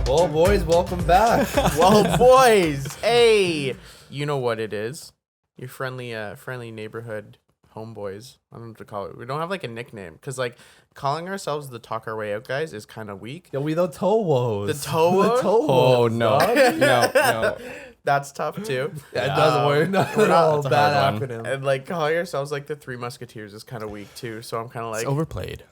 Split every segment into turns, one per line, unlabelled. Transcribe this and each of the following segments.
Well, boys, welcome back.
Well, boys, hey, you know what it is. Your friendly neighborhood homeboys. I don't know what to call it. We don't have like a nickname because like calling ourselves the Talk Our Way Out guys is kind of weak.
Yo, we the Towos.
The Towos?
Oh no,
dog.
no.
That's tough too.
Yeah, it doesn't work. Not
we're
at
not-
all.
That's a
Bad
hard one.
acronym.
And like calling ourselves like the Three Musketeers is kind of weak too. So I'm kind of
It's
like,
overplayed.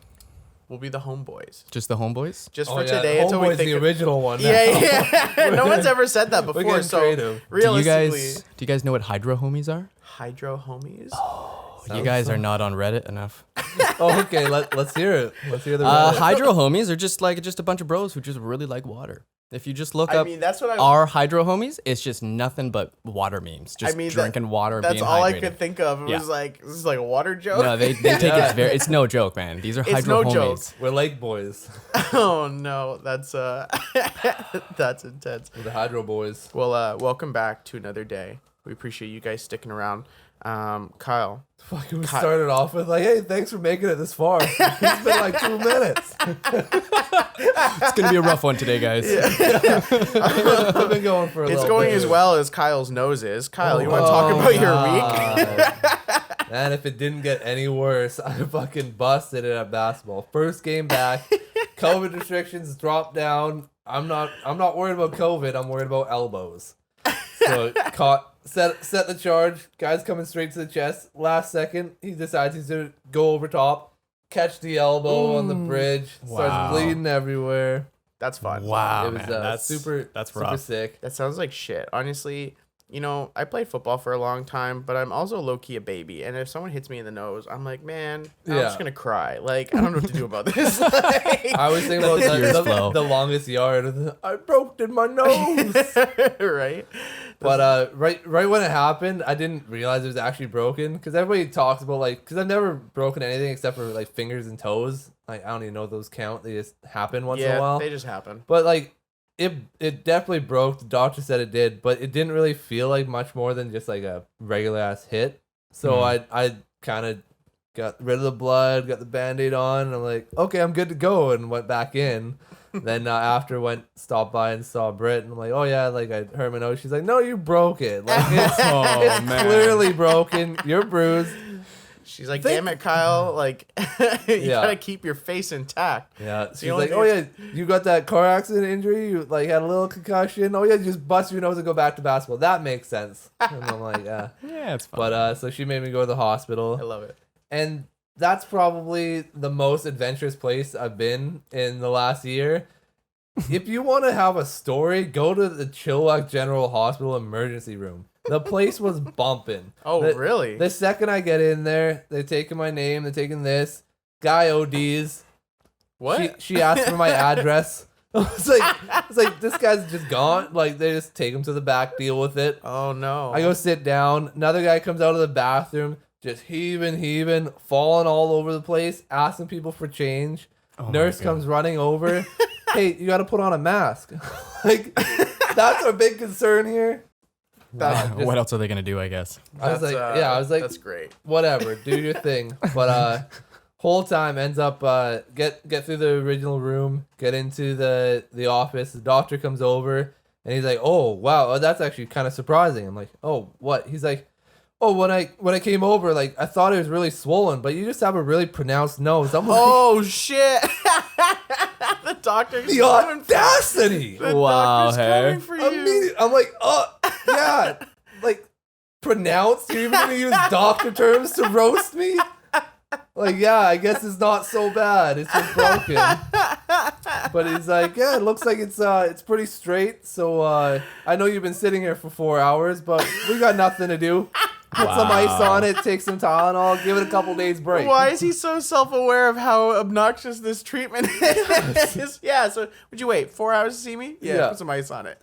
we'll be the homeboys.
Just the homeboys.
Just
Oh,
for
yeah,
today until we
Homeboy's
think
the
of-
original one. now.
Yeah. No one's ever said that
We're
before.
getting
So
creative.
realistically,
Do you guys know what hydro homies are?
hydro homies.
You guys are not on Reddit enough.
Oh, okay. Let's hear it. Let's hear the Reddit.
Hydro homies are just a bunch of bros who just really like water. If you just look
I
up
mean, that's what I.
our hydro homies, it's just nothing but water memes. Just
I mean,
drinking water,
That's
being
all I
hydrated.
could think of. It
Yeah.
was like, this is like a water joke.
No, they take
Yeah.
it's no joke, man. These are
It's
hydro
no
homies.
joke.
We're lake boys.
Oh no, that's that's intense.
We're the Hydro Boys.
Well, welcome back to another day. We appreciate you guys sticking around. Kyle,
Fucking we started off with like, hey, thanks for making it this far. It's been like 2 minutes.
It's gonna be a rough one today, guys.
I've been going for a
it's
little
going
bit.
as well as Kyle's nose is. Kyle, you want to talk about your week?
week? Man, if it didn't get any worse, I fucking busted it at basketball. First game back, COVID restrictions dropped down. I'm not worried about COVID. I'm worried about elbows. So set the charge. Guy's coming straight to the chest. Last second, he decides he's gonna go over top, catch the elbow on the bridge,
Wow.
starts bleeding everywhere.
That's fun.
Wow,
It was
man, that's
super
rough.
sick.
That sounds like shit. Honestly, you know, I played football for a long time, but I'm also low-key a baby. And if someone hits me in the nose, I'm like, man, I'm
Yeah.
just going to cry. Like, I don't know what to do about this. Like,
I was thinking about
Tears flow.
the longest yard. I broke in my nose.
right?
But right when it happened, I didn't realize it was actually broken because everybody talks about like because I've never broken anything except for like fingers and toes. Like I don't even know if those count. They just happen once in a while.
they just happen.
But like it definitely broke. The doctor said it did, but it didn't really feel like much more than just like a regular ass hit. So I kind of got rid of the blood, got the Band-Aid on, and I'm like, okay, I'm good to go, and went back in. Then after stopped by and saw Britt, and I'm like, oh yeah, like I hurt my nose. She's like, no, you broke it. Like it's,
Oh,
it's
man.
clearly broken. You're bruised.
She's like, damn it, Kyle. Like, you
Yeah.
got to keep your face intact.
Yeah. She's
only
like,
thing
oh yeah, you got that car accident injury. You like had a little concussion. Oh yeah, just bust your nose and go back to basketball. That makes sense. And I'm like, yeah.
Yeah, it's fun.
But so she made me go to the hospital.
I love it.
And that's probably the most adventurous place I've been in the last year. If you want to have a story, go to the Chilliwack General Hospital emergency room. The place was bumping.
Oh, really?
The second I get in there, they're taking my name, they're taking this. Guy ODs.
What?
She asked for my address. It's like this guy's just gone. Like they just take him to the back, deal with it.
Oh, no.
I go sit down. Another guy comes out of the bathroom, just heaving, falling all over the place, asking people for change.
Oh my
Nurse
God.
comes running over. Hey, you got to put on a mask. Like, that's our big concern here.
That-
what else are they gonna do? I guess.
I was like, I was like,
that's great.
whatever, do your thing. But whole time ends up get through the original room, get into the office. The doctor comes over and he's like, oh wow, that's actually kind of surprising. I'm like, oh what? He's like, oh when I came over, like I thought it was really swollen, but you just have a really pronounced nose. I'm like,
Oh, shit. The doctor's
the
coming for
audacity.
The
Wow,
doctor's
hey.
coming for you.
I'm like, oh yeah, like pronounced. You're even gonna use doctor terms to roast me. Like, yeah, I guess it's not so bad. It's just broken. But he's like, yeah, it looks like it's pretty straight. So I know you've been sitting here for 4 hours, but we got nothing to do. Put some ice on it, take some Tylenol, give it a couple days break.
Why is he so self-aware of how obnoxious this treatment is? Yeah, so would you wait 4 hours to see me?
Yeah.
Put some ice on it.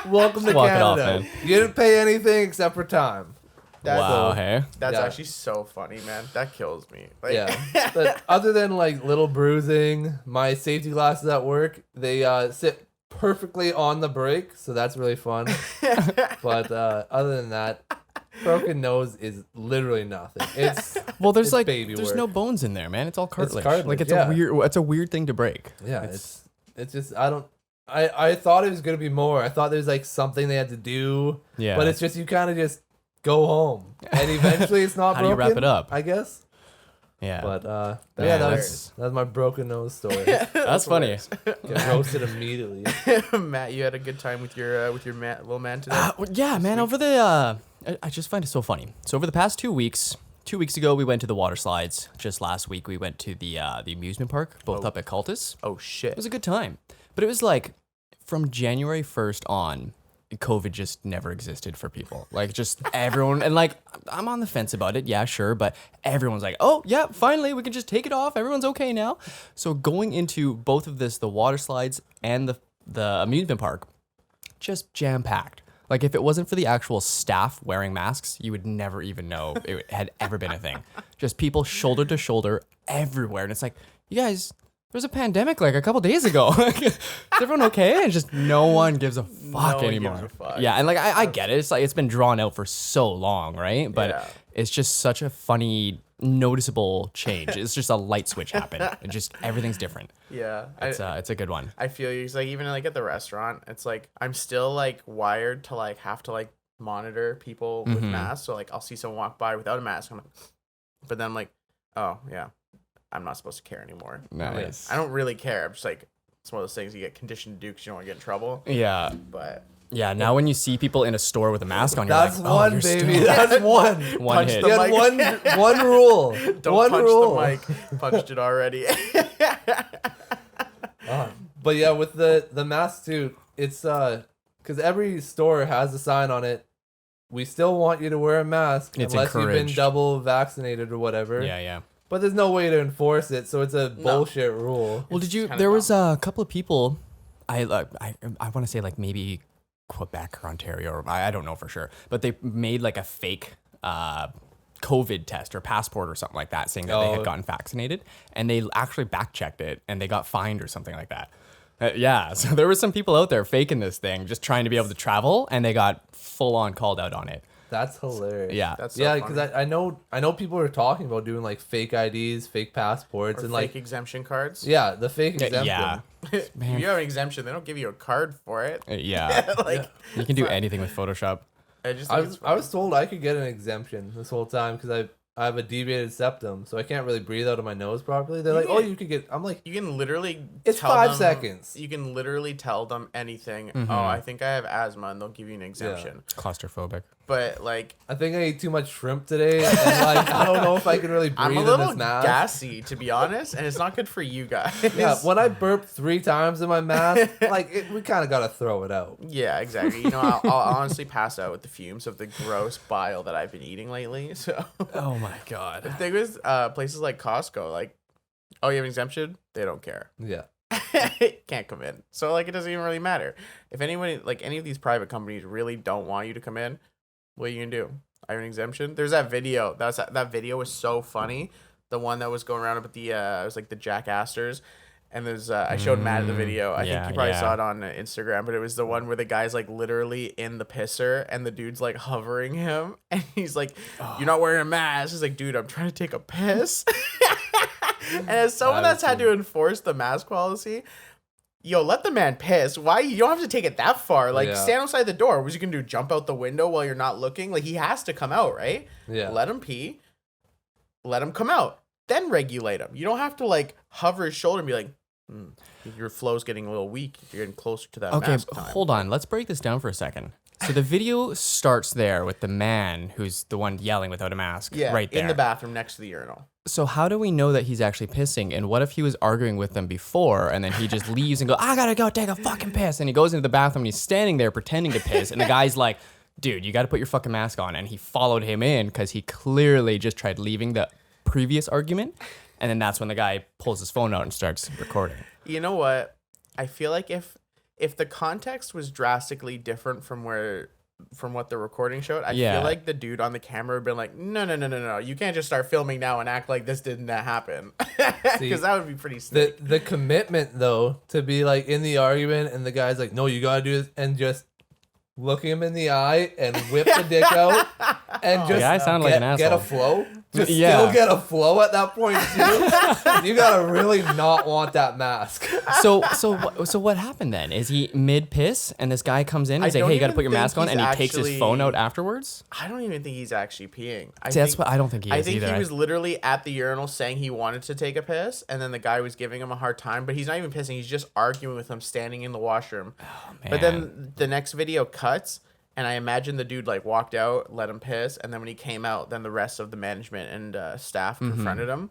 Welcome to
Walk it off,
Canada.
man.
You didn't pay anything except for time.
That's,
Wow, hey.
That's
Yeah.
actually so funny, man. That kills me. Like,
Yeah. But other than like little bruising, my safety glasses at work, they sit perfectly on the break, so that's really fun. But other than that, broken nose is literally nothing. It's
Well, there's
It's
like
baby
there's
work.
no bones in there, man. It's all cartilage.
cartilage,
Like it's
yeah.
a weird. It's a weird thing to break.
yeah, it's just I don't I thought it was gonna be more. I thought there's like something they had to do.
Yeah.
But it's just you kind of just go home, and eventually it's not
How do you
broken.
wrap it up?
I guess.
Yeah.
But
Man,
yeah,
that's-
that was my broken nose story.
That's funny.
Get roasted immediately.
Matt, you had a good time with your little man today.
Well, yeah, man. Over the, I just find it so funny. So over the past 2 weeks, 2 weeks ago we went to the water slides. Just last week we went to the amusement park, both up at Cultus.
Oh shit!
It was a good time, but it was like from January 1st on, COVID just never existed for people. Like just everyone, and like I'm on the fence about it. Yeah, sure, but everyone's like, oh yeah, finally we can just take it off. Everyone's okay now. So going into both of this, the water slides and the amusement park, just jam packed. Like if it wasn't for the actual staff wearing masks, you would never even know it had ever been a thing. Just people shoulder to shoulder everywhere, and it's like, you guys. There was a pandemic like a couple days ago. Is everyone okay? And just no one gives a fuck
one
anymore.
gives a fuck.
Yeah, and like I get it. It's like it's been drawn out for so long, right? But
Yeah.
it's just such a funny, noticeable change. It's just a light switch happened. It just everything's different.
Yeah,
It's a good one.
I feel you. It's like even like at the restaurant, it's like I'm still like wired to like have to like monitor people with
Mhm.
masks. So like I'll see someone walk by without a mask, I'm like, but then I'm like, oh yeah, I'm not supposed to care anymore.
Nice.
I don't really care. I'm just like it's one of those things you get conditioned to do because you don't want to get in trouble.
Yeah.
But
Yeah, now when you see people in a store with a mask on, you're
That's
like, oh,
one,
you're
baby.
still-
That's one.
One
Punch
hit.
the
You had
mic.
one rule.
don't
one
punch
rule.
the mic. Punched it already.
But yeah, with the mask too, it's because every store has a sign on it. We still want you to wear a mask
It's
unless you've been
encouraged.
double vaccinated or whatever.
Yeah, yeah.
But there's no way to enforce it, so it's a bullshit rule.
Well, did you?
kinda
There was a couple of people. I want to say like maybe Quebec or Ontario, or I don't know for sure, but they made like a fake COVID test or passport or something like that, saying that they
Oh.
had gotten vaccinated, and they actually back checked it and they got fined or something like that. Yeah, so there were some people out there faking this thing, just trying to be able to travel, and they got full on called out on it.
That's hilarious.
Yeah,
That's so
Yeah,
funny.
because I know people are talking about doing like fake IDs, fake passports,
Or
and
fake
like
exemption cards.
yeah, the fake exemption.
yeah,
If you have an exemption, they don't give you a card for it.
yeah.
Like
You can do anything with Photoshop.
I just
I
think
was I was told I could get an exemption this whole time because I have a deviated septum, so I can't really breathe out of my nose properly. They're
You
like, oh,
can-
you could get. I'm like,
you can literally
It's
tell
5
them-
seconds.
You can literally tell them anything.
Mhm.
Oh, I think I have asthma, and they'll give you an exemption.
Claustrophobic.
But like,
I think I ate too much shrimp today, and like I don't know if I can really breathe
I'm a
in
little
this mask.
gassy to be honest, and it's not good for you guys.
Yeah, when I burp 3 times in my mask, like we kind of gotta throw it out.
Yeah, exactly. You know, I'll honestly pass out with the fumes of the gross bile that I've been eating lately. So
Oh my god.
the thing with places like Costco, like, oh, you have an exemption? They don't care.
Yeah,
Can't come in. So like, it doesn't even really matter. If anyone, like any of these private companies really don't want you to come in, what are you gonna do? I have an exemption. There's that video. That video was so funny. The one that was going around about the it was like the Jack Astors. And there's I showed Matt the video. I think
yeah,
you probably
yeah.
saw it on Instagram, but it was the one where the guy's like literally in the pisser and the dude's like hovering him and he's like, "You're not wearing a mask." He's like, "Dude, I'm trying to take a piss." And as someone
That
that's
is
had to enforce the mask policy, yo, let the man piss. Why? You don't have to take it that far. Like,
Yeah.
stand outside the door. What you gonna do? Jump out the window while you're not looking? Like, he has to come out, right?
yeah.
Let him pee. Let him come out. Then regulate him. You don't have to like hover his shoulder and be like, your flow's getting a little weak. You're getting closer to that
Okay,
mask time.
hold on. Let's break this down for a second. So the video starts there with the man who's the one yelling without a mask.
Yeah,
right there.
in the bathroom next to the urinal.
So how do we know that he's actually pissing? And what if he was arguing with them before and then he just leaves and goes, I gotta go take a fucking piss. And he goes into the bathroom and he's standing there pretending to piss. And the guy's like, dude, you gotta put your fucking mask on. And he followed him in because he clearly just tried leaving the previous argument. And then that's when the guy pulls his phone out and starts recording.
You know what? I feel like if the context was drastically different from what the recording showed, I
Yeah.
feel like the dude on the camera would have been like, no, you can't just start filming now and act like this didn't happen.
See,
Because that would be pretty sick.
The commitment though to be like in the argument and the guy's like, no, you gotta do this, and just look him in the eye and whip the dick out. and just
Yeah, I sound like an
get a
asshole.
flow. Just
Yeah.
still get a flow at that point too. You gotta really not want that mask.
So what happened then? Is he mid piss and this guy comes in and
I
he's like,
don't
hey, you got to
even
put your
think
mask on,
he's
and he takes his
actually-
phone out afterwards?
I don't even think he's actually peeing.
See, that's what I don't think he
I
is
think
either.
he was literally at the urinal saying he wanted to take a piss, and then the guy was giving him a hard time, but he's not even pissing. He's just arguing with him standing in the washroom. But then the next video cuts, and I imagine the dude like walked out, let him piss, and then when he came out, then the rest of the management and staff confronted him.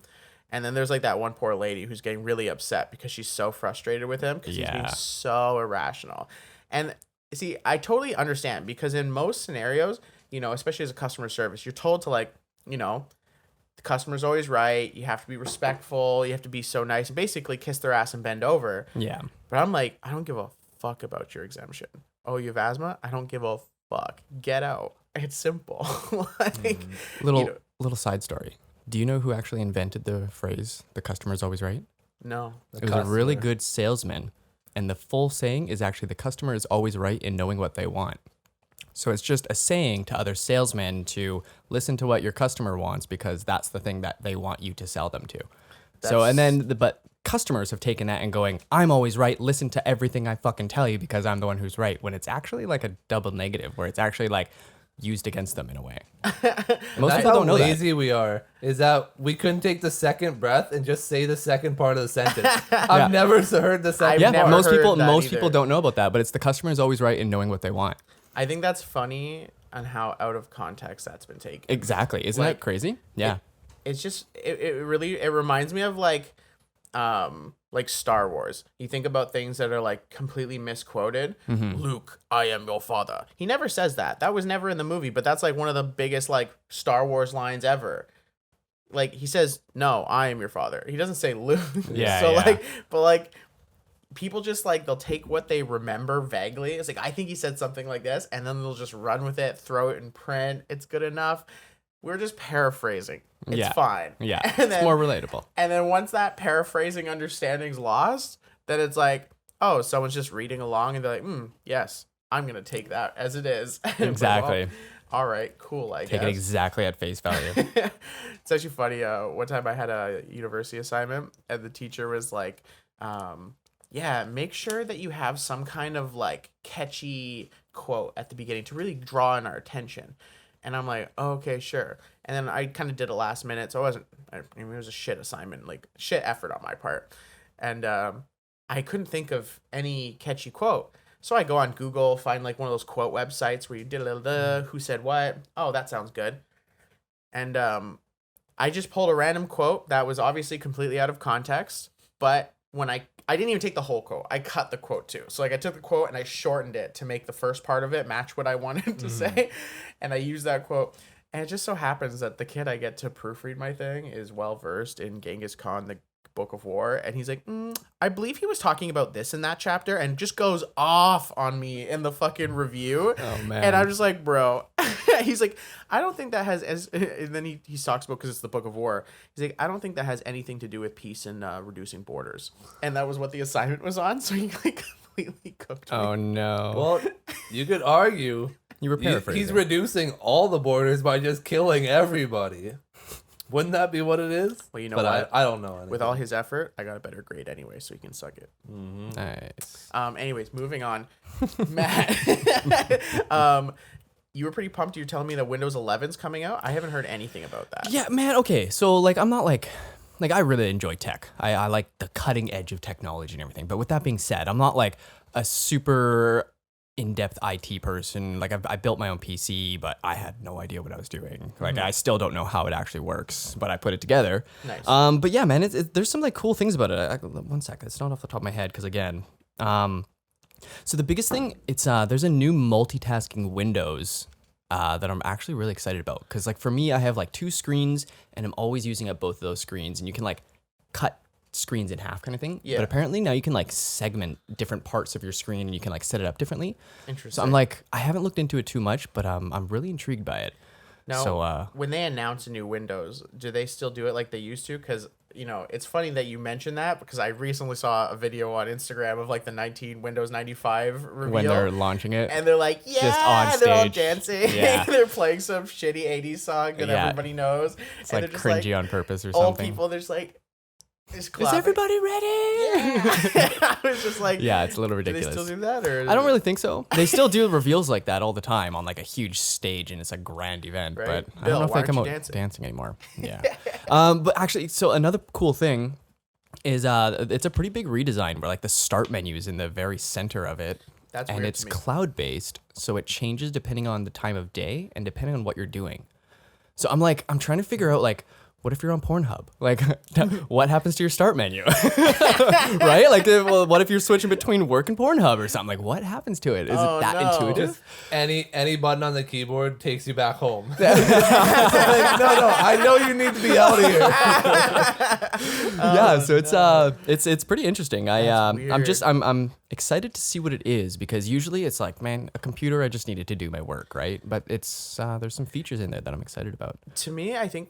And then there's like that one poor lady who's getting really upset because she's so frustrated with him because he's being
Yeah.
so irrational. And see, I totally understand because in most scenarios, you know, especially as a customer service, you're told to like, you know, the customer's always right. You have to be respectful. You have to be so nice. Basically, kiss their ass and bend over.
Yeah.
But I'm like, I don't give a fuck about your exemption. Oh, you have asthma? I don't give a fuck. Get out. It's simple. Like,
Little
you know,
little side story. Do you know who actually invented the phrase "the customer's always right"?
no.
It was a really good salesman, and the full saying is actually the customer is always right in knowing what they want. So it's just a saying to other salesmen to listen to what your customer wants because that's the thing that they want you to sell them to. So and then but customers have taken that and going, I'm always right. Listen to everything I fucking tell you because I'm the one who's right. When it's actually like a double negative, where it's actually like used against them in a way. Most
That's
people
how
don't know that.
lazy we are. Is that we couldn't take the second breath and just say the second part of the sentence. I've never heard the second
Yeah,
never
part.
most
heard
people
that
most
either.
people don't know about that, but it's the customer is always right in knowing what they want.
I think that's funny on how out of context that's been taken.
Exactly. Isn't
Like,
that crazy? Yeah.
It's just it really it reminds me of like Star Wars. You think about things that are like completely misquoted. Luke, I am your father. He never says that. That was never in the movie, but that's like one of the biggest like Star Wars lines ever. Like he says, "No, I am your father." He doesn't say Luke.
Yeah,
So
yeah.
like, but like people just like they'll take what they remember vaguely. It's like I think he said something like this, and then they'll just run with it, throw it in print. It's good enough. We're just paraphrasing. It's
Yeah.
fine.
Yeah.
And
It's
then,
more relatable.
and then once that paraphrasing understanding's lost, then it's like, oh, someone's just reading along and they're like, yes, I'm gonna take that as it is. But, well,
Exactly.
all right, cool. I
Take
guess.
it exactly at face value.
It's actually funny. One time I had a university assignment, and the teacher was like, "Yeah, make sure that you have some kind of like catchy quote at the beginning to really draw in our attention." And I'm like, oh, "Okay, sure." And then I kind of did it last minute, so I mean, it was a shit assignment, like shit effort on my part, and I couldn't think of any catchy quote. So I go on Google, find like one of those quote websites where you did a little who said what. Oh, that sounds good. And I just pulled a random quote that was obviously completely out of context, but when I didn't even take the whole quote. I cut the quote too. So like I took the quote and I shortened it to make the first part of it match what I wanted to say. And I used that quote. And it just so happens that the kid I get to proofread my thing is well versed in Genghis Khan, the Book of War, and he's like, I believe he was talking about this in that chapter, and just goes off on me in the fucking review.
Oh, man.
And I'm just like, bro. He's like, I don't think that has as. And then he talks about because it's the Book of War. He's like, I don't think that has anything to do with peace and reducing borders. And that was what the assignment was on. So he like completely cooked me.
Oh no.
Well, you could argue
you were paraphrasing.
he's reducing all the borders by just killing everybody. Wouldn't that be what it is?
Well, you know
but
what?
I don't know. Anything.
With all his effort, I got a better grade anyway, so he can suck it.
Nice.
Anyways, moving on. Matt, you were pretty pumped. You were telling me that Windows 11's coming out. I haven't heard anything about that.
Yeah, man. Okay, so like I'm not like I really enjoy tech. I like the cutting edge of technology and everything. But with that being said, I'm not like a super in-depth IT person. Like I built my own PC, but I had no idea what I was doing. Like I still don't know how it actually works, but I put it together.
Nice.
But yeah, man, there's some like cool things about it. One sec, it's not off the top of my head because again, so the biggest thing it's there's a new multitasking Windows that I'm actually really excited about because like for me, I have like two screens and I'm always using up both of those screens, and you can like cut screens in half kind of thing.
Yeah.
But apparently now you can like segment different parts of your screen and you can like set it up differently.
Interesting.
So I'm like, I haven't looked into it too much, but I'm really intrigued by it.
Now,
So
when they announce a new Windows, do they still do it like they used to? Because it's funny that you mentioned that because I recently saw a video on Instagram of like the Windows 95 reveal.
when they're launching it,
And they're like, yeah,
Just on
they're all
stage.
dancing.
Yeah.
They're playing some shitty 80s song that
Yeah.
everybody knows.
it's
and
like
they're just
cringy on purpose or
old
something.
people, they're just like, just
Is
clapping.
everybody ready?
Yeah. I was just like,
Yeah, it's a little
do they
ridiculous.
still do that? Or
I don't really think so. They still do reveals like that all the time on like a huge stage, and it's a grand event.
Right.
But I
Bill,
don't know if
why
they come
aren't
out
you
dancing anymore. Yeah. But actually, so another cool thing is it's a pretty big redesign where like the start menu is in the very center of it.
That's
and
weird
it's
to me.
cloud based, so it changes depending on the time of day and depending on what you're doing. So I'm trying to figure out like, what if you're on Pornhub? Like, what happens to your start menu? Right? Like, well, what if you're switching between work and Pornhub or something? Like, what happens to it? Is
Oh,
it that
no.
intuitive?
Just any button on the keyboard takes you back home. Like, no, I know you need to be out of here.
Yeah, so it's pretty interesting. I'm excited to see what it is because usually it's like, man, a computer, I just needed to do my work, right? But it's there's some features in there that I'm excited about.
To me, I think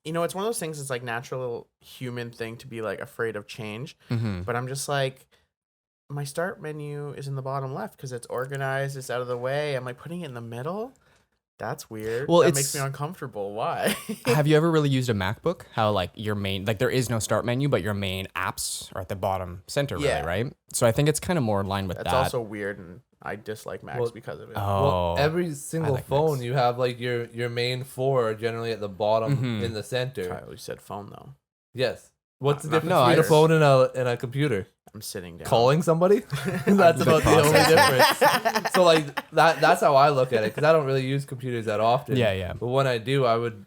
it's one of those things. It's like natural human thing to be like afraid of change. But I'm just like, my start menu is in the bottom left because it's organized. It's out of the way. I'm like putting it in the middle. That's weird.
Well,
that makes
it's-
me uncomfortable. Why?
Have you ever really used a MacBook? How like your main, like there is no start menu, but your main apps are at the bottom center,
Yeah.
really, right? So I think it's kind of more in line with
That's
that.
also weird, and I dislike Macs
Well,
because of it.
Oh,
Well, every single
like
phone,
Macs.
you have like your main four are generally at the bottom
Mhm.
in the center.
Kyle, you said phone though.
Yes. What's the
Not-
difference
no,
between a
I-
phone and a computer?
I'm sitting down.
Calling somebody? That's about the only difference. So like that's how I look at it because I don't really use computers that often.
Yeah.
But when I do, I would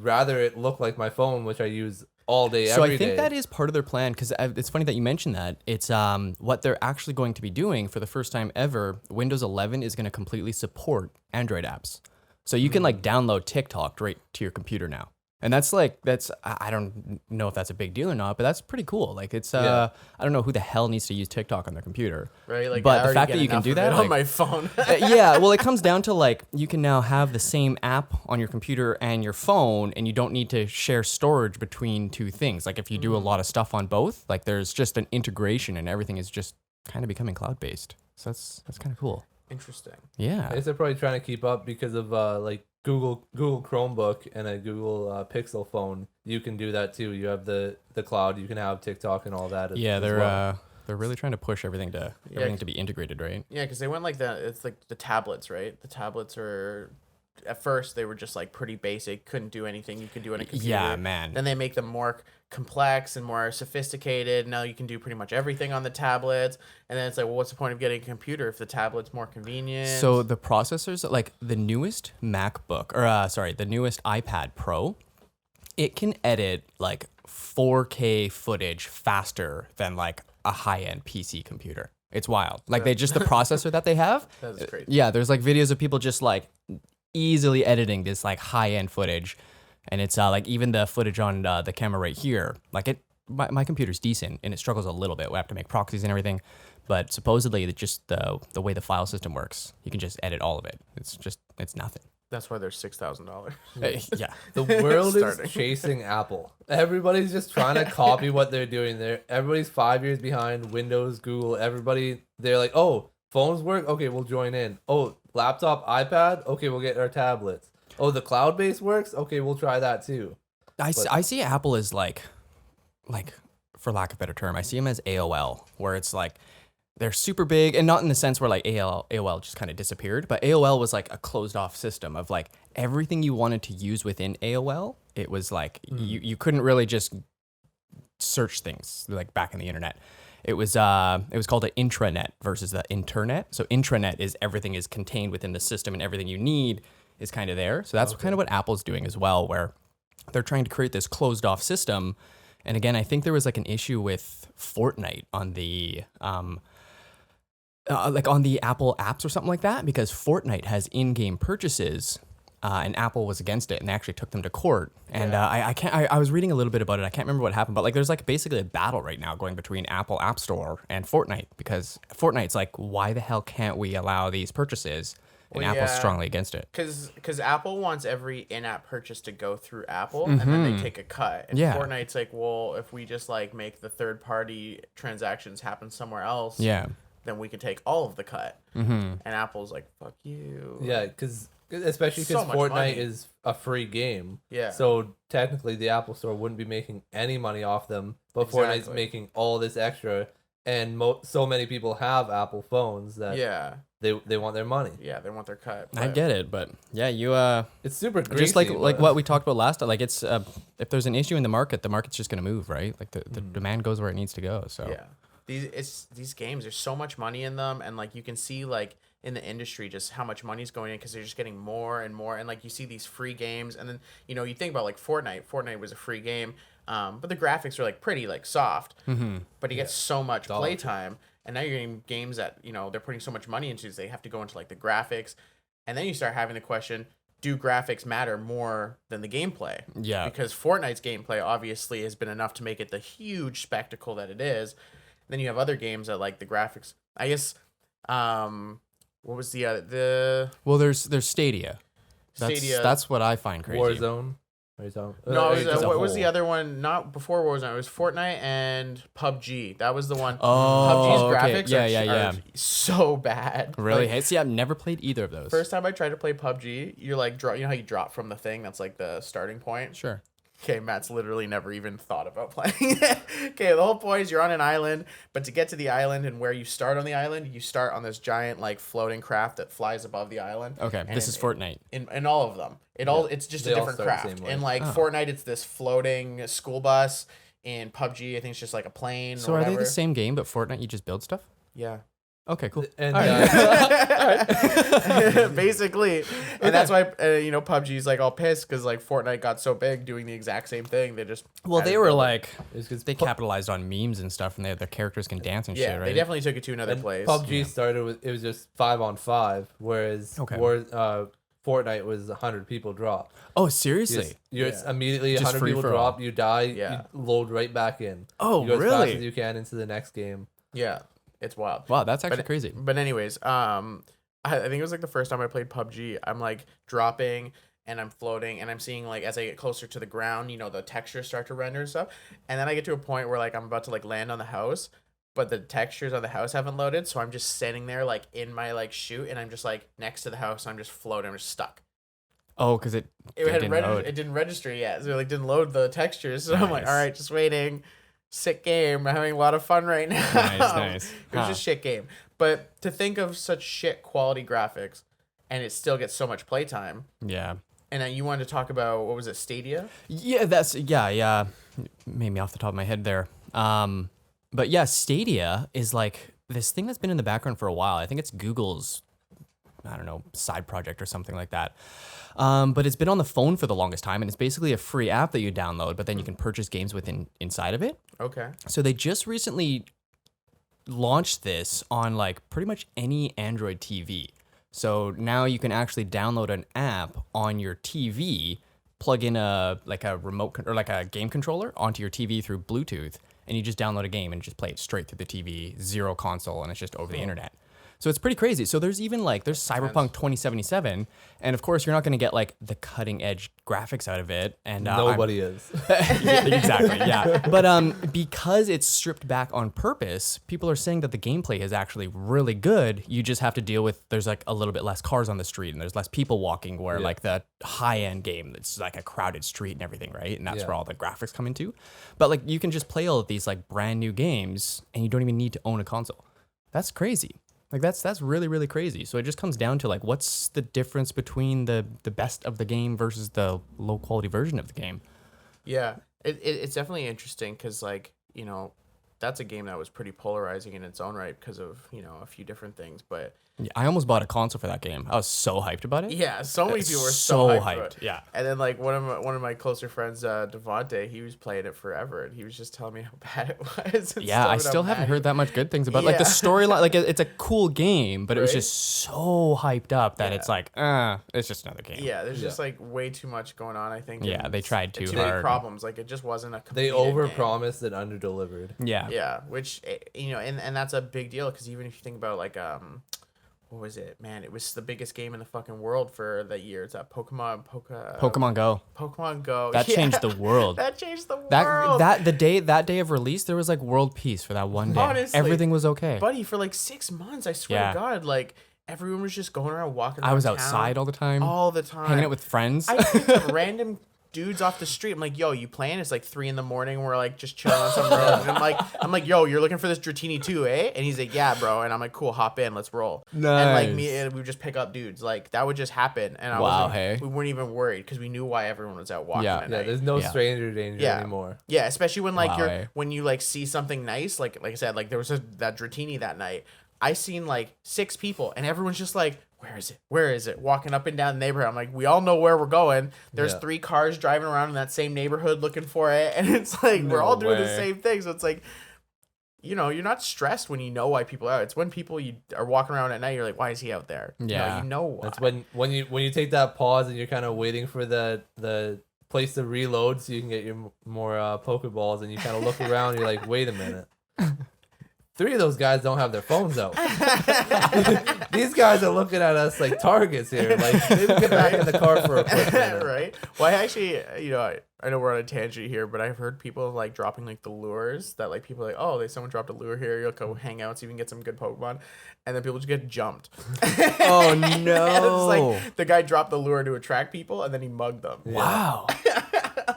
rather it look like my phone, which I use all day,
So
every
I think
day.
that is part of their plan because it's funny that you mentioned that. It's what they're actually going to be doing for the first time ever. Windows 11 is going to completely support Android apps, so you can like download TikTok right to your computer now. And that's I don't know if that's a big deal or not, but that's pretty cool. Like it's
Yeah.
I don't know who the hell needs to use TikTok on their computer.
Right, like,
but
I
the
already
fact
get
that you can
enough
do
of
that
it
like,
on my phone.
yeah, well, it comes down to like you can now have the same app on your computer and your phone, and you don't need to share storage between two things. Like if you do a lot of stuff on both, like there's just an integration, and everything is just kind of becoming cloud based. So that's kind of cool.
Interesting.
Yeah.
I guess they're probably trying to keep up because of like Google Chromebook and a Google Pixel phone. You can do that too. You have the cloud. You can have TikTok and all that.
Yeah,
as
they're
well.
they're really trying to push everything to be integrated, right?
Yeah, because they went like it's like the tablets, right? The tablets are, at first they were just like pretty basic, couldn't do anything you could do on a computer.
Yeah, man.
Then they make them more complex and more sophisticated. Now you can do pretty much everything on the tablets. And then it's like, well, what's the point of getting a computer if the tablet's more convenient?
So the processors, like the newest MacBook, or the newest iPad Pro, it can edit like 4K footage faster than like a high-end PC computer. It's wild. Like the processor that they have.
That's crazy.
Yeah, there's like videos of people just like easily editing this like high-end footage, and it's like even the footage on the camera right here, like my computer's decent and it struggles a little bit. We have to make proxies and everything, but supposedly it's just the way the file system works, you can just edit all of it. It's nothing.
That's why they're $6,000.
Yeah.
The world
Starting.
is chasing Apple. Everybody's just trying to copy what they're doing. Everybody's 5 years behind Windows, Google. They're like, oh, phones work? Okay, we'll join in. Oh, laptop, iPad? Okay, we'll get our tablets. Oh, the cloud-based works? Okay, we'll try that too.
I see Apple as like for lack of a better term, I see them as AOL, where it's like they're super big, and not in the sense where like AOL just kind of disappeared, but AOL was like a closed off system of like everything you wanted to use within AOL. It was like you couldn't really just search things like back in the internet. It was called an intranet versus the internet. So intranet is everything is contained within the system, and everything you need is kind of there. So that's kind of what Apple's doing as well, where they're trying to create this closed off system. And again, I think there was like an issue with Fortnite on the like on the Apple apps or something like that, because Fortnite has in-game purchases, and Apple was against it, and they actually took them to court. And I was reading a little bit about it. I can't remember what happened, but like there's like basically a battle right now going between Apple App Store and Fortnite, because Fortnite's like, why the hell can't we allow these purchases? and
Well,
Apple's
yeah.
strongly against it.
Because Apple wants every in-app purchase to go through Apple, and then they take a cut. And
Yeah.
Fortnite's like, well, if we just like make the third-party transactions happen somewhere else,
Yeah.
then we could take all of the cut. And Apple's like, fuck you.
Yeah, especially
So
because
much
Fortnite
money.
is a free game.
Yeah.
So technically, the Apple Store wouldn't be making any money off them, but Fortnite's
Exactly.
making all this extra, and so many people have Apple phones that
Yeah.
they want their money.
Yeah, they want their cut.
I
but-
get it, but yeah, you
It's super greasy,
just like
but-
what we talked about last time. Like it's if there's an issue in the market's just gonna move, right? Like the demand goes where it needs to go. So
Yeah. These games, there's so much money in them, and like you can see like in the industry just how much money's going in because they're just getting more and more, and like you see these free games, and then you think about like Fortnite was a free game, but the graphics are like pretty like soft, but it gets so much playtime, and now you're getting games that they're putting so much money into, so they have to go into like the graphics, and then you start having the question, do graphics matter more than the gameplay?
Yeah.
Because Fortnite's gameplay obviously has been enough to make it the huge spectacle that it is. Then you have other games that like the graphics. I guess, what was the
well, there's Stadia.
Stadia?
That's what I find crazy.
Warzone.
No,
As
what
a
was the
whole.
other one? Not before Warzone. It was Fortnite and PUBG. That was the one.
Oh,
PUBG's
okay.
graphics
Yeah.
are so bad.
Really?
Like,
Hey, see, I've never played either of those.
first time I tried to play PUBG, you're like, you know how you drop from the thing? That's like the starting point.
Sure.
Okay, Matt's literally never even thought about playing it. Okay, the whole point is you're on an island, but to get to the island and where you start on the island, you start on this giant like floating craft that flies above the island.
Okay,
And
this is Fortnite.
In all of them. It's just
They
a
all
different
start the
craft.
same way.
In like Fortnite, it's this floating school bus. In PUBG, I think it's just like a plane.
So
or
are they
whatever.
the same game, but Fortnite you just build stuff?
Yeah.
Okay, cool.
And
All right.
Basically, and that's why PUBG's like all pissed because like Fortnite got so big doing the exact same thing. They just
Well,
had
they
to
were
build it.
like
it's 'cause
they capitalized on memes and stuff, and their characters can dance and
yeah,
shit, right?
they definitely took it to another
and
place.
PUBG started with it was just 5-on-5, whereas
Okay.
Fortnite was 100 people drop.
Oh, seriously?
You're
Yeah.
immediately
Just
100
free
people
for all.
drop, you die,
Yeah.
you load right back in.
Oh,
you go as fast
really?
as you can into the next game.
Yeah, it's wild.
Wow, that's actually
But-
crazy.
But anyways, I think it was like the first time I played PUBG. I'm like dropping and I'm floating and I'm seeing like as I get closer to the ground, the textures start to render and stuff. And then I get to a point where like I'm about to like land on the house, but the textures on the house haven't loaded, so I'm just standing there like in my like chute and I'm just like next to the house. And I'm just floating. I'm just stuck.
Oh, because it didn't load.
It didn't register yet, so it like didn't load the textures. So I'm like,
Nice.
all right, just waiting. Sick game. I'm having a lot of fun right now.
Nice.
It was just shit game. But to think of such shit quality graphics, and it still gets so much playtime.
Yeah.
And then you wanted to talk about what was it, Stadia?
Yeah, yeah. Made me off the top of my head there. But yeah, Stadia is like this thing that's been in the background for a while. I think it's Google's, I don't know, side project or something like that. But it's been on the phone for the longest time, and it's basically a free app that you download, but then you can purchase games inside of it.
Okay.
So they just recently launched this on like pretty much any Android TV. So now you can actually download an app on your TV, plug in a remote or like a game controller onto your TV through Bluetooth, and you just download a game and just play it straight through the TV, zero console, and it's just over the internet. So it's pretty crazy. So there's even like there's Cyberpunk 2077, and of course you're not going to get like the cutting edge graphics out of it. And
Nobody is.
yeah, exactly, yeah. But because it's stripped back on purpose, people are saying that the gameplay is actually really good. You just have to deal with there's like a little bit less cars on the street and there's less people walking. Where like the high end game, it's like a crowded street and everything, right? And that's where all the graphics come into. But like you can just play all of these like brand new games and you don't even need to own a console. That's crazy. Like that's really, really crazy. So it just comes down to like what's the difference between the best of the game versus the low quality version of the game.
Yeah. It's definitely interesting because like, that's a game that was pretty polarizing in its own right because of, a few different things. But
Yeah, I almost bought a console for that game. I was so hyped about it.
yeah, so many people were
so
so hyped.
hyped,
about it.
yeah.
And then like one of my closer friends, Devonte, he was playing it forever, and he was just telling me how bad it was. and
Yeah,
stuff,
I
and how
still haven't
mad
heard that much good things about like the
Yeah.
storyline. Like it's a cool game, but it was
Right?
just so hyped up that
Yeah.
it's like, it's just another game.
Yeah, there's just like way too much going on. I think.
Yeah,
and
they tried too
too many
hard.
problems. Like it just wasn't a.
They
completed game.
overpromised and underdelivered.
Yeah.
Yeah, which and that's a big deal because even if you think about like what was it? Man, it was the biggest game in the fucking world for the year. It's that Pokemon
Go.
Pokemon Go.
That
Yeah.
changed the world.
That changed the world.
That day of release, there was like world peace for that one day.
Honestly.
Everything was okay.
Buddy, for like 6 months, I swear
Yeah.
to God, like everyone was just going around walking around
I was
town
outside all the time,
all the time.
hanging out with friends.
I picked up random dudes off the street. I'm like, yo, you playing? It's like 3 a.m. We're like just chilling on some road. And I'm like, yo, you're looking for this Dratini too, eh? And he's like, yeah, bro. And I'm like, cool, hop in, let's roll. And like me, and we would just pick up dudes. Like that would just happen. And I
Wow,
wasn't,
hey.
we weren't even worried because we knew why everyone was out walking at
Yeah,
night.
there's no
Yeah.
stranger danger
Yeah.
anymore.
Yeah, especially when like
Wow, eh?
when you like see something nice, like I said, like there was that Dratini that night. I seen like 6 people, and everyone's just like, "Where is it? Where is it?" Walking up and down the neighborhood. I'm like, "We all know where we're going." There's
Yeah.
3 cars driving around in that same neighborhood looking for it, and it's like we're all doing the
way.
same thing. So it's like, you know, you're not stressed when you know why people are out. It's when people you are walking around at night, you're like, "Why is he out there?"
Yeah.
you know why.
That's when you take that pause and you're kind of waiting for the place to reload so you can get your more Pokeballs, and you kind of look around and you're like, wait a minute. 3 of those guys don't have their phones out. These guys are looking at us like targets here. Like, maybe get back in the car for a quick minute.
Right? Well, I actually, you know, I know we're on a tangent here, but I've heard people like dropping like the lures that like people are like, oh, someone dropped a lure here. You'll go hang out so you can get some good Pokemon, and then people just get jumped.
Oh
And it's
no!
like the guy dropped the lure to attract people, and then he mugged them.
Wow,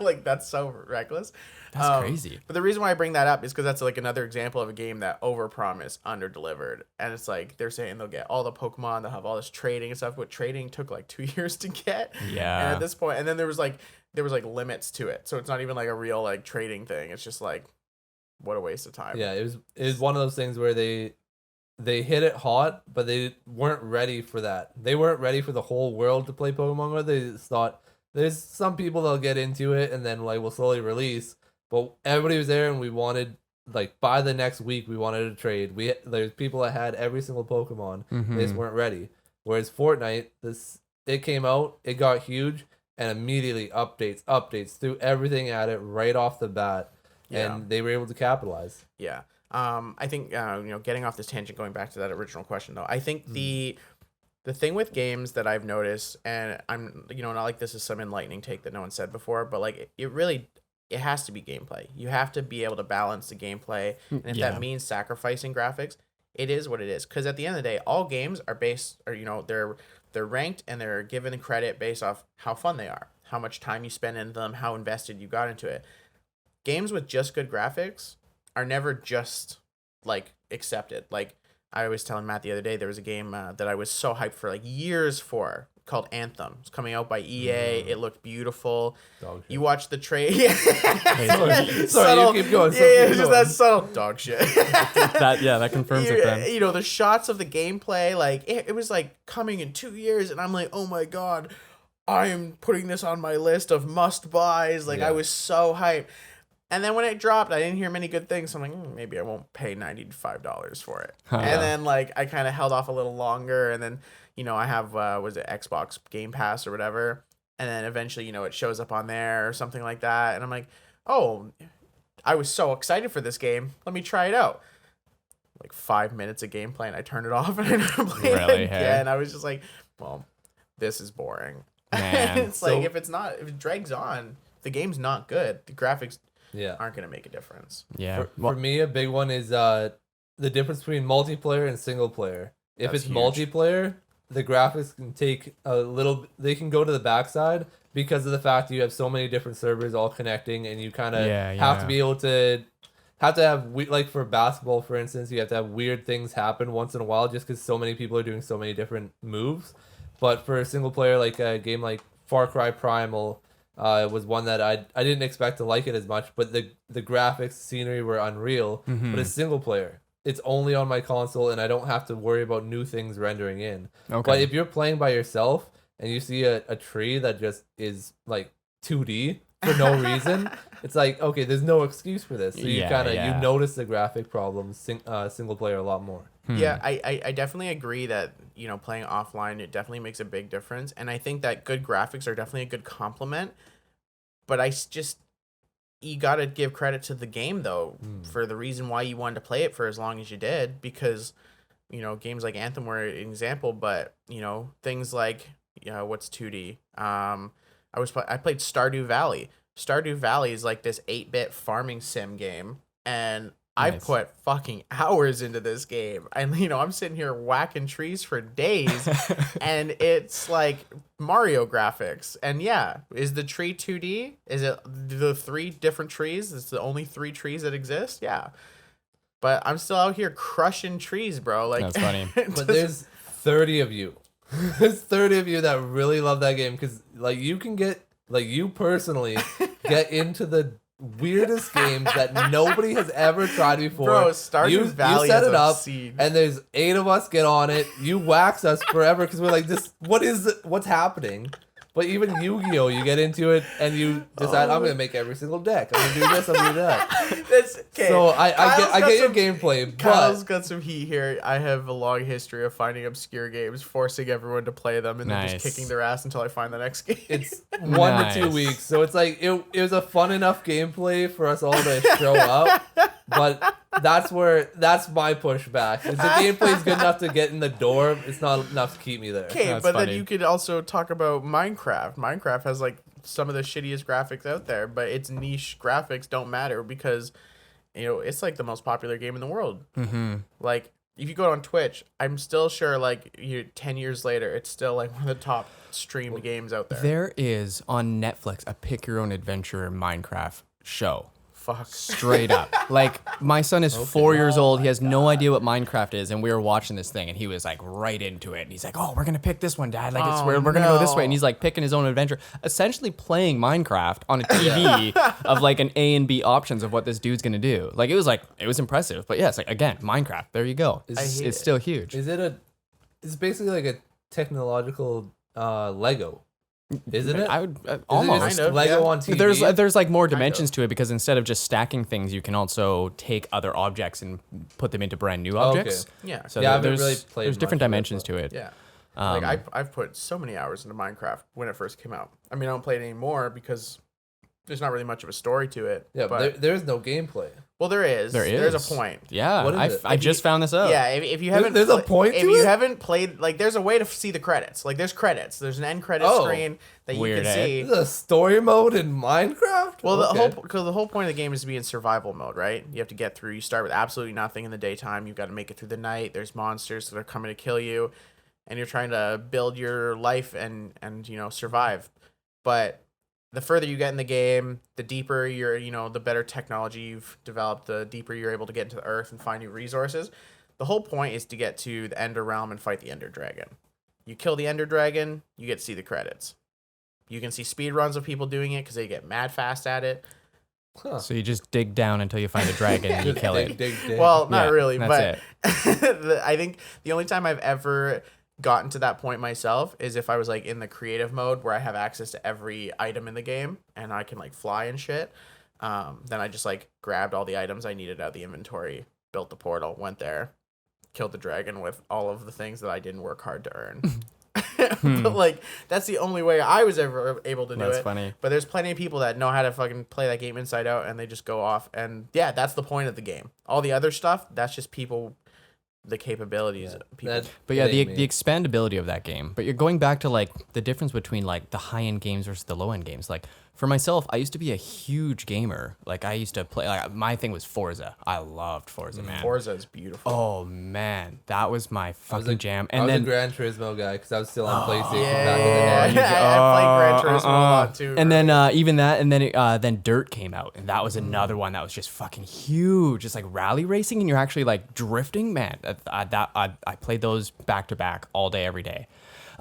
Like that's so reckless.
that's crazy.
But the reason why I bring that up is because that's like another example of a game that overpromised, underdelivered. And it's like they're saying they'll get all the Pokemon, they'll have all this trading and stuff. But trading took like 2 years to get.
Yeah.
And at this point, and then there was like limits to it, so it's not even like a real like trading thing. It's just like, what a waste of time.
Yeah, it was one of those things where they hit it hot, but they weren't ready for that. They weren't ready for the whole world to play Pokemon Go. They just thought there's some people that'll get into it and then like we'll slowly release. But everybody was there, and we wanted like by the next week we wanted to trade. There's people that had every single Pokemon. They just weren't ready. Whereas Fortnite, it came out, it got huge, and immediately updates, threw everything at it right off the bat,
Yeah.
and they were able to capitalize.
Yeah. I think you know, getting off this tangent, going back to that original question though, I think the thing with games that I've noticed, and I'm, you know, not like this is some enlightening take that no one said before, but like it has to be gameplay. You have to be able to balance the gameplay, and if
Yeah.
that means sacrificing graphics, it is what it is. Because at the end of the day, all games are based, or you know, they're ranked and they're given credit based off how fun they are, how much time you spend in them, how invested you got into it. Games with just good graphics are never just like accepted. Like I was telling Matt the other day, there was a game that I was so hyped for like years for called Anthem. It's coming out by EA. It looked beautiful.
Dog shit.
You watch the trade.
Sorry,
Subtle.
you keep going.
Yeah,
keep
it's just
going.
that subtle dog shit.
that confirms it then.
You know, the shots of the gameplay, like it was like coming in 2 years, and I'm like, oh my god, I am putting this on my list of must buys. Like
Yeah.
I was so hyped. And then when it dropped, I didn't hear many good things. So I'm like, maybe I won't pay $95 for it.
Huh.
And then like I kind of held off a little longer, and then you know I have was it Xbox Game Pass or whatever, and then eventually you know it shows up on there or something like that, and I'm like, oh, I was so excited for this game. Let me try it out. Like 5 minutes of gameplay, and I turned it off, and I never played
Really,
it
hey?
again. I was just like, well, this is boring.
Man.
It's like if it drags on, the game's not good. The graphics
Yeah.
aren't gonna make a difference.
Yeah.
For me, a big one is the difference between multiplayer and single player. If
That's
it's
huge.
multiplayer, the graphics can take a little. They can go to the backside because of the fact that you have so many different servers all connecting, and you kind of
Yeah,
have to
yeah.
be able to have like for basketball, for instance, you have to have weird things happen once in a while just because so many people are doing so many different moves. But for a single player, like a game like Far Cry Primal. Was one that I didn't expect to like it as much, but the graphics, scenery were unreal. But it's single player. It's only on my console, and I don't have to worry about new things rendering in.
Okay.
But if you're playing by yourself and you see a tree that just is like 2D for no reason, it's like, okay, there's no excuse for this. So you
Yeah,
kind of
yeah.
you notice the graphic problems single player a lot more.
Yeah, I definitely agree that, you know, playing offline, it definitely makes a big difference. And I think that good graphics are definitely a good complement. But you got to give credit to the game, though, for the reason why you wanted to play it for as long as you did. Because games like Anthem were an example, but things like what's 2D. I played Stardew Valley. Stardew Valley is like this 8-bit farming sim game, and I
Nice.
put fucking hours into this game. And I'm sitting here whacking trees for days, and it's like Mario graphics. And yeah, is the tree 2D? Is it the 3 different trees? It's the only 3 trees that exist? Yeah. But I'm still out here crushing trees, bro. Like
That's funny.
But there's 30 of you. There's 30 of you that really love that game because like you can get like you personally get into the weirdest games that nobody has ever tried before.
Bro, Stardew Valley
you set
is
it up,
obscene.
and there's 8 of us get on it. You wax us forever because we're like, what's happening? But even Yu-Gi-Oh, you get into it and you decide I'm gonna make every single deck. I'm gonna do this. I'm gonna do that.
That's okay.
So I get your
some-
gameplay,
Kyle's
but
got some heat here. I have a long history of finding obscure games, forcing everyone to play them, and then
Nice.
just kicking their ass until I find the next game.
it's 1 to 2
Nice.
weeks. So it's like it was a fun enough gameplay for us all to show up. But that's my pushback. If the gameplay is good enough to get in the door, it's not enough to keep me there.
Okay,
That's
but
funny.
then you could also talk about Minecraft. Minecraft has like some of the shittiest graphics out there, but its niche graphics don't matter because it's like the most popular game in the world.
Mm-hmm.
Like if you go on Twitch, I'm still sure 10 years later, it's still like one of the top streamed games out there.
There is on Netflix a pick your own adventure Minecraft show.
Fuck.
Straight up. Like, my son is 4 years old. He has no idea what Minecraft is. And we were watching this thing, and he was like right into it. And he's like, oh, we're going to pick this one, Dad. Like,
Oh,
we're going to go this way.
no.
And he's like picking his own adventure, essentially playing Minecraft on a TV of like an A and B options of what this dude's going to do. Like, it was impressive. But yeah, it's like, again, Minecraft. There you go. It's
hate it.
still huge.
It's basically like a technological Lego, isn't it?
I would
Is it
almost.
just
Kind of,
Lego
yeah.
on TV.
There's like more dimensions to it because instead of just stacking things, you can also take other objects and put them into brand new objects.
Yeah.
So
Yeah, I haven't
there's
really played
there's different
much of it,
dimensions
but-
to it.
Yeah.
Um,
Like I've put so many hours into Minecraft when it first came out. I mean, I don't play it anymore because there's not really much of a story to it.
Yeah,
but
there's no gameplay.
well, there is.
There
There's
is.
a point.
Yeah,
What is it?
I just found this out.
Yeah, if you haven't,
There's a point
If
to
you
it?
haven't played, like, there's a way to see the credits. Like, there's credits. There's an end credit
Oh.
screen that you
Weird,
can
eh?
see.
There's a story mode in Minecraft.
Well,
Okay.
the whole point of the game is to be in survival mode, right? You have to get through. You start with absolutely nothing in the daytime. You've got to make it through the night. There's monsters that are coming to kill you, and you're trying to build your life and survive. But the further you get in the game, the deeper the better technology you've developed, the deeper you're able to get into the earth and find new resources. The whole point is to get to the Ender Realm and fight the Ender Dragon. You kill the Ender Dragon, you get to see the credits. You can see speedruns of people doing it because they get mad fast at it.
Huh.
So you just dig down until you find a dragon and you
Just
kill
dig,
it.
dig.
Well, not
Yeah,
really,
that's
but I think the only time I've ever gotten to that point myself is if I was like in the creative mode where I have access to every item in the game and I can like fly and shit. Then I just like grabbed all the items I needed out of the inventory, built the portal, went there, killed the dragon with all of the things that I didn't work hard to earn. But like that's the only way I was ever able to do
That's
it.
funny.
But there's plenty of people that know how to fucking play that game inside out and they just go off and yeah, that's the point of the game. All the other stuff, that's just people the capabilities people.
But yeah,
ain't me.
the expandability of that game. But you're going back to like the difference between like the high end games versus the low end games. Like for myself, I used to be a huge gamer. Like I used to play. Like my thing was Forza. I loved Forza, man.
Forza is beautiful.
Oh man, that was my
I was
fucking jam.
I
And
was
then
a Gran Turismo guy because I was still on PlayStation
yeah,
back in the day.
I played Gran Turismo a lot too.
And then even that, and then Dirt came out, and that was another one that was just fucking huge. It's like rally racing, and you're actually like drifting. Man, I played those back to back all day, every day.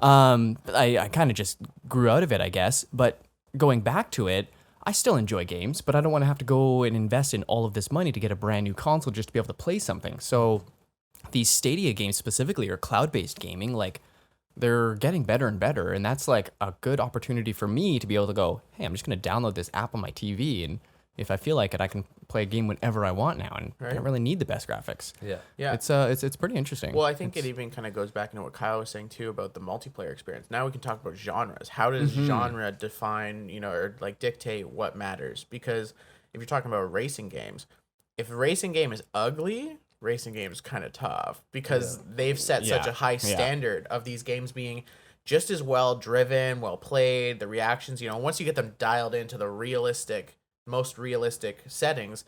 I kind of just grew out of it, I guess. But going back to it, I still enjoy games, but I don't want to have to go and invest in all of this money to get a brand new console just to be able to play something. So these Stadia games specifically, or cloud-based gaming, like they're getting better and better, and that's like a good opportunity for me to be able to go, hey, I'm just going to download this app on my TV, and if I feel like it, I can play a game whenever I want now, and I don't really need the best graphics.
Yeah.
yeah.
It's pretty interesting.
Well, I think it even kind of goes back into what Kyle was saying too about the multiplayer experience. Now we can talk about genres. How does genre define, or like dictate what matters? Because if you're talking about racing games, if a racing game is ugly, racing games kind of tough because they've set such
Yeah.
a high standard of these games being just as well driven, well played, the reactions, once you get them dialed into the most realistic settings,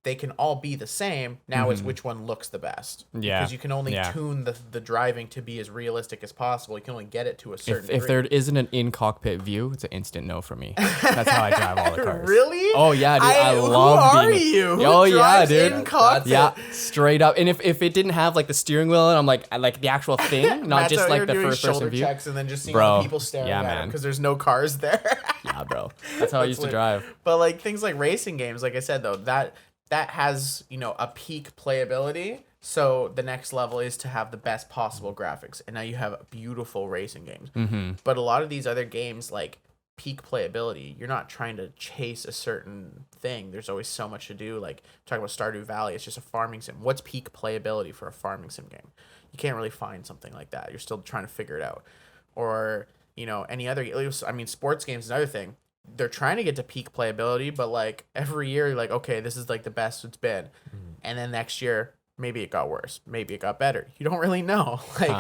they can all be the same. Now it's which one looks the best.
Yeah.
Because you can only
Yeah.
tune the driving to be as realistic as possible. You can only get it to a certain
If
degree.
there isn't an in-cockpit view, it's an instant no for me. That's how I drive all the cars.
Really?
Oh yeah, dude. I love
who are
being.
you? Who
Oh yeah,
drives
dude.
in cockpit?
Yeah, straight up. And if it didn't have like the steering wheel and I'm like the actual thing, not
Matt's
just
out
like
here
the
doing
first
shoulder
person view.
checks and then just seeing
Bro,
the people staring
yeah,
at him
man.
because there's no cars there.
Yeah, bro. That's how I used to
lit.
drive.
But like things like racing games, like I said though, that has a peak playability. So the next level is to have the best possible graphics, and now you have beautiful racing games.
Mm-hmm.
But a lot of these other games, like peak playability, you're not trying to chase a certain thing. There's always so much to do. Like talking about Stardew Valley, it's just a farming sim. What's peak playability for a farming sim game? You can't really find something like that. You're still trying to figure it out. Or any other. I mean, sports games is another thing. They're trying to get to peak playability, but like every year you're like, okay, this is like the best it's been. And then next year, maybe it got worse. Maybe it got better. You don't really know. Like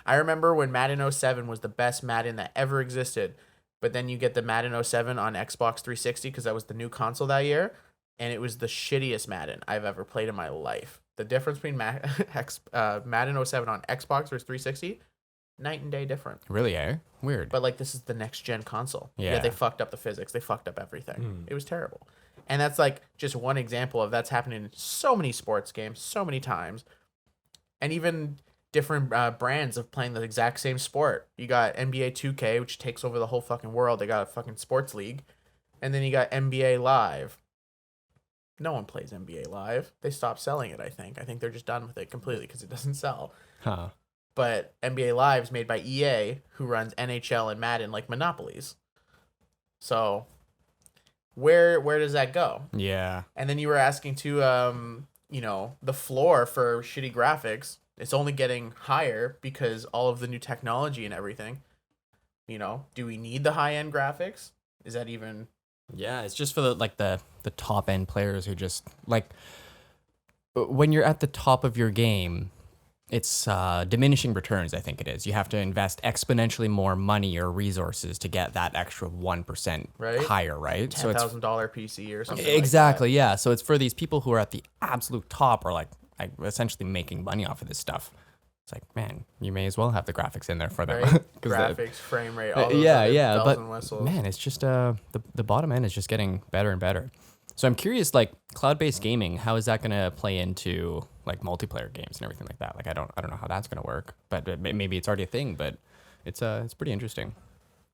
I remember when Madden 07 was the best Madden that ever existed, but then you get the Madden 07 on Xbox 360 because that was the new console that year, and it was the shittiest Madden I've ever played in my life. The difference between Madden 07 on Xbox versus 360, night and day different.
Really, eh? Weird.
But like this is the next gen console.
Yeah.
They fucked up the physics. They fucked up everything. It was terrible. And that's like just one example of that's happening in so many sports games, so many times, and even different brands of playing the exact same sport. You got NBA 2K, which takes over the whole fucking world. They got a fucking sports league, and then you got NBA Live. No one plays NBA Live. They stopped selling it. I think they're just done with it completely because it doesn't sell.
Huh.
But NBA Live is made by EA, who runs NHL and Madden like monopolies. So where does that go?
Yeah.
And then you were asking too, the floor for shitty graphics. It's only getting higher because all of the new technology and everything. Do we need the high end graphics? Is that even?
Yeah, it's just for the top end players who just like when you're at the top of your game, it's diminishing returns. I think it is. You have to invest exponentially more money or resources to get that extra 1%
Right.
higher, right?
$10,000 PC or something.
Exactly, yeah. So it's for these people who are at the absolute top or like essentially making money off of this stuff. It's like, man, you may as well have the graphics in there for them.
Like that, right?
'Cause
Graphics, frame rate, all those
yeah,
other
yeah.
bells
But
and whistles.
man, it's just the bottom end is just getting better and better. So I'm curious, like cloud-based gaming, how is that going to play into like multiplayer games and everything like that? Like I don't know how that's going to work, but maybe it's already a thing. But it's pretty interesting.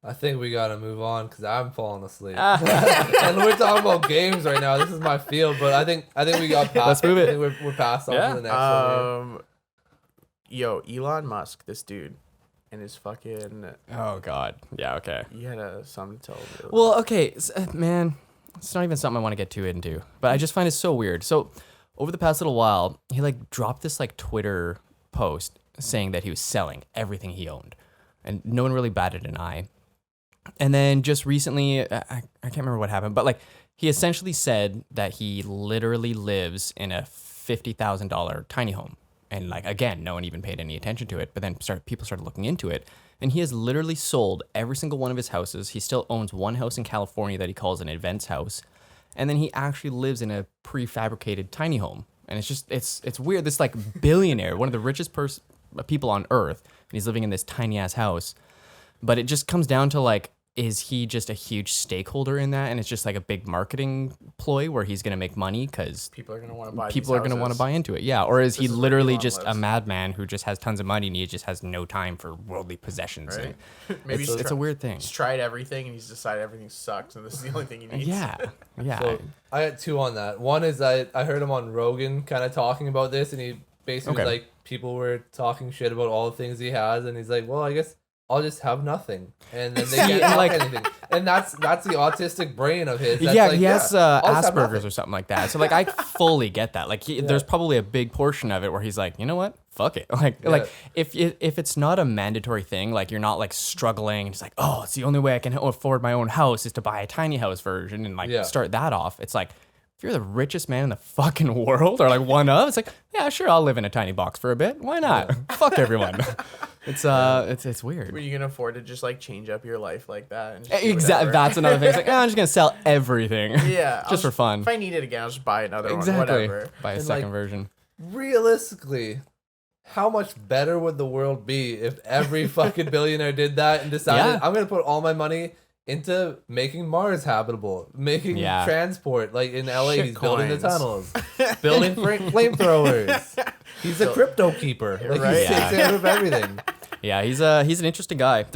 I think we gotta move on because I'm falling asleep. And we're talking about games right now. This is my field, but I think we got past.
Let's move it.
I think we're past on
Yeah.
to the next one.
Yo, Elon Musk, this dude, and his fucking.
Oh God, yeah, okay.
You had something to tell me.
Well, okay, man, it's not even something I want to get too into, but I just find it so weird. So over the past little while, he like dropped this like Twitter post saying that he was selling everything he owned, and no one really batted an eye. And then just recently, I can't remember what happened, but like he essentially said that he literally lives in a $50,000 tiny home. And like, again, no one even paid any attention to it, but then people started looking into it. And he has literally sold every single one of his houses. He still owns one house in California that he calls an events house. And then he actually lives in a prefabricated tiny home. And it's just, it's weird. This like billionaire, one of the richest people on earth, and he's living in this tiny ass house. But it just comes down to like, is he just a huge stakeholder in that? And it's just like a big marketing ploy where he's going to make money because
people are going to want to buy.
people are going to want to buy into it. Yeah. Or is he
This is where
literally
Elon
just a
lives.
madman who just has tons of money and he just has no time for worldly possessions?
Right?
And
Maybe
it's a weird thing.
He's tried everything and he's decided everything sucks, and this is the only thing he needs.
Yeah. Yeah.
So I got two on that. One is I heard him on Rogan kind of talking about this, and he basically was
Okay.
like, people were talking shit about all the things he has, and he's like, well, I guess I'll just have nothing, and then they can't have
like-
anything. And that's the autistic brain of his. That's
yeah,
like,
he has
I'll just have
Asperger's
nothing.
or something like that. So like I fully get that. Like there's probably a big portion of it where he's like, you know what, fuck it. Like if it's not a mandatory thing, like you're not like struggling. It's like, oh, it's the only way I can afford my own house is to buy a tiny house version and like
Yeah.
start that off. It's like, if you're the richest man in the fucking world, or like one of, it's like, yeah, sure, I'll live in a tiny box for a bit. Why not? Fuck everyone. It's weird.
Were you gonna afford to just like change up your life like that? And just do
Exactly.
whatever?
That's another thing. It's like, I'm just gonna sell everything.
Yeah,
just for fun.
If I need it again, I'll just buy another one.
Exactly.
Whatever.
Buy a
And,
second
like,
version.
Realistically, how much better would the world be if every fucking billionaire did that and decided,
Yeah.
I'm going to put all my money into making Mars habitable, making
Yeah.
transport, like in LA, he's building the
Shitcoins.
tunnels, building flamethrowers. He's a crypto keeper. Like,
Right.
he takes care of everything.
Yeah, he's an interesting guy.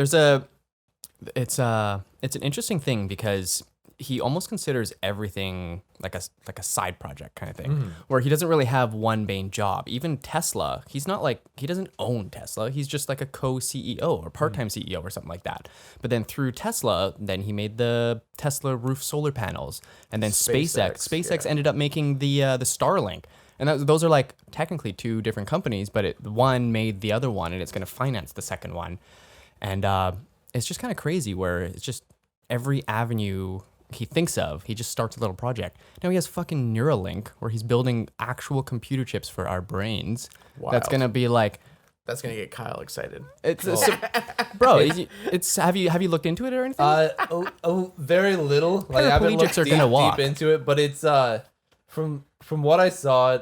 It's an interesting thing because he almost considers everything like a side project kind of thing, where he doesn't really have one main job. Even Tesla, he doesn't own Tesla. He's just like a co-CEO or part-time CEO or something like that. But then through Tesla, then he made the Tesla roof solar panels, and then SpaceX
yeah.
ended up making the Starlink. And those are like technically two different companies, but one made the other one, and it's going to finance the second one. And it's just kind of crazy where it's just every avenue he thinks of, he just starts a little project. Now he has fucking Neuralink, where he's building actual computer chips for our brains. That's
Wild.
going to be like,
That's gonna get Kyle excited.
bro, it's have you looked into it or anything?
Very little. Like, I haven't
Paraplegics
looked
are gonna walk.
deep into it, but it's from what I saw,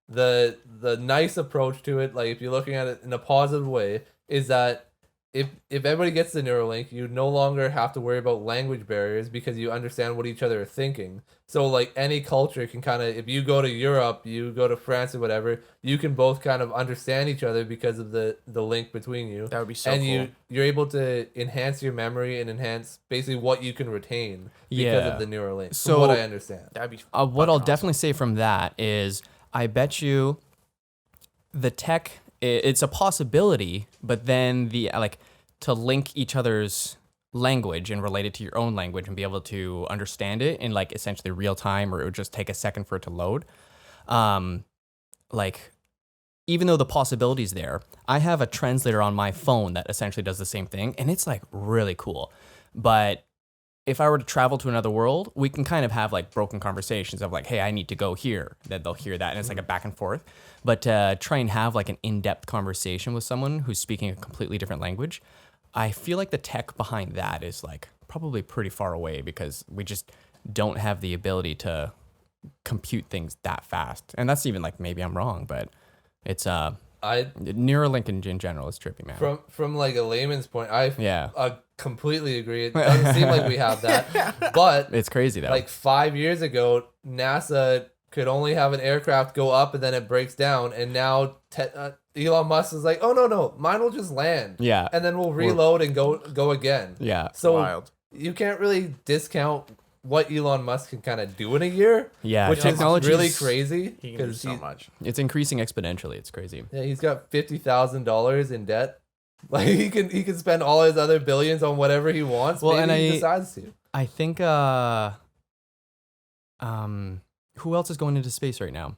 the nice approach to it, like if you're looking at it in a positive way, is that if everybody gets the Neuralink, you no longer have to worry about language barriers because you understand what each other are thinking. So like any culture can kind of, if you go to Europe, you go to France or whatever, you can both kind of understand each other because of the link between you.
That would be so
and
cool.
you're able to enhance your memory and enhance basically what you can retain because
Yeah.
of the Neuralink.
So-
from what I understand.
That'd be
What I'll
fucking
definitely say from that is, I bet you the tech, it's a possibility, but then to link each other's language and relate it to your own language and be able to understand it in like essentially real time, or it would just take a second for it to load. Like, even though the possibility's there, I have a translator on my phone that essentially does the same thing, and it's like really cool. But if I were to travel to another world, we can kind of have like broken conversations of like, hey, I need to go here. Then they'll hear that, and it's like a back and forth. But to try and have like an in-depth conversation with someone who's speaking a completely different language, I feel like the tech behind that is like probably pretty far away, because we just don't have the ability to compute things that fast. And that's even like, maybe I'm wrong, but it's Neuralink in general is trippy, man.
From like a layman's point,
Yeah.
I completely agree. It doesn't seem like we have that, but
It's crazy though.
like 5 years ago, NASA could only have an aircraft go up and then it breaks down, and now Elon Musk is like, oh no, mine will just land,
Yeah.
and then we'll reload and go again.
Yeah.
So
wild.
you can't really discount what Elon Musk can kind of do in a year.
Yeah,
which
technology's-
is really crazy
He can do
because
so much.
It's increasing exponentially. It's crazy.
he's got $50,000 in debt. Like he can spend all his other billions on whatever he wants.
Well,
Maybe
and
he
I-
decides to.
I think who else is going into space right now?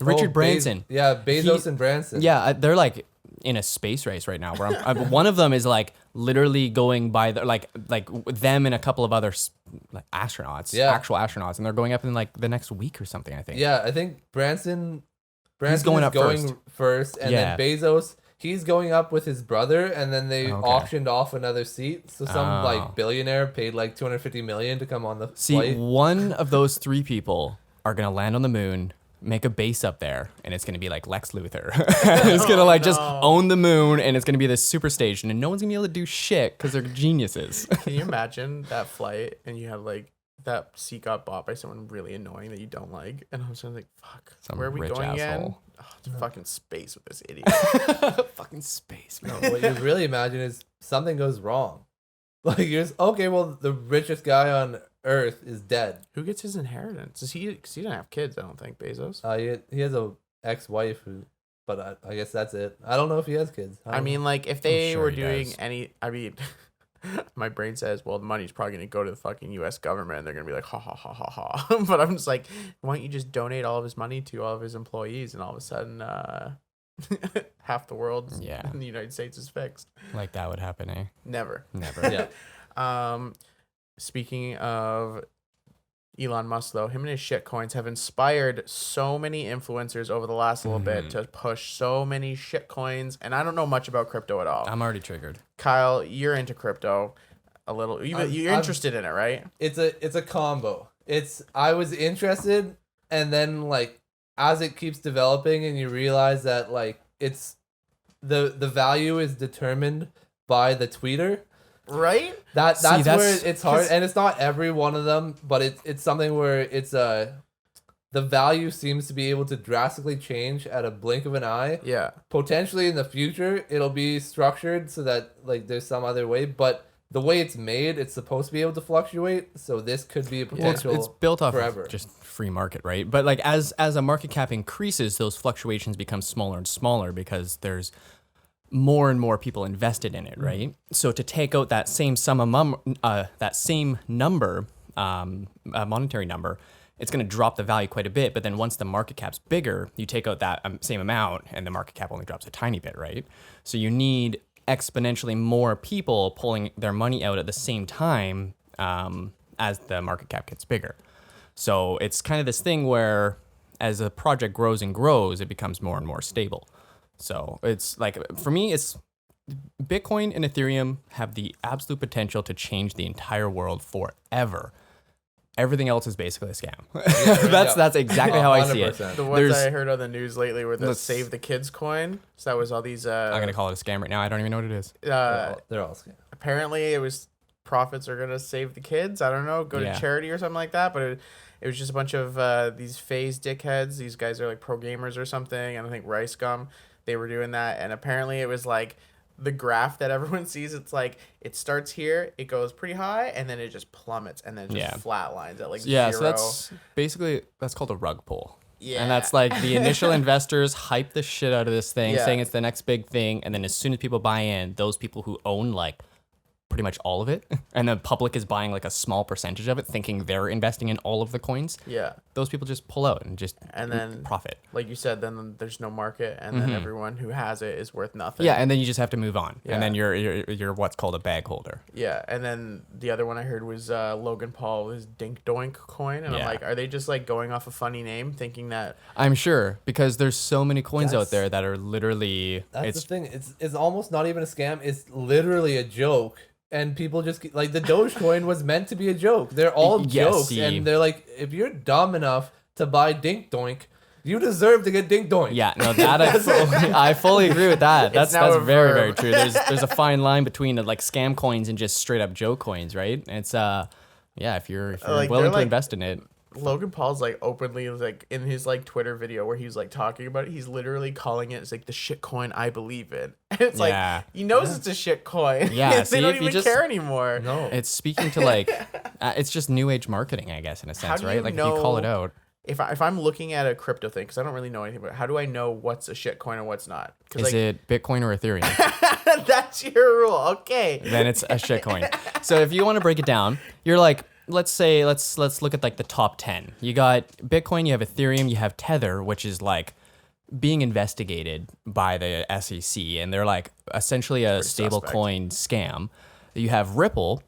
Richard Branson.
Bezos
He-
and Branson.
Yeah, they're like in a space race right now. Where one of them is like literally going by the like them and a couple of other like astronauts,
Yeah.
actual astronauts, and they're going up in like the next week or something. I think.
Yeah, I think Branson
going
is
up
going first, and
Yeah.
then Bezos, he's going up with his brother, and then they
Okay.
auctioned off another seat. So some
Oh.
like billionaire paid like $250 million to come on the
See,
flight.
one of those three people are gonna land on the moon, make a base up there, and it's gonna be like Lex Luthor. It's gonna like just own the moon, and it's gonna be this super station, and no one's gonna be able to do shit because they're geniuses.
Can you imagine that flight and you have like that seat got bought by someone really annoying that you don't like, and I'm just like, fuck,
Some
where are we
rich
going again?
asshole.
Oh, it's fucking space with this idiot.
Fucking space,
No,
man.
what you really imagine is something goes wrong. Like you're just, okay, well the richest guy on Earth is dead.
Who gets his inheritance? Is he? Because he doesn't have kids, I don't think. Bezos.
He has a ex-wife who, but I guess that's it. I don't know if he has kids.
I
don't know.
mean, like if they
sure
were
he
doing
does.
any, I mean, my brain says, well, the money's probably gonna go to the fucking U.S. government, and they're gonna be like, ha ha ha ha ha. But I'm just like, why don't you just donate all of his money to all of his employees, and all of a sudden, half the world
Yeah.
in the United States is fixed.
Like that would happen, eh?
Never.
Never.
yeah.
Speaking of Elon Musk, though, him and his shit coins have inspired so many influencers over the last little bit to push so many shit coins. And I don't know much about crypto at all.
I'm already triggered.
Kyle, you're into crypto a little. You're interested in it, right?
It's a combo. I was interested, and then like as it keeps developing, and you realize that like it's the value is determined by the tweeter.
Right?
That's
See,
where it's hard, and it's not every one of them, but it's something where it's the value seems to be able to drastically change at a blink of an eye.
Yeah.
Potentially in the future, it'll be structured so that like there's some other way, but the way it's made, it's supposed to be able to fluctuate. So this could be a
Well,
potential.
it's built off
forever.
of just free market, right? But like as a market cap increases, those fluctuations become smaller and smaller because there's more and more people invested in it, right? So to take out that same number, monetary number, it's going to drop the value quite a bit. But then once the market cap's bigger, you take out that same amount, and the market cap only drops a tiny bit, right? So you need exponentially more people pulling their money out at the same time as the market cap gets bigger. So it's kind of this thing where as a project grows and grows, it becomes more and more stable. So it's like, for me, it's Bitcoin and Ethereum have the absolute potential to change the entire world forever. Everything else is basically a scam. That's exactly how I see it.
100%.
The ones I heard on the news lately were the Save the Kids coin. So that was all these.
I'm going to call it a scam right now. I don't even know what it is.
They're all scams.
Apparently, it was profits are going to save the kids. I don't know, go
Yeah.
to charity or something like that. But it was just a bunch of these phase dickheads. These guys are like pro gamers or something. And I think Rice Gum, they were doing that. And apparently, it was like the graph that everyone sees. It's like it starts here, it goes pretty high, and then it just plummets, and then it just flatlines at like
Yeah,
zero.
so that's called a rug pull.
Yeah.
And that's like the initial investors hype the shit out of this thing,
Yeah.
saying it's the next big thing. And then as soon as people buy in, those people who own like pretty much all of it, and the public is buying like a small percentage of it, thinking they're investing in all of the coins,
Yeah.
those people just pull out and just
And then
profit.
like you said, then there's no market, and then everyone who has it is worth nothing.
Yeah, and then you just have to move on.
Yeah.
And then you're what's called a bag holder.
Yeah, and then the other one I heard was Logan Paul, his Dink Doink coin, and I'm
Yeah.
like, are they just like going off a funny name, thinking that?
I'm sure, because there's so many coins
That's-
out there that are literally
That's the thing. It's almost not even a scam. It's literally a joke. And people just like the Dogecoin was meant to be a joke. They're all
Yes,
jokes,
see.
and they're like, if you're dumb enough to buy Dink Doink, you deserve to get Dink Doink.
Yeah, no, that I fully agree with that. That's
now a
very,
verb.
very true. There's a fine line between like scam coins and just straight up joke coins, right? It's yeah, if you're
Like,
willing
they're
to
like-
invest in it.
Logan Paul's like openly like in his like Twitter video where he's like talking about it, he's literally calling it, it's like the shit coin I believe in. And it's
Yeah.
like he knows it's a shit coin.
Yeah,
they
see,
don't
if you
even
just-
care anymore.
No.
It's speaking to like it's just new age marketing, I guess, in a sense,
do
right?
you
Like if you call it
know-
out,
If I'm looking at a crypto thing, because I don't really know anything about it, how do I know what's a shit coin and what's not? Because
is it Bitcoin or Ethereum?
that's your rule. Okay.
Then it's a shit coin. So if you want to break it down, you're like, let's look at like the top 10. You got Bitcoin, you have Ethereum, you have Tether, which is like being investigated by the SEC, and they're like essentially a stable
suspect.
coin scam. You have Ripple,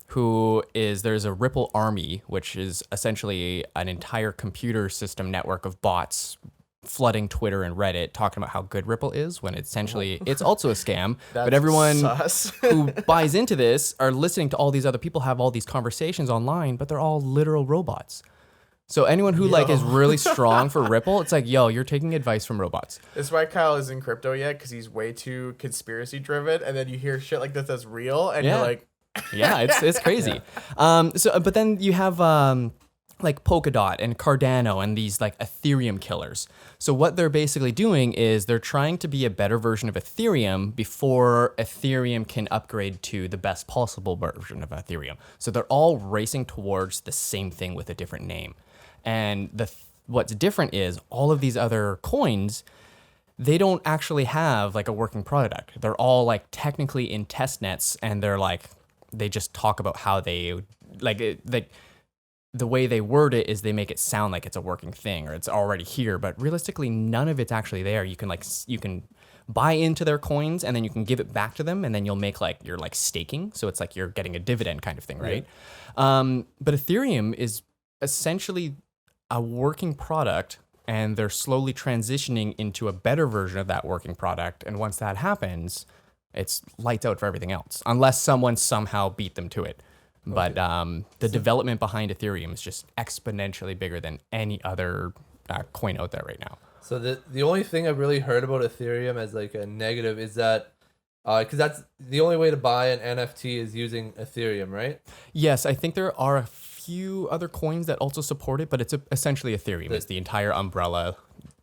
there's a Ripple army, which is essentially an entire computer system network of bots flooding Twitter and Reddit talking about how good Ripple is, when essentially it's also a scam. But
That's
everyone
sus.
who buys into this are listening to all these other people have all these conversations online, but they're all literal robots. So anyone who like is really strong for Ripple, it's like, yo, you're taking advice from robots.
That's why Kyle isn't in crypto yet, because he's way too conspiracy driven, and then you hear shit like this that's real, and
Yeah.
you're like,
Yeah, it's crazy. But then you have like Polkadot and Cardano and these like Ethereum killers. So what they're basically doing is they're trying to be a better version of Ethereum before Ethereum can upgrade to the best possible version of Ethereum. So they're all racing towards the same thing with a different name. And what's different is all of these other coins, they don't actually have like a working product. They're all like technically in test nets, and they just talk about how they the way they word it is they make it sound like it's a working thing or it's already here, but realistically none of it's actually there. You can buy into their coins and then you can give it back to them, and then you'll make like you're like staking, so it's like you're getting a dividend kind of thing, right? But Ethereum is essentially a working product, and they're slowly transitioning into a better version of that working product. And once that happens, it's lights out for everything else, unless someone somehow beat them to it. But the development behind Ethereum is just exponentially bigger than any other coin out there right now.
So the only thing I've really heard about Ethereum as like a negative is that because that's the only way to buy an NFT is using Ethereum, right?
Yes, I think there are a few other coins that also support it, but it's essentially Ethereum. It's the entire umbrella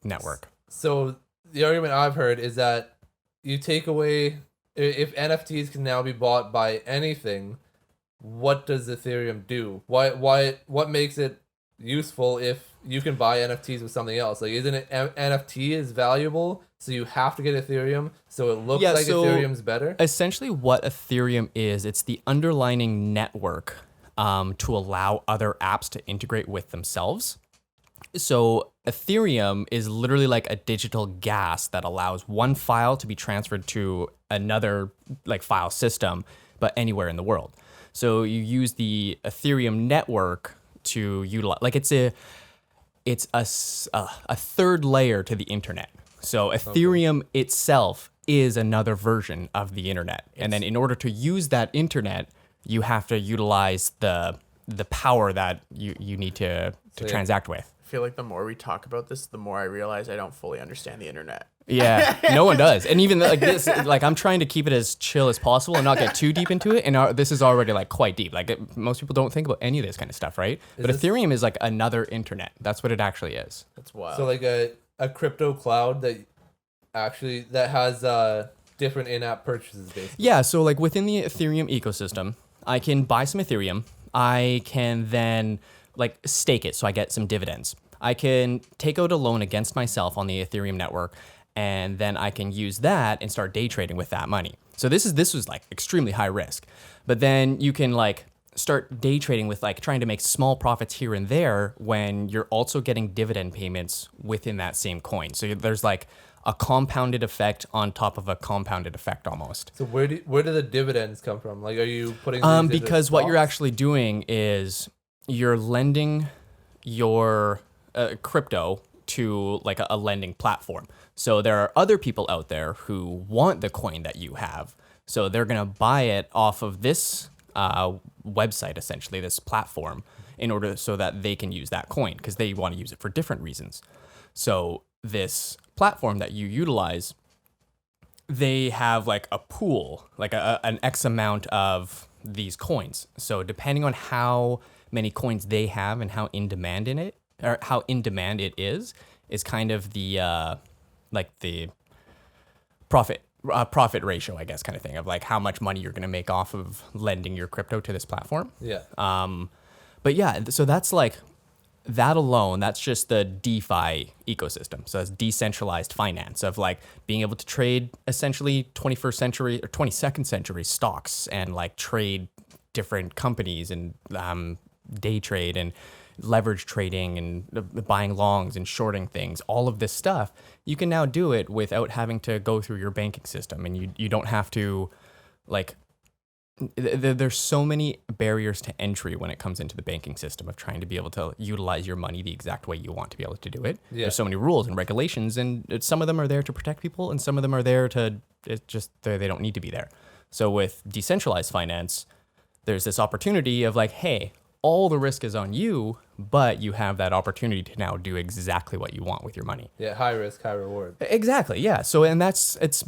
network.
So the argument I've heard is that you take away if NFTs can now be bought by anything, what does Ethereum do? What makes it useful if you can buy NFTs with something else? Like, isn't it NFT is valuable, so you have to get Ethereum, so it looks like
so
Ethereum's better?
Essentially what Ethereum is, it's the underlining network to allow other apps to integrate with themselves. So Ethereum is literally like a digital gas that allows one file to be transferred to another like file system, but anywhere in the world. So you use the Ethereum network to utilize, like it's a third layer to the internet. So Ethereum itself is another version of the internet. And then in order to use that internet, you have to utilize the power that you need to transact with.
I feel like the more we talk about this, the more I realize I don't fully understand the internet.
Yeah, no one does. And even like this, like I'm trying to keep it as chill as possible and not get too deep into it. And this is already like quite deep. Like most people don't think about any of this kind of stuff, right? But Ethereum is like another internet. That's what it actually is.
That's wild.
So like a crypto cloud that has different in-app purchases, basically.
Yeah, so like within the Ethereum ecosystem, I can buy some Ethereum. I can then like stake it so I get some dividends. I can take out a loan against myself on the Ethereum network, and then I can use that and start day trading with that money. So this was like extremely high risk. But then you can like start day trading with like trying to make small profits here and there when you're also getting dividend payments within that same coin. So there's like a compounded effect on top of a compounded effect almost.
So where do the dividends come from? Like, are you putting these into
because what you're
stocks?
actually doing is you're lending your crypto to like a lending platform. So there are other people out there who want the coin that you have. So they're going to buy it off of this website, essentially, this platform, in order so that they can use that coin because they want to use it for different reasons. So this platform that you utilize, they have like a pool, like an X amount of these coins. So depending on how many coins they have and how in demand it is kind of the like the profit ratio, I guess, kind of thing of like how much money you're going to make off of lending your crypto to this platform.
Yeah.
But yeah, so that's like that alone, that's just the DeFi ecosystem. So that's decentralized finance of like being able to trade essentially 21st century or 22nd century stocks and like trade different companies and day trade and leverage trading and buying longs and shorting things. All of this stuff, you can now do it without having to go through your banking system. And you don't have to like, there's so many barriers to entry when it comes into the banking system of trying to be able to utilize your money the exact way you want to be able to do it.
Yeah.
There's so many rules and regulations, and some of them are there to protect people, and some of them are there to they don't need to be there. So with decentralized finance, there's this opportunity of like, hey, all the risk is on you, but you have that opportunity to now do exactly what you want with your money.
Yeah, high risk, high reward.
Exactly, yeah. So, and it's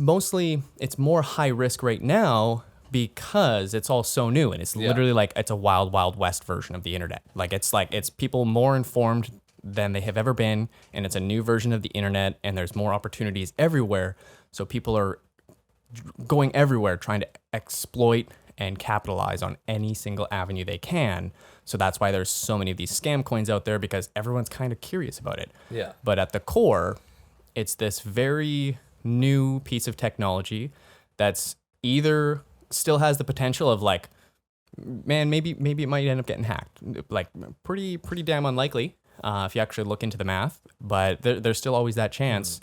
more high risk right now because it's all so new, and it's literally like it's a wild, wild west version of the internet. It's people more informed than they have ever been, and it's a new version of the internet, and there's more opportunities everywhere. So people are going everywhere trying to exploit and capitalize on any single avenue they can. So that's why there's so many of these scam coins out there, because everyone's kind of curious about it.
Yeah.
But at the core, it's this very new piece of technology that's either still has the potential of like, man, maybe it might end up getting hacked. Like pretty damn unlikely if you actually look into the math, but there's still always that chance.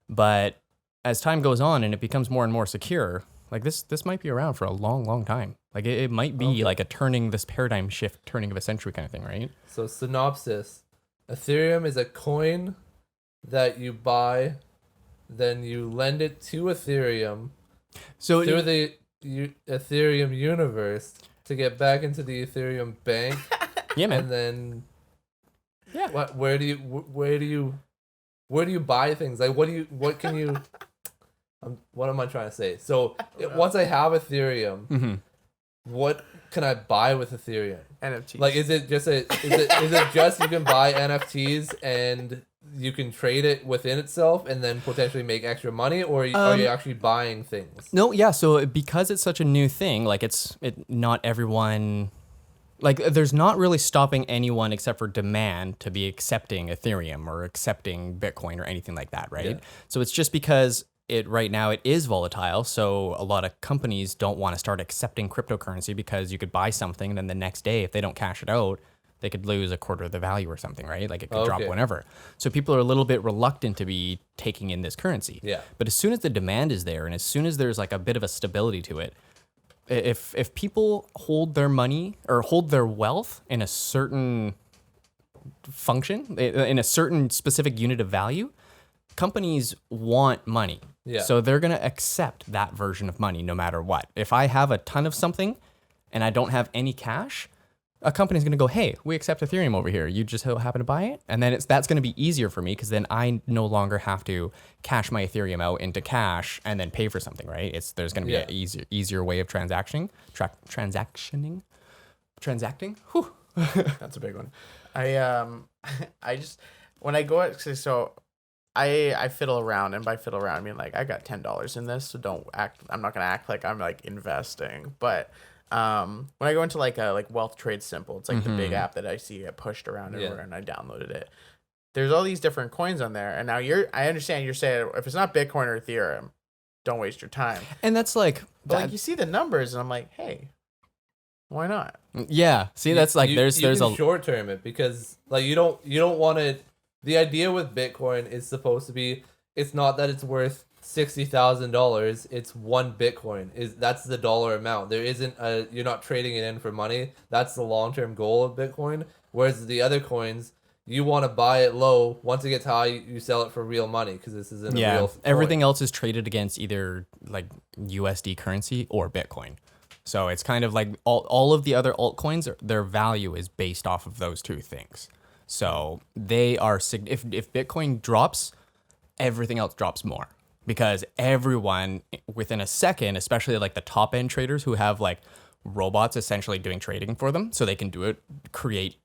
But as time goes on and it becomes more and more secure, like this might be around for a long, long time. Like it might be like a turning this paradigm shift, turning of a century kind of thing, right?
So synopsis: Ethereum is a coin that you buy, then you lend it to Ethereum
So
through the Ethereum universe to get back into the Ethereum bank,
yeah, man.
and then
Yeah.
where do you buy things? Like what can you what am I trying to say? So once I have Ethereum,
Mm-hmm.
what can I buy with Ethereum?
NFTs.
Like, is it just you can buy NFTs and you can trade it within itself and then potentially make extra money, or are you actually buying things?
No, yeah. So because it's such a new thing, like not everyone, like there's not really stopping anyone except for demand to be accepting Ethereum or accepting Bitcoin or anything like that, right?
Yeah.
So it's just because right now it is volatile. So a lot of companies don't want to start accepting cryptocurrency because you could buy something and then the next day, if they don't cash it out, they could lose a quarter of the value or something, right? Like it could drop
Okay.
whenever. So people are a little bit reluctant to be taking in this currency.
Yeah.
But as soon as the demand is there and as soon as there's like a bit of a stability to it, if people hold their money or hold their wealth in a certain function, in a certain specific unit of value, companies want money.
Yeah.
So they're going to accept that version of money no matter what. If I have a ton of something and I don't have any cash, a company's going to go, hey, we accept Ethereum over here. You just happen to buy it. And then that's going to be easier for me because then I no longer have to cash my Ethereum out into cash and then pay for something, right? There's going to be
Yeah.
an easier way of transacting. Whew.
That's a big one. I just when I go out, so I fiddle around, and by fiddle around I mean like I got $10 in this, so I'm not gonna act like I'm like investing. But when I go into like Wealth Trade Simple, it's like the big app that I see get pushed around everywhere, and I downloaded it. There's all these different coins on there, and now I understand you're saying if it's not Bitcoin or Ethereum, don't waste your time.
And that's like,
But like you see the numbers, and I'm like, hey, why not?
yeah. See, that's like there's a
short term it because like you don't want to. The idea with Bitcoin is supposed to be it's not that it's worth $60,000. It's one Bitcoin. That's the dollar amount. There isn't you're not trading it in for money. That's the long term goal of Bitcoin. Whereas the other coins, you want to buy it low. Once it gets high, you sell it for real money because this isn't a real coin.
Everything else is traded against either like USD currency or Bitcoin. So it's kind of like all of the other altcoins, their value is based off of those two things. So they are if Bitcoin drops, everything else drops more because everyone within a second, especially like the top end traders who have like robots essentially doing trading for them, so they can create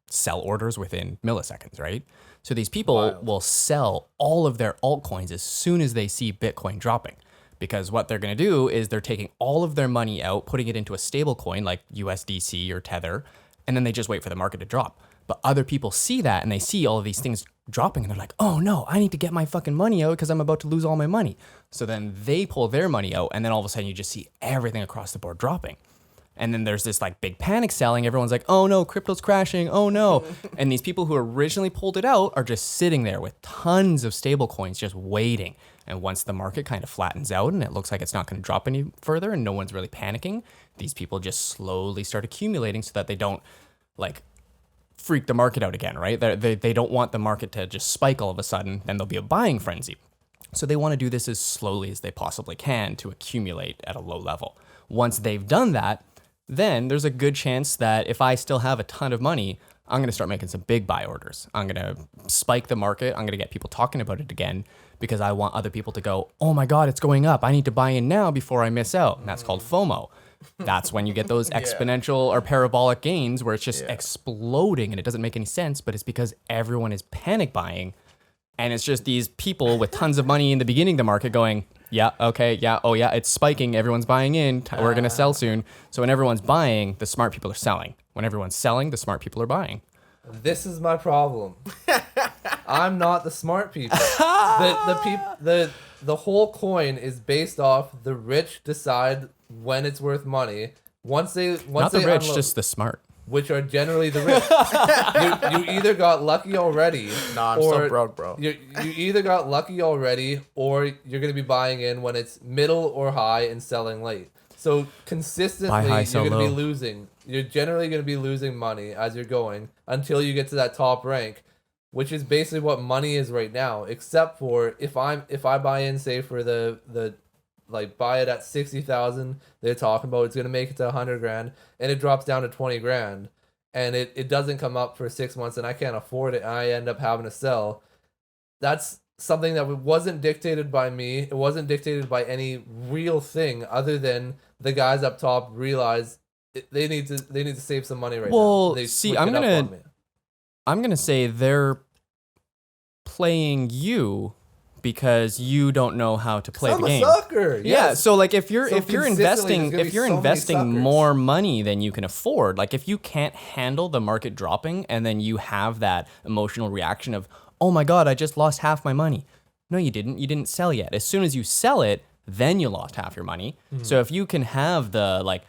sell orders within milliseconds, right? So these people will sell all of their altcoins as soon as they see Bitcoin dropping. Because what they're going to do is they're taking all of their money out, putting it into a stable coin like USDC or Tether, and then they just wait for the market to drop. But other people see that and they see all of these things dropping and they're like, oh no, I need to get my fucking money out because I'm about to lose all my money. So then they pull their money out and then all of a sudden you just see everything across the board dropping. And then there's this like big panic selling. Everyone's like, oh no, crypto's crashing. Oh no. And these people who originally pulled it out are just sitting there with tons of stable coins just waiting. And once the market kind of flattens out and it looks like it's not going to drop any further and no one's really panicking, these people just slowly start accumulating so that they don't like freak the market out again, right? They don't want the market to just spike all of a sudden, then there'll be a buying frenzy. So they want to do this as slowly as they possibly can to accumulate at a low level. Once they've done that, then there's a good chance that if I still have a ton of money, I'm going to start making some big buy orders. I'm going to spike the market. I'm going to get people talking about it again because I want other people to go, oh my God, it's going up. I need to buy in now before I miss out. And that's called FOMO. That's when you get those exponential or parabolic gains where it's just exploding and it doesn't make any sense, but it's because everyone is panic buying. And it's just these people with tons of money in the beginning of the market going, yeah, okay, yeah, oh yeah, it's spiking. Everyone's buying in. We're going to sell soon. So when everyone's buying, the smart people are selling. When everyone's selling, the smart people are buying.
This is my problem. I'm not the smart people. The whole coin is based off the rich decide when it's worth money. Once
Not the
they
rich,
unload,
just the smart.
which are generally the rich. you either got lucky already.
Nah, I'm still broke, bro.
You either got lucky already, or you're gonna be buying in when it's middle or high and selling late. So consistently,
Buy high,
you're
sell
going to be
low.
losing. You're generally going to be losing money as you're going until you get to that top rank, which is basically what money is right now. Except for if I buy in, say for the like buy it at 60,000, they're talking about it's going to make it to 100 grand, and it drops down to 20 grand, and it doesn't come up for 6 months, and I can't afford it, and I end up having to sell. That's something that wasn't dictated by me. It wasn't dictated by any real thing other than the guys up top realize they need to save some money right now.
Well,
They
see,
switch
I'm
it up
gonna-
on me.
I'm gonna say they're playing you because you don't know how to play
I'm
the
a
game.
sucker.
Yeah,
Yes.
so like if you're
So consistently,
investing
there's gonna be so many
investing
suckers.
more money than you can afford, like if you can't handle the market dropping and then you have that emotional reaction of, "Oh my god, I just lost half my money." No, you didn't. You didn't sell yet. As soon as you sell it, then you lost half your money.
Mm-hmm.
So if you can have the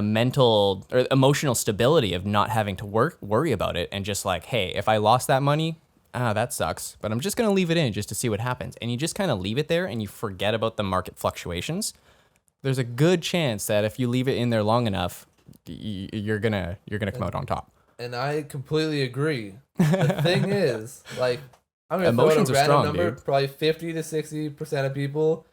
mental or emotional stability of not having to worry about it and just like, "Hey, if I lost that money, that sucks, but I'm just going to leave it in just to see what happens." And you just kind of leave it there and you forget about the market fluctuations. There's a good chance that if you leave it in there long enough, you're going to come out on top.
And I completely agree. The thing is, like, I'm gonna
Emotions
throw
are
out a random
strong,
number.
dude.
Probably 50 to 60% of people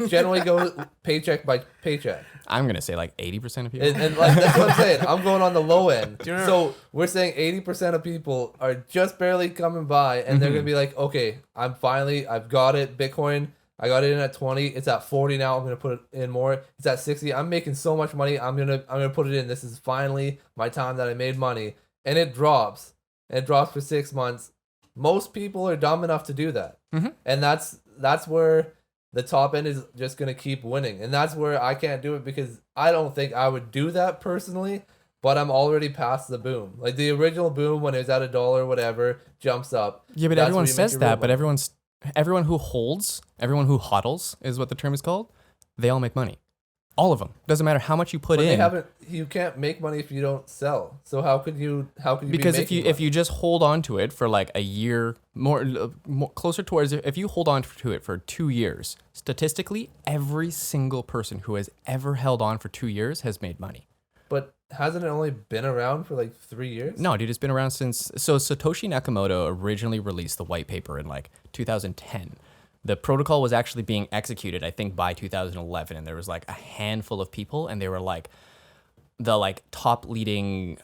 generally go paycheck by paycheck.
I'm going to say like 80% of people.
And like that's what I'm saying. I'm going on the low end.
you remember-
So we're saying 80% of people are just barely coming by, and they're gonna be like, okay, I've got it. Bitcoin, I got it in at 20. It's at 40 now. I'm gonna put it in more. It's at 60. I'm making so much money. I'm gonna put it in. This is finally my time that I made money. And it drops. And it drops for 6 months. Most people are dumb enough to do that. And that's where the top end is just going to keep winning. And that's where I can't do it because I don't think I would do that personally, but I'm already past the boom. Like the original boom when it was at $1 or whatever jumps up.
Yeah, but
That's
everyone
where you make
says
your
that,
real
but
money.
everyone who hodls is what the term is called. They all make money. All of them. Doesn't matter how much you put
But
in.
you can't make money if you don't sell. So how could you
Because
be
if you
making
if you just hold on to it for like a year, more closer towards, if you hold on to it for 2 years, statistically, every single person who has ever held on for 2 years has made money.
But hasn't it only been around for like 3 years?
No, dude, it's been around since. So Satoshi Nakamoto originally released the white paper in like 2010. The protocol was actually being executed, I think, by 2011, and there was like a handful of people, and they were like the like top leading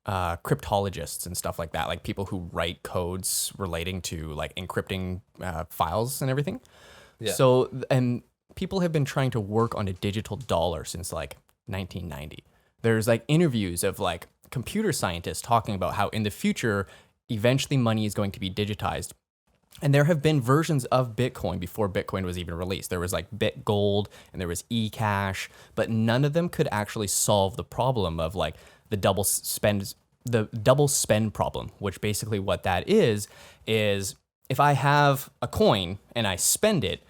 cryptologists and stuff like that, like people who write codes relating to like encrypting files and everything.
Yeah.
So, and people have been trying to work on a digital dollar since like 1990. There's like interviews of like computer scientists talking about how in the future, eventually money is going to be digitized. And there have been versions of Bitcoin before Bitcoin was even released. There was like BitGold and there was eCash, but none of them could actually solve the problem of like the double spend problem, which basically what that is if I have a coin and I spend it,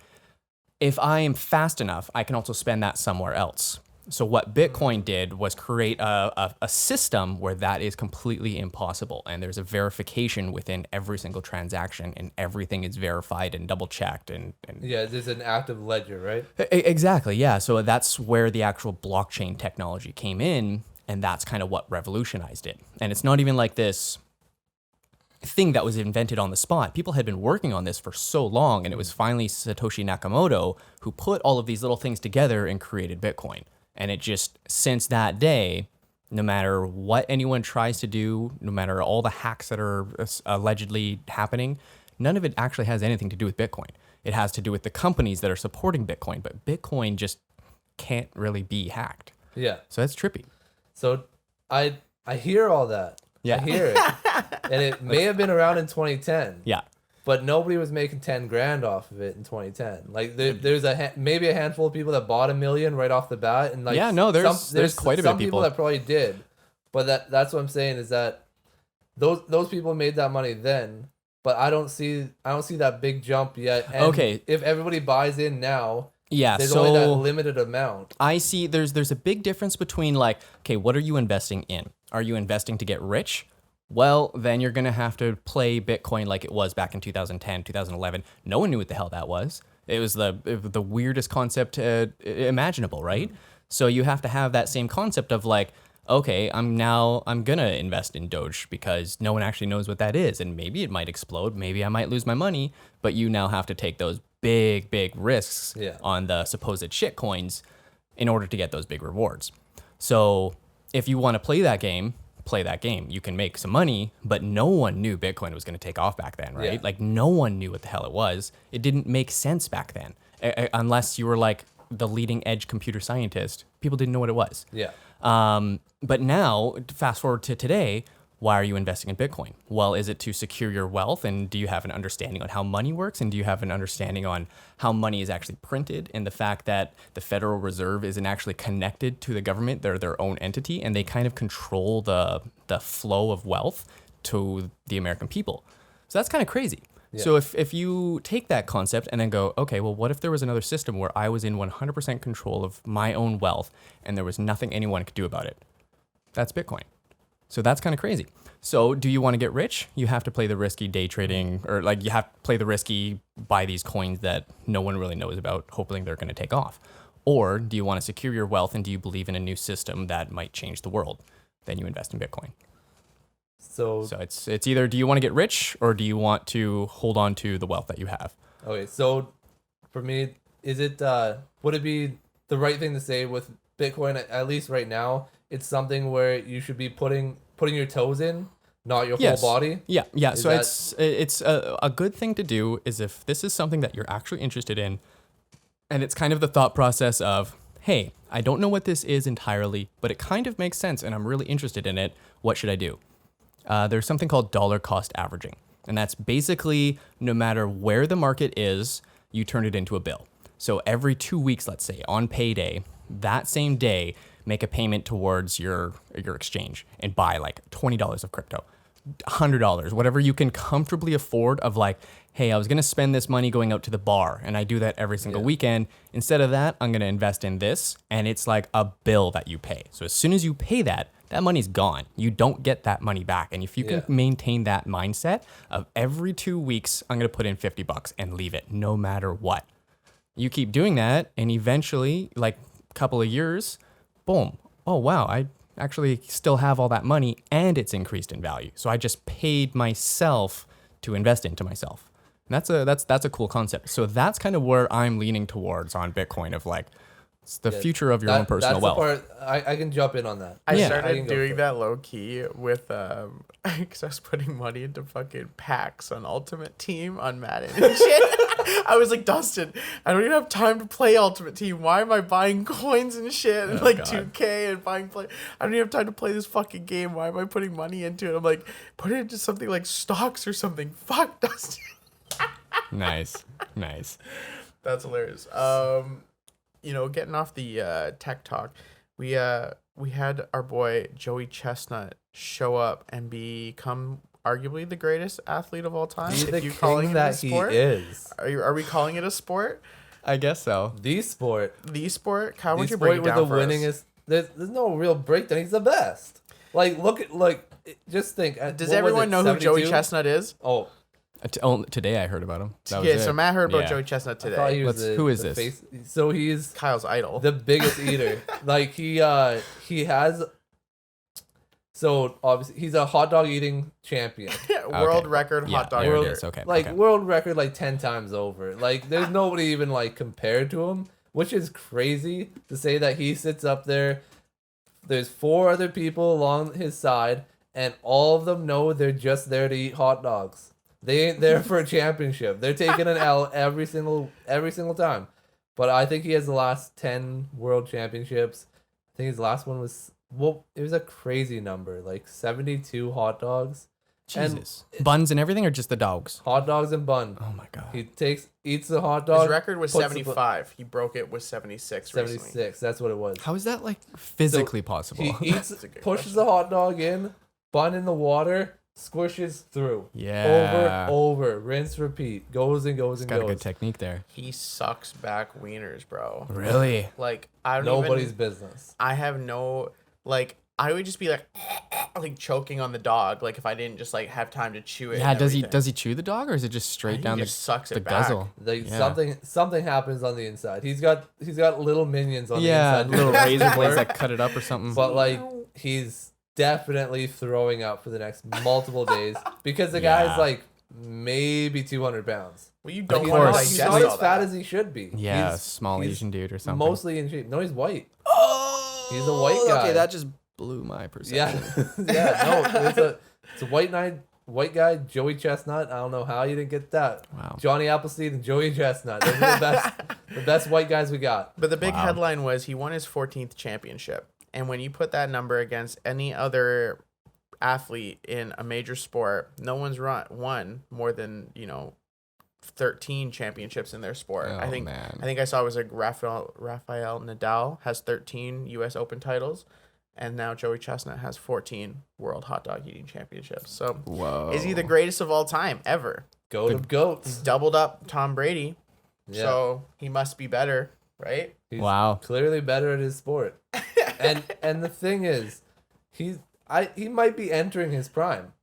if I am fast enough, I can also spend that somewhere else. So what Bitcoin did was create a system where that is completely impossible. And there's a verification within every single transaction and everything is verified and double checked. And
Yeah, there's an active ledger, right?
Exactly, yeah. So that's where the actual blockchain technology came in. And that's kind of what revolutionized it. And it's not even like this thing that was invented on the spot. People had been working on this for so long. And it was finally Satoshi Nakamoto who put all of these little things together and created Bitcoin. And it just, since that day, no matter what anyone tries to do, no matter all the hacks that are allegedly happening, none of it actually has anything to do with Bitcoin. It has to do with the companies that are supporting Bitcoin, but Bitcoin just can't really be hacked.
Yeah.
So that's trippy.
So I hear all that.
Yeah.
I hear it. And it may have been around in 2010.
Yeah.
But nobody was making 10 grand off of it in 2010. Like there's maybe a handful of people that bought $1 million right off the bat, and like
Yeah, no, there's quite a bit of
some people
people.
that probably did. But that's what I'm saying is that those people made that money then. But I don't see that big jump yet. And
Okay.
if everybody buys in now,
Yeah.
there's only that
So
limited amount.
I see there's a big difference between like, okay, what are you investing in? Are you investing to get rich? Well, then you're going to have to play Bitcoin like it was back in 2010, 2011. No one knew what the hell that was. It was the weirdest concept imaginable, right? So you have to have that same concept of like, okay, I'm gonna invest in Doge because no one actually knows what that is, and maybe it might explode, maybe I might lose my money, but you now have to take those big risks
Yeah.
on the supposed shit coins in order to get those big rewards. So if you want to play that game. You can make some money, but no one knew Bitcoin was going to take off back then, right?
Yeah.
Like no one knew what the hell it was. It didn't make sense back then, unless you were like the leading edge computer scientist. People didn't know what it was.
Yeah.
But now, fast forward to today, why are you investing in Bitcoin? Well, is it to secure your wealth? And do you have an understanding on how money works? And do you have an understanding on how money is actually printed and the fact that the Federal Reserve isn't actually connected to the government? They're their own entity and they kind of control the flow of wealth to the American people. So that's kind of crazy.
Yeah.
So if you take that concept and then go, okay, well, what if there was another system where I was in 100% control of my own wealth and there was nothing anyone could do about it? That's Bitcoin. So that's kind of crazy. So do you want to get rich? You have to play the risky day trading, or like you have to play the risky buy these coins that no one really knows about, hoping they're going to take off. Or do you want to secure your wealth and do you believe in a new system that might change the world? Then you invest in Bitcoin.
So
So it's either do you want to get rich or do you want to hold on to the wealth that you have?
okay, so for me, is it would it be the right thing to say with Bitcoin, at least right now, it's something where you should be putting your toes in, not your
Yes.
whole body?
Yeah.
Is
So
that-
it's a good thing to do is if this is something that you're actually interested in, and it's kind of the thought process of, hey, I don't know what this is entirely, but it kind of makes sense and I'm really interested in it. What should I do? There's something called dollar cost averaging. And that's basically no matter where the market is, you turn it into a bill. So every 2 weeks, let's say, on payday, that same day, make a payment towards your exchange and buy like $20 of crypto, $100, whatever you can comfortably afford of like, hey, I was going to spend this money going out to the bar and I do that every single weekend. Instead of that, I'm going to invest in this. And it's like a bill that you pay. So as soon as you pay that, that money's gone. You don't get that money back. And if you can
Yeah.
maintain that mindset of every 2 weeks, I'm going to put in $50 and leave it no matter what. You keep doing that and eventually, like a couple of years, boom. Oh, wow. I actually still have all that money and it's increased in value. So I just paid myself to invest into myself. And that's a cool concept. So that's kind of where I'm leaning towards on Bitcoin of like, it's the
Yeah,
future of your own personal
that's
wealth.
The part I can jump in on that.
I
Yeah.
I
started
can go for
doing
it.
that low key with because I was putting money into fucking packs on Ultimate Team on Madden and shit. I was like, Dustin, I don't even have time to play Ultimate Team. Why am I buying coins and shit and
Oh,
like
God.
2K and buying play? I don't even have time to play this fucking game. Why am I putting money into it? I'm like, put it into something like stocks or something. Fuck, Dustin.
Nice.
That's hilarious. Getting off the tech talk, we had our boy Joey Chestnut show up and become arguably the greatest athlete of all time.
He's the
If you calling
king
it a
that he
sport,
is.
are we calling it a sport?
I guess so.
The sport.
The sport? How would
The
you break
sport
it
with
down
the
for us?
winningest. There's no real breakdown. He's the best. Like look at just think.
Does everyone know who Joey Chestnut is?
Oh,
Today I heard about him. That was
Yeah,
it.
so Matt heard about
Yeah.
Joey Chestnut
I thought
today.
he was
Who is
the
this?
face- So he's
Kyle's idol.
the biggest eater. Like he has. So obviously he's a hot dog eating champion.
World
Okay.
record
Yeah,
hot dog
there it
eater.
is. Okay.
Like
okay.
world record like 10 times over. Like there's nobody even like compared to him, which is crazy to say that he sits up there. There's 4 other people along his side and all of them know they're just there to eat hot dogs. They ain't there for a championship. They're taking an L every single time. But I think he has the last 10 world championships. I think his last one was it was a crazy number, like 72 hot dogs.
Jesus. Buns and everything, or just the dogs?
Hot dogs and bun.
Oh my god.
He eats the hot dog.
His record was
puts the bu-
75. He broke it with 76 recently.
76. That's what it was.
How is that like physically possible?
He eats,
That's a good
pushes
question.
the hot dog in, bun in the water, squishes through.
Yeah.
Over, rinse, repeat. Goes and goes and
Got a
goes.
good technique there.
He sucks back wieners, bro.
Really?
Like I don't
Nobody's
even.
business.
I have no like. I would just be like choking on the dog, like if I didn't just like have time to chew it.
Yeah,
and
does he
everything.
does he chew the dog, or is it just
I
straight
think
down
he
the,
just sucks
the
it back.
guzzle?
Like
Yeah.
something happens on the inside. He's got little minions on
Yeah,
the inside.
little
doing
razor
work,
blades that cut it up or something.
But like he's definitely throwing up for the next multiple days because the
Yeah.
guy's like maybe 200 pounds.
Well, you
Like,
don't
he's
want to
not,
course.
he's
digest
not
all
as fat
that.
as he should be.
Yeah,
He's-
small
he's
Asian dude or something.
mostly in shape. No, he's white.
Oh,
He's a white guy.
Okay, that just blew my perception.
Yeah, yeah. No, it's a white guy, Joey Chestnut. I don't know how you didn't get that.
Wow.
Johnny Appleseed and Joey Chestnut. Those are the best white guys we got.
But the big
Wow.
headline was he won his 14th championship. And when you put that number against any other athlete in a major sport, no one's won more than, 13 championships in their sport.
Oh,
I think
man.
I saw it was like Rafael Nadal has 13 US Open titles, and now Joey Chestnut has 14 World Hot Dog Eating Championships. So
Whoa.
is he the greatest of all time ever?
Go to
He's
goats.
doubled up Tom Brady,
Yeah.
so he must be better, right?
He's
Wow.
clearly better at his sport. and the thing is, he might be entering his prime.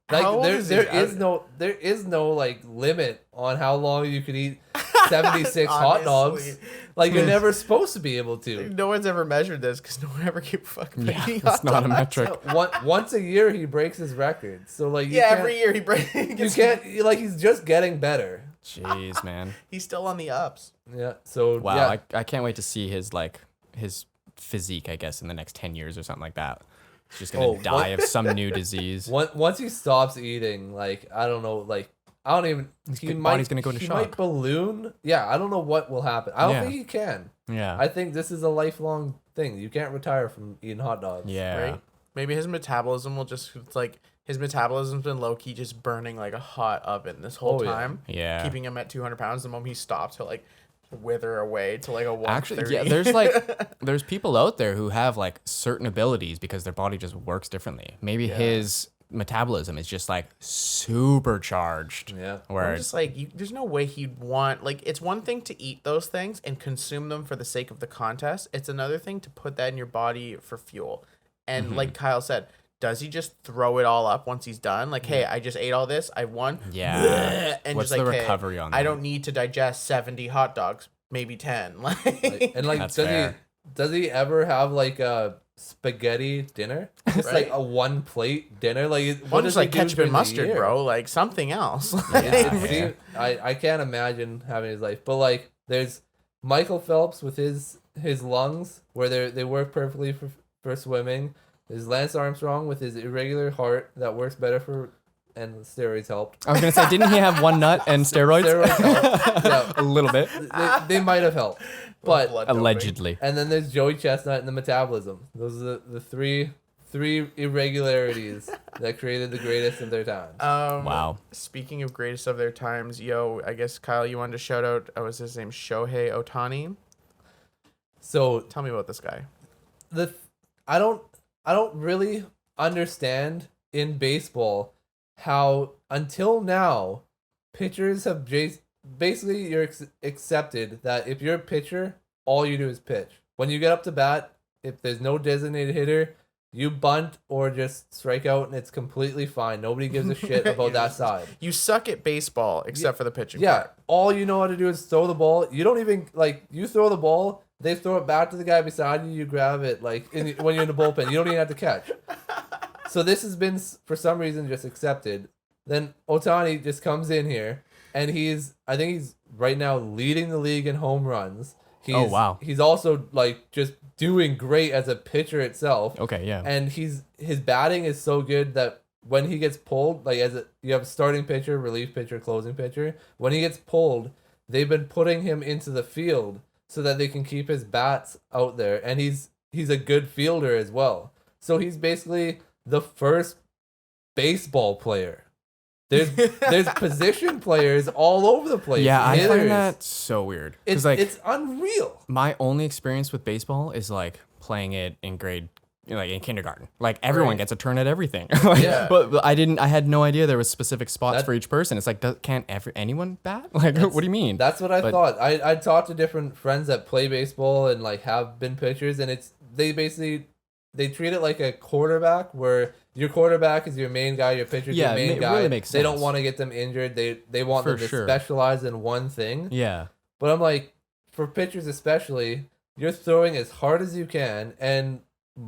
Like
How old
there
is he?
there is no like limit on how long you could eat 76 hot dogs.
Honestly.
Like you're never supposed to be able to.
No one's ever measured this because no one ever keep fucking
Yeah,
making
it's
hot
not a
dogs.
metric.
Once a year he breaks his record. So like you
Yeah,
can't,
every year he breaks.
you can't like he's just getting better.
Jeez, man.
He's still on the ups.
Yeah. So
Wow.
yeah.
I can't wait to see his physique, I guess, in the next 10 years or something like that. He's just gonna
Oh,
die of some new disease.
Once he stops eating, like I don't know, like I don't even.
body's gonna go into
he
shock.
might balloon. Yeah, I don't know what will happen. I don't
Yeah.
think he can.
Yeah.
I think this is a lifelong thing. You can't retire from eating hot dogs.
Yeah.
Right? Maybe his metabolism will just his metabolism's been low key just burning like a hot oven this whole
Oh, yeah.
time.
Yeah.
Keeping him at 200 pounds. The moment he stops, he'll like wither away to like a 130.
Actually, yeah, there's people out there who have like certain abilities because their body just works differently. Maybe his metabolism is just like supercharged.
Yeah.
Where
I'm just like, there's no way he'd want, like, it's one thing to eat those things and consume them for the sake of the contest. It's another thing to put that in your body for fuel. And
Mm-hmm.
like Kyle said, does he just throw it all up once he's done? Like, hey, I just ate all this, I won.
Yeah.
And
What's
just like,
the
hey,
recovery on
I
that?
don't need to digest 70 hot dogs, maybe 10.
Like, and like,
That's
does
fair.
he ever have like a spaghetti dinner? Just like
Right.
a one plate dinner. Like
Well,
what
just
does he
like
do
ketchup
during
and
the
mustard,
year?
bro. Like something else.
Yeah.
It seems- I can't imagine having his life. But like there's Michael Phelps with his lungs where they work perfectly for swimming. There's Lance Armstrong with his irregular heart that works better for and steroids helped.
I was gonna say, didn't he have one nut and steroids?
Steroids helped. Yeah,
A little bit,
they might have helped. But
Blood doping.
allegedly.
and then there's Joey Chestnut and the metabolism. Those are the three irregularities that created the greatest of their times.
Wow.
Speaking of greatest of their times, I guess Kyle, you wanted to shout out. What's his name? Shohei Otani.
So
Tell me about this guy.
I don't really understand in baseball how until now pitchers have basically you're accepted that if you're a pitcher, all you do is pitch. When you get up to bat, if there's no designated hitter, you bunt or just strike out and it's completely fine. Nobody gives a shit about that side.
You suck at baseball except for the pitching.
Yeah,
part.
all you know how to do is throw the ball. You don't even you throw the ball, they throw it back to the guy beside you. You grab it when you're in the bullpen. You don't even have to catch. So this has been for some reason just accepted. Then Otani just comes in here and I think he's right now leading the league in home runs.
Oh, wow.
He's also just doing great as a pitcher itself.
Okay, yeah.
And his batting is so good that when he gets pulled, you have a starting pitcher, relief pitcher, closing pitcher. When he gets pulled, they've been putting him into the field so that they can keep his bats out there. And he's a good fielder as well. So he's basically the first baseball player. There's position players all over the place.
Yeah, I
Hitters.
find that so weird.
It's
Because
it's unreal.
my only experience with baseball is like playing it in in kindergarten. Like everyone
Right.
gets a turn at everything. Like,
Yeah.
but I had no idea there was specific spots
That-
for each person. It's like, can't anyone bat? Like, what do you mean?
That's what I
But-
thought. I talked to different friends that play baseball and have been pitchers, and they basically they treat it like a quarterback, where your quarterback is your main guy, your pitcher's
Yeah,
your main
it
guy.
really makes
They don't
sense.
want to get them injured. They want
For
them to
sure.
specialize in one thing.
Yeah.
But I'm like, for pitchers especially, you're throwing as hard as you can, and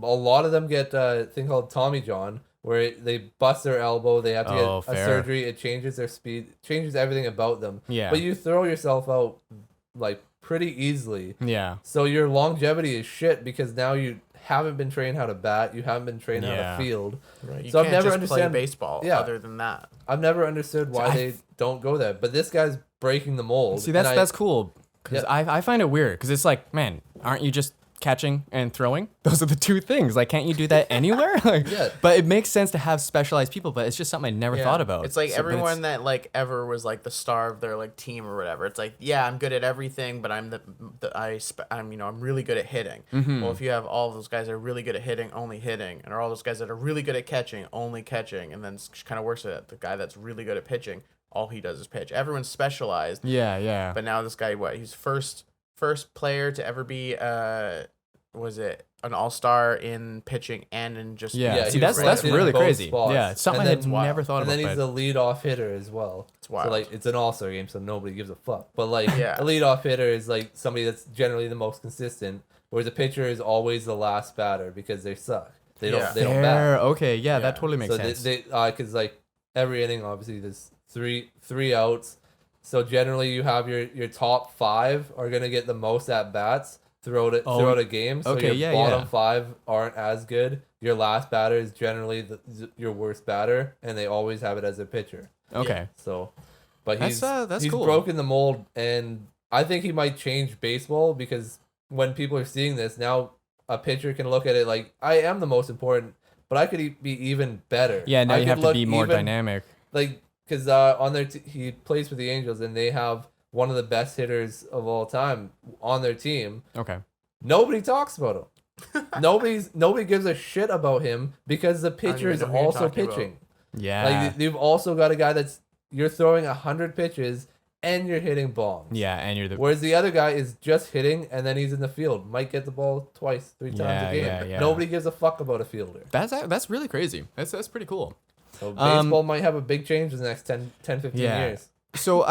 a lot of them get a thing called Tommy John, where they bust their elbow, they have to
Oh,
get a
fair.
surgery, it changes their speed, changes everything about them.
Yeah.
But you throw yourself out like pretty easily.
Yeah.
So your longevity is shit because now you haven't been trained how to bat, you haven't been trained how
Yeah.
to field.
Right. You
So I've
can't
never
just play
understand-
baseball
Yeah.
other than that.
I've never understood why
I-
they don't go there. But this guy's breaking the mold.
See,
and
that's cool. Because
Yeah.
I find it weird. Because it's like, man, aren't you just catching and throwing? Those are the two things. Like, can't you do that anywhere? Like,
Yeah.
But it makes sense to have specialized people. But it's just something I never
Yeah.
thought about.
It's like
So- but
everyone that like ever was like the star of their like team or whatever. It's like, yeah, I'm good at everything, but I'm I'm really good at hitting.
Mm-hmm.
Well, if you have all of those guys that are really good at hitting, only hitting, and all those guys that are really good at catching, only catching, and then kind of worse at the guy that's really good at pitching, all he does is pitch. Everyone's specialized,
Yeah.
but now this guy, he's first player to ever be was it an all-star in pitching and in just
Yeah.
Yeah,
See,
he was
that's
in
really
both
crazy.
spots.
Yeah. It's something
And
I
then-
had never thought
and
about.
then he's
but-
the leadoff hitter as well.
It's wild.
So like it's an all-star game, so nobody gives a fuck. But like
Yeah.
a leadoff hitter is like somebody that's generally the most consistent, whereas a pitcher is always the last batter because they suck. They don't
Yeah.
they don't
Fair.
bat.
Okay. Yeah,
Yeah.
that totally makes
So
sense.
they because like every inning obviously there's three outs. So generally you have your top 5 are gonna get the most at bats throughout a game. So
okay,
your
yeah,
bottom
yeah.
5 aren't as good. Your last batter is generally your worst batter, and they always have it as a pitcher.
okay.
So, but
That's
he's
cool.
broken the mold, and I think he might change baseball because when people are seeing this now, a pitcher can look at it like I am the most important, but I could be even better.
Yeah. Now
I
you
could
have to
look
be more
even-
dynamic.
Like because on their he plays for the Angels, and they have one of the best hitters of all time on their team.
Okay.
Nobody talks about him. Nobody gives a shit about him because the pitcher
even
is
know who you're
also
talking about.
pitching.
Yeah.
Like you've also got a guy that's you're throwing 100 pitches and you're hitting bombs.
yeah. And you're the.
Whereas the other guy is just hitting and then he's in the field. Might get the ball twice, 3 times
Yeah,
a game.
yeah.
Nobody gives a fuck about a fielder.
That's really crazy. That's pretty cool.
So baseball might have a big change in the next 10 15
Yeah.
years.
So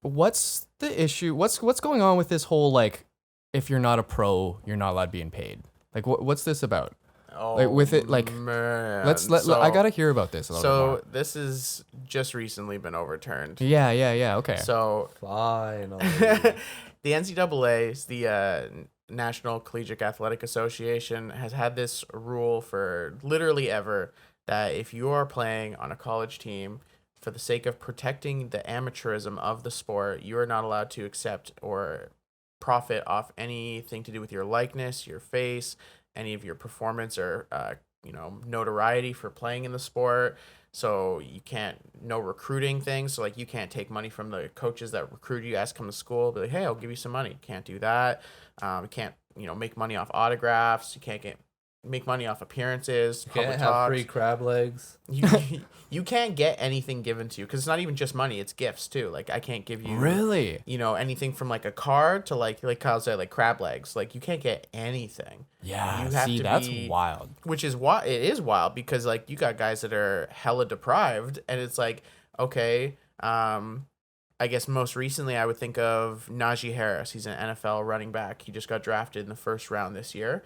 what's the issue? What's going on with this whole like, if you're not a pro, you're not allowed being paid? Like what's this about?
Oh,
Like, with it, like,
man.
I gotta hear about this a little
So
bit more.
this has just recently been overturned.
Yeah. Okay.
So
Finally.
the NCAA, the National Collegiate Athletic Association, has had this rule for literally ever that if you are playing on a college team, for the sake of protecting the amateurism of the sport, you are not allowed to accept or profit off anything to do with your likeness, your face, any of your performance or notoriety for playing in the sport. So you can't, no recruiting things. So like you can't take money from the coaches that recruit you, ask come to school, be like, hey, I'll give you some money. Can't do that. You can't, make money off autographs. You can't make money off appearances,
Can't
public
have
talks.
free crab legs.
You can't get anything given to you because it's not even just money, it's gifts too. Like I can't give you
Really?
anything from like a card to like Kyle said, like crab legs. Like you can't get anything.
Yeah.
You have
See,
to
that's
be-
wild.
Which is why it is wild because like you got guys that are hella deprived and it's like, okay, I guess most recently I would think of Najee Harris. He's an NFL running back. He just got drafted in the first round this year.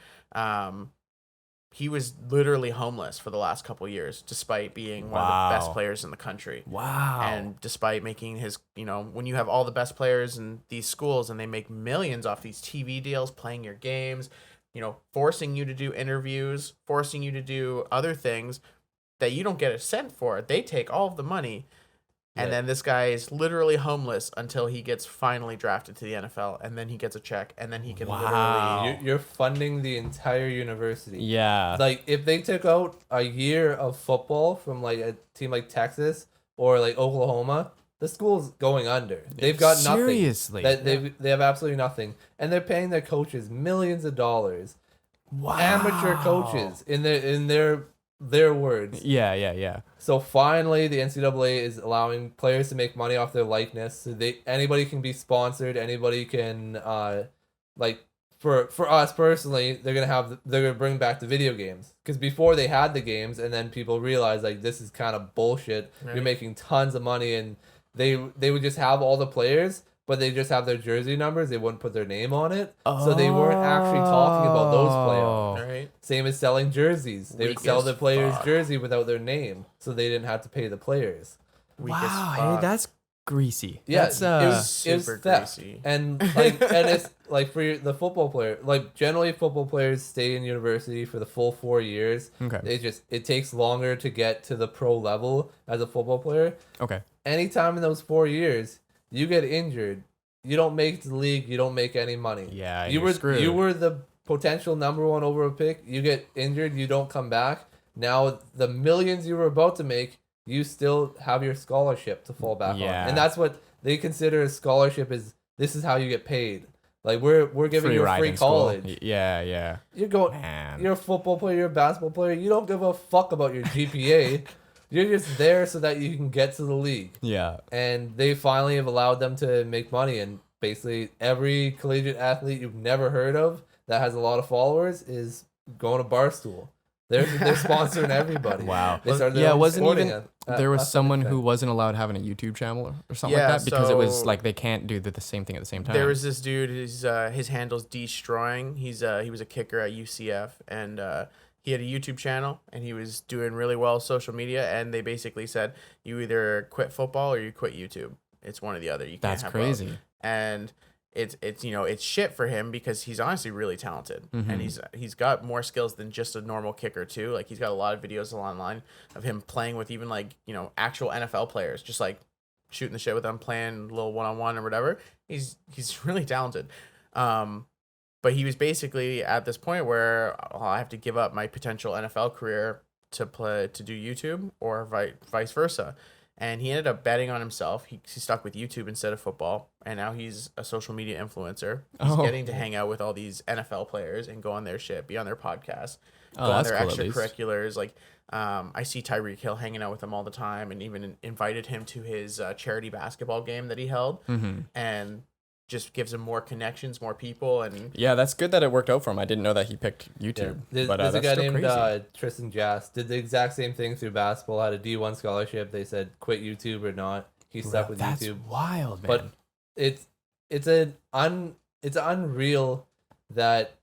He was literally homeless for the last couple years, despite being one of the best
Wow.
players in the country.
Wow.
And despite making his, when you have all the best players in these schools and they make millions off these TV deals, playing your games, forcing you to do interviews, forcing you to do other things that you don't get a cent for, they take all of the money. And
Yeah.
then this guy is literally homeless until he gets finally drafted to the NFL, and then he gets a check, and then he can
Wow.
literally.
You're funding the entire university.
yeah.
Like if they took out a year of football from like a team like Texas or like Oklahoma, the school's going under. They've got nothing.
Seriously.
They have absolutely nothing, and they're paying their coaches millions of dollars.
Wow.
Amateur coaches in their words.
Yeah.
So finally, the NCAA is allowing players to make money off their likeness. So anybody can be sponsored. Anybody can for us personally, they're gonna bring back the video games, because before they had the games, and then people realized like this is kind of bullshit.
Right.
You're making tons of money, and they would just have all the players, but they just have their jersey numbers. They wouldn't put their name on it, so they weren't actually talking about those playoffs.
Right.
Same as selling jerseys. They would
Weak
sell
as
the player's
fuck.
jersey without their name, so they didn't have to pay the players.
Weak as
Wow, hey,
fuck.
that's greasy.
Yeah,
That's,
it was
super
theft.
greasy.
And like, and it's like for the football player, like generally football players stay in university for the full 4 years.
Okay.
It takes longer to get to the pro level as a football player.
Okay.
Anytime in those 4 years you get injured, you don't make the league, you don't make any money.
Yeah,
you
you're
were
screwed.
you were the potential number one overall pick. You get injured, you don't come back. Now the millions you were about to make, you still have your scholarship to fall back on,
Yeah.
and that's what they consider a scholarship. Is this is how you get paid? Like we're giving you a
ride
free
in school.
college.
Yeah, yeah.
You're going.
Man.
You're a football player. You're a basketball player. You don't give a fuck about your GPA. You're just there so that you can get to the league.
Yeah.
And they finally have allowed them to make money. And basically, every collegiate athlete you've never heard of that has a lot of followers is going to Barstool. They're sponsoring everybody.
Wow.
They started their
Yeah,
own
wasn't
sporting
even
a-
there was
athletic
someone
thing.
who wasn't allowed having a YouTube channel or something
Yeah,
like that because it was
so-
like they can't do the same thing at the same time.
There was this dude. His handle's Destroying. He was a kicker at UCF, and he had a YouTube channel, and he was doing really well social media. And they basically said, you either quit football or you quit YouTube. It's one or the other. You can't
That's
have both.
crazy.
And it's it's shit for him because he's honestly really talented,
Mm-hmm.
and he's got more skills than just a normal kicker too. Like he's got a lot of videos online of him playing with even like actual NFL players, just like shooting the shit with them, playing a little 1-on-1 or whatever. He's really talented. But he was basically at this point where I have to give up my potential NFL career to do YouTube or vice versa. And he ended up betting on himself. He stuck with YouTube instead of football. And now he's a social media influencer. He's
Oh.
getting to hang out with all these NFL players and go on their shit, be on their podcast,
Oh,
go on
that's
their
cool, at least.
extracurriculars. Like, I see Tyreek Hill hanging out with him all the time, and even invited him to his charity basketball game that he held.
Mm-hmm.
And just gives him more connections, more people. And
Yeah, that's good that it worked out for him. I didn't know that he picked YouTube.
There's
but
a
that's
guy
still
named
crazy.
Tristan Jass. Did the exact same thing through basketball. Had a D1 scholarship. They said quit YouTube or not. He stuck with
That's
YouTube.
wild, man.
But it's unreal that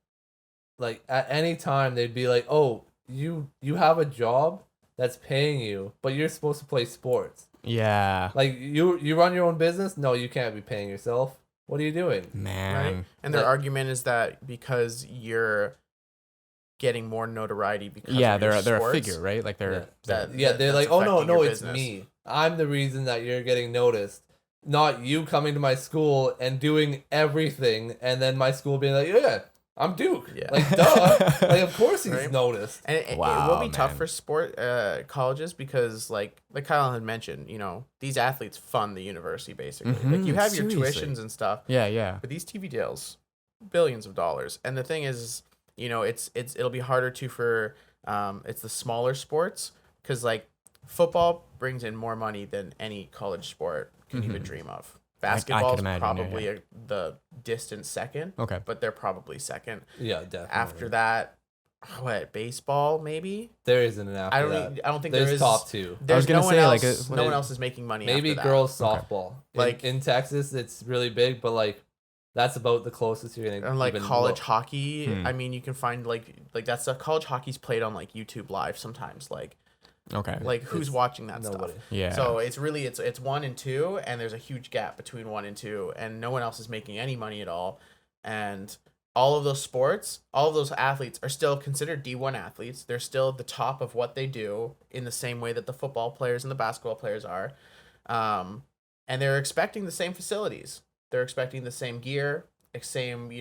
like at any time they'd be like, oh, you have a job that's paying you, but you're supposed to play sports.
yeah,
Like you run your own business. No, you can't be paying yourself. What are you doing?
man.
right? And their
Like-
argument is that because you're getting more notoriety because
Yeah,
of your
they're a
sports,
figure, right? Like they're
that-
Yeah, they're
that's
like, oh no,
affecting your
it's
business."
me. I'm the reason that you're getting noticed, not you coming to my school and doing everything, and then my school being like, yeah, I'm Duke.
Yeah.
Like, duh. Like, of course he's
Right?
noticed.
And it will
Wow,
be tough
man.
for sport colleges because, like Kyle had mentioned, these athletes fund the university basically. Like you
Mhm,
have your
seriously.
tuitions and stuff,
yeah, yeah.
but these TV deals, billions of dollars. And the thing is, it'll be harder to for it's the smaller sports because like football brings in more money than any college sport can even dream of.
I
Basketball
could
is
imagine, yeah,
probably the distant second,
Okay.
but they're probably second.
Yeah, definitely.
After that, what, baseball maybe?
there isn't an after
I
that.
don't think
There's
there is
top two.
There's
gonna
no one
say,
else.
like,
No
it-
one else is making money.
Maybe
after that.
girls softball.
Like-
in Texas, it's really big, but like that's about the closest you're gonna.
And like
even
college
look.
hockey.
Hmm.
I mean, you can find like that's stuff. College hockey's played on like YouTube Live sometimes. Like
Okay.
who's
It's
watching that
nobody.
stuff?
yeah.
So it's really it's 1 and 2, and there's a huge gap between 1 and 2, and no one else is making any money at all. And all of those sports, all of those athletes are still considered D1 athletes. They're still at the top of what they do in the same way that the football players and the basketball players are. And they're expecting the same facilities. They're expecting the same gear, same,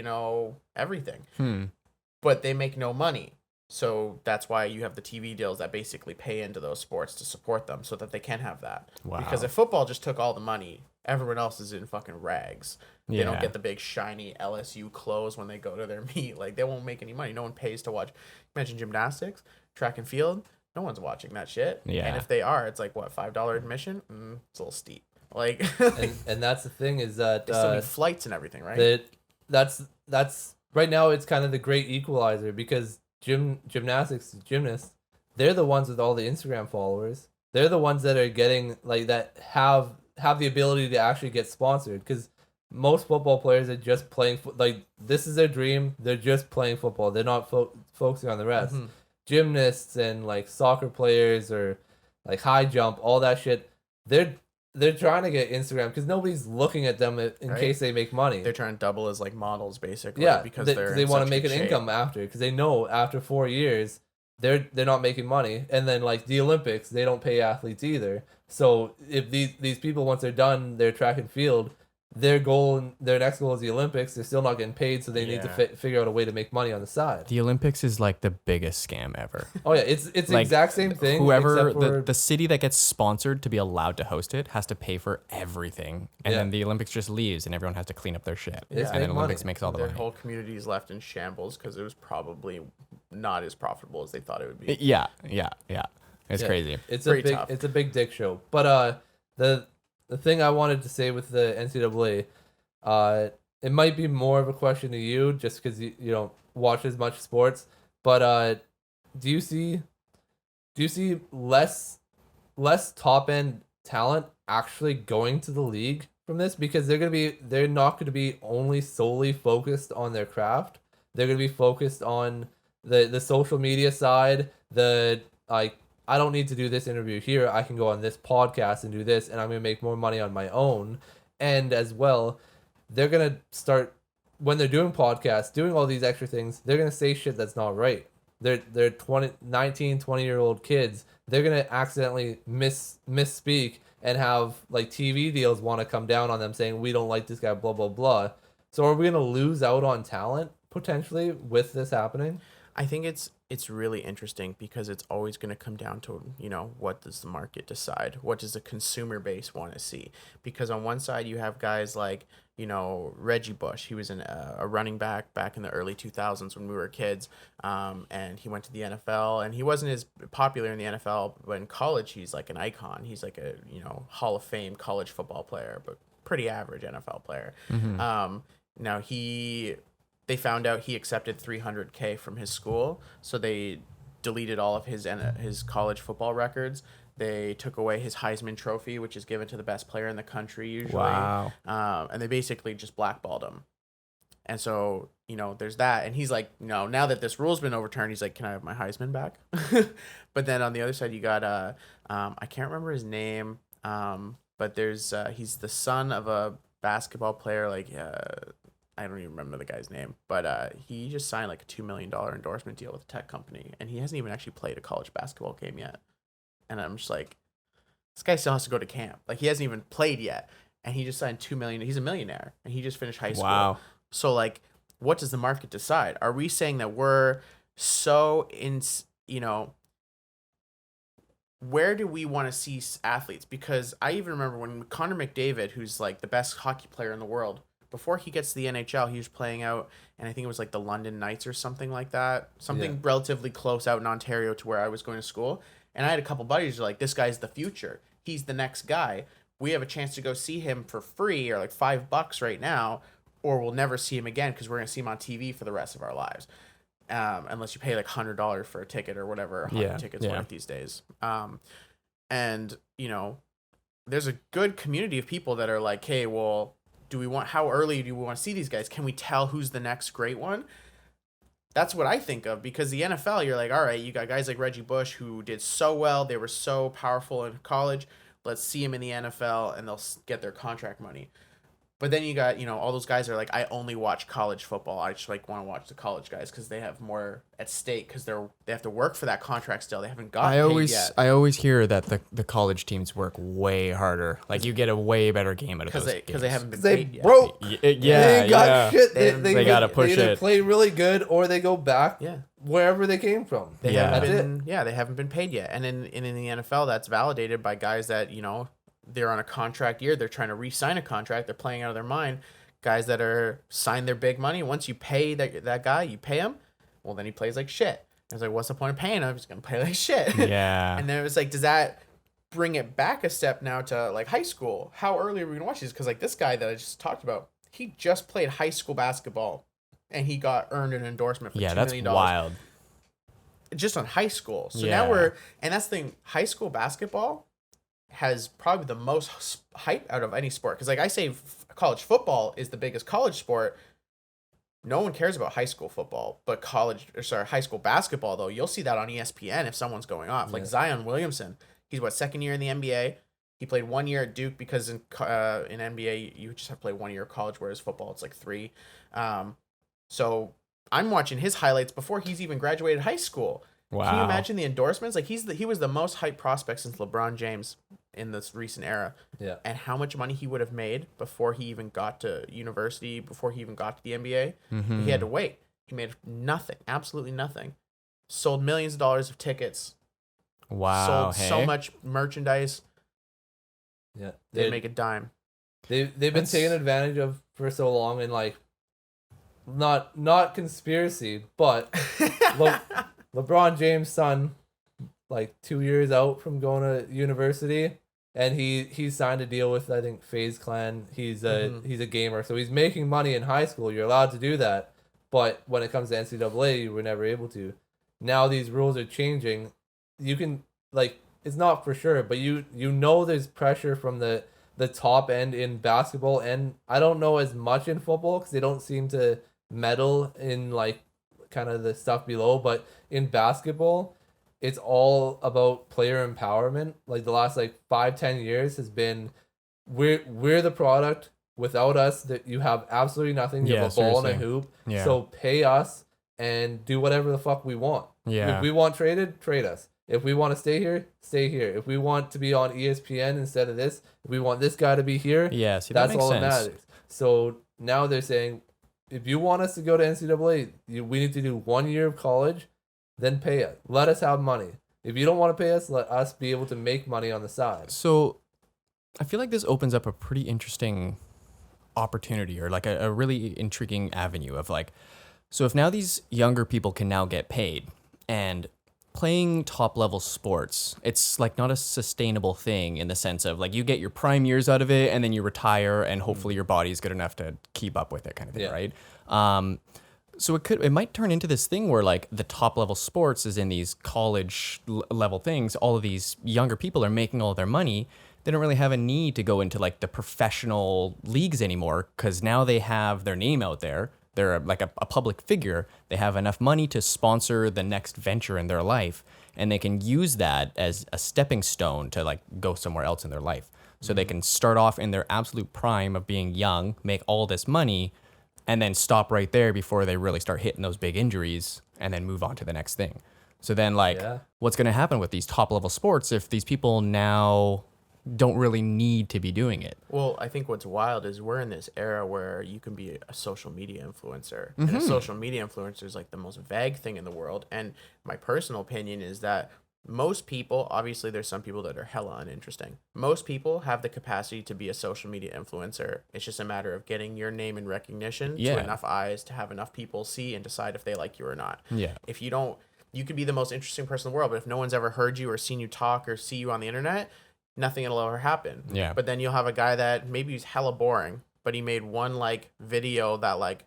everything. But they make no money. So that's why you have the TV deals that basically pay into those sports to support them so that they can have that.
Wow.
Because if football just took all the money, everyone else is in fucking rags. They don't
Yeah.
get the big shiny LSU clothes when they go to their meet. Like they won't make any money. No one pays to watch. Imagine gymnastics, track and field. No one's watching that shit.
Yeah.
And if they are, it's like what, $5 admission? It's a little steep. Like
and that's the thing is that
they still need flights and everything, right?
that's right now it's kind of the great equalizer because gymnastics gymnasts, they're the ones with all the Instagram followers. They're the ones that are getting like that have the ability to actually get sponsored because most football players are just playing like this is their dream. They're just playing football. They're not focusing on the rest. Gymnasts and like soccer players or like high jump, all that shit. They're trying to get Instagram because nobody's looking at them in
Right.
case they make money.
They're trying to double as like models basically.
Yeah,
because
they want to make an income after because they know after 4 years they're not making money, and then like the Olympics they don't pay athletes either. So if these people once they're done their track and field, their next goal is the Olympics. They're still not getting paid, so they need to figure out a way to make money on the side.
The Olympics is like the biggest scam ever.
Oh yeah, it's the
Like,
exact same thing.
Whoever
except for,
the city that gets sponsored to be allowed to host it has to pay for everything, and
Yeah.
then the Olympics just leaves, and everyone has to clean up their shit,
It's
and then
make
Olympics
money.
makes all the
Their
money.
whole community is left in shambles because it was probably not as profitable as they thought it would be.
Yeah. It's
Yeah,
crazy.
It's
Pretty tough.
It's a big dick show. But the thing I wanted to say with the NCAA, it might be more of a question to you just because you don't watch as much sports. But do you see less top end talent actually going to the league from this because they're not gonna be only solely focused on their craft. They're gonna be focused on the social media side, like I don't need to do this interview here. I can go on this podcast and do this, and I'm gonna make more money on my own. And as well, they're gonna start when they're doing podcasts, doing all these extra things. They're gonna say shit that's not right. They're 20-year-old kids. They're gonna accidentally misspeak and have like TV deals want to come down on them saying we don't like this guy, blah blah blah. So are we gonna lose out on talent potentially with this happening?
I think it's really interesting because it's always going to come down to, what does the market decide? What does the consumer base want to see? Because on one side you have guys like, Reggie Bush. He was a running back in the early 2000s when we were kids, and he went to the NFL, and he wasn't as popular in the NFL, but in college he's like an icon. He's like a, Hall of Fame college football player, but pretty average NFL player. Now they found out he accepted $300K from his school, so they deleted all of his college football records. They took away his Heisman Trophy, which is given to the best player in the country usually.
Wow.
And they basically just blackballed him. And so, there's that. And he's like, now that this rule's been overturned, he's like, can I have my Heisman back? But then on the other side, you got, I can't remember his name, but he's the son of a basketball player, I don't even remember the guy's name, but he just signed like a $2 million endorsement deal with a tech company, and he hasn't even actually played a college basketball game yet. And I'm just like, this guy still has to go to camp. Like, he hasn't even played yet, and he just signed $2 million. He's a millionaire, and he just finished high school.
Wow.
So, like, what does the market decide? Are we saying that we're so where do we want to see athletes? Because I even remember when Connor McDavid, who's like the best hockey player in the world, before he gets to the NHL, he was playing out, and I think it was like the London Knights or something like that. Something relatively close out in Ontario to where I was going to school. And I had a couple buddies who were like, this guy's the future. He's the next guy. We have a chance to go see him for free or like $5 right now, or we'll never see him again because we're going to see him on TV for the rest of our lives. Unless you pay like $100 for a ticket or whatever hockey tickets worth these days. And, there's a good community of people that are like, hey, well, how early do we want to see these guys? Can we tell who's the next great one? That's what I think of, because the NFL, you're like, all right, you got guys like Reggie Bush who did so well. They were so powerful in college. Let's see them in the NFL and they'll get their contract money. But then you got, all those guys are like, I only watch college football. I just want to watch the college guys because they have more at stake because they have to work for that contract still. They haven't got paid yet.
I always hear that the college teams work way harder. Like, you get a way better game out of those
Because they haven't been
They
paid yet.
broke.
They
They got shit.
They gotta push
they either
it.
play really good or they go back
Yeah.
wherever they came from.
They
Yeah.
haven't been, they haven't been paid yet. And in the NFL, that's validated by guys that, they're on a contract year. They're trying to re-sign a contract. They're playing out of their mind. Guys that are signed their big money. Once you pay that guy, you pay him. Well, then he plays like shit. I was like, what's the point of paying him? He's going to play like shit.
Yeah.
And then it was like, does that bring it back a step now to like high school? How early are we going to watch these? Because like this guy that I just talked about, he just played high school basketball and he earned an endorsement for
Yeah,
$2
that's
million
wild.
just on high school. So
Yeah.
now and that's the thing, high school basketball has probably the most hype out of any sport. Because like I say, college football is the biggest college sport. No one cares about high school football, but high school basketball though, you'll see that on ESPN if someone's going off. Like Zion Williamson, he's second year in the NBA. He played 1 year at Duke because in NBA you just have to play 1 year of college, whereas football it's like 3. So I'm watching his highlights before he's even graduated high school.
Wow.
Can you imagine the endorsements? Like he was the most hyped prospect since LeBron James in this recent era.
Yeah.
And how much money he would have made before he even got to university, before he even got to the NBA.
Mm-hmm.
He had to wait. He made nothing, absolutely nothing. Sold millions of dollars of tickets.
Wow.
Sold so much merchandise.
Yeah.
Didn't make a dime.
They've been taken advantage of for so long, and like not conspiracy, but LeBron James' son, like 2 years out from going to university, and he signed a deal with, I think, FaZe Clan. He's a gamer, so he's making money in high school. You're allowed to do that, but when it comes to NCAA, you were never able to. Now these rules are changing. You can, like, it's not for sure, but you know there's pressure from the top end in basketball, and I don't know as much in football because they don't seem to meddle in like kind of the stuff below, but in basketball it's all about player empowerment. Like the last like 5-10 years has been we're the product. Without us, that you have absolutely nothing. You have a ball and a hoop.
Yeah.
So pay us and do whatever the fuck we want.
Yeah.
If we want traded, trade us. If we want to stay here, stay here. If we want to be on ESPN instead of this, if we want this guy to be here,
Yeah, see, that
that's
makes
all
sense.
that matters. So now they're saying, if you want us to go to NCAA, we need to do 1 year of college, then pay us. Let us have money. If you don't want to pay us, let us be able to make money on the side.
So I feel like this opens up a pretty interesting opportunity, or like a really intriguing avenue of like, so if now these younger people can now get paid, and playing top level sports, it's like not a sustainable thing in the sense of like you get your prime years out of it and then you retire and hopefully your body's good enough to keep up with it, kind of thing,
Yeah.
right? So it might turn into this thing where like the top level sports is in these college level things. All of these younger people are making all their money. They don't really have a need to go into like the professional leagues anymore because now they have their name out there. They're like a public figure. They have enough money to sponsor the next venture in their life, and they can use that as a stepping stone to like go somewhere else in their life. So they can start off in their absolute prime of being young, make all this money, and then stop right there before they really start hitting those big injuries, and then move on to the next thing. So then like what's going to happen with these top level sports if these people now don't really need to be doing it?
Well, I think what's wild is we're in this era where you can be a social media influencer. And a social media influencer is like the most vague thing in the world. And my personal opinion is that most people, obviously there's some people that are hella uninteresting. Most people have the capacity to be a social media influencer. It's just a matter of getting your name and recognition to enough eyes to have enough people see and decide if they like you or not.
Yeah.
If you don't, you could be the most interesting person in the world, but if no one's ever heard you or seen you talk or see you on the internet, nothing will ever happen.
Yeah.
But then you'll have a guy that maybe he's hella boring, but he made one like video that like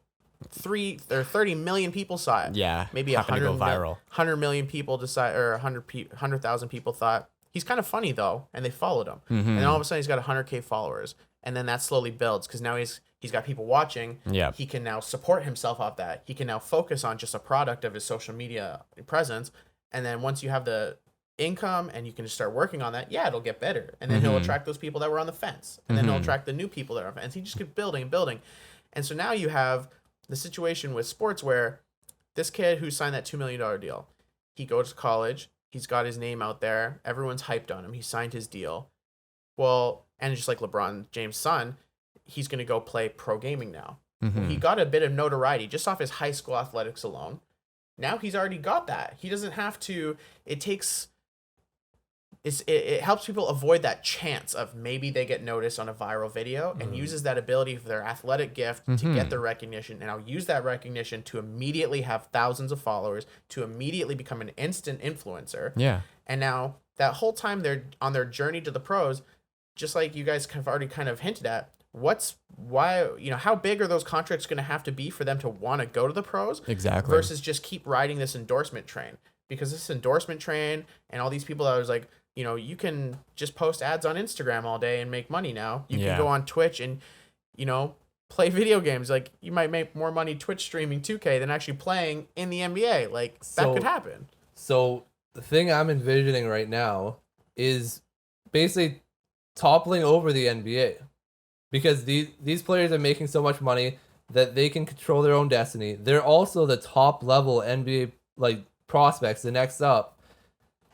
30 million people saw it.
Yeah.
Maybe
happened to go viral.
100 million people decide, or 100,000 people thought he's kind of funny though, and they followed him. And then all of a sudden he's got 100K followers, and then that slowly builds because now he's got people watching.
Yeah.
He can now support himself off that. He can now focus on just a product of his social media presence, and then once you have the income and you can just start working on that, it'll get better, and then he'll attract those people that were on the fence, and then he'll attract the new people that are on the fence. He just keeps building and building, and so now you have the situation with sports where this kid who signed that $2 million deal, he goes to college, he's got his name out there, everyone's hyped on him, he signed his deal. Well, and just like LeBron James' son, he's going to go play pro gaming now. He got a bit of notoriety just off his high school athletics alone. Now he's already got that. He doesn't have to, it helps people avoid that chance of maybe they get noticed on a viral video, and uses that ability for their athletic gift to get the recognition, and I'll use that recognition to immediately have thousands of followers, to immediately become an instant influencer.
Yeah.
And now that whole time they're on their journey to the pros, just like you guys have already kind of hinted at, why, how big are those contracts going to have to be for them to want to go to the pros
Exactly.
versus just keep riding this endorsement train? Because this endorsement train and all these people that was like, you can just post ads on Instagram all day and make money now. You
Yeah.
can go on Twitch and, play video games. Like, you might make more money Twitch streaming 2K than actually playing in the NBA. Like, that
So-
could happen.
So the thing I'm envisioning right now is basically toppling over the NBA, because these players are making so much money that they can control their own destiny. They're also the top level NBA like prospects. The next up,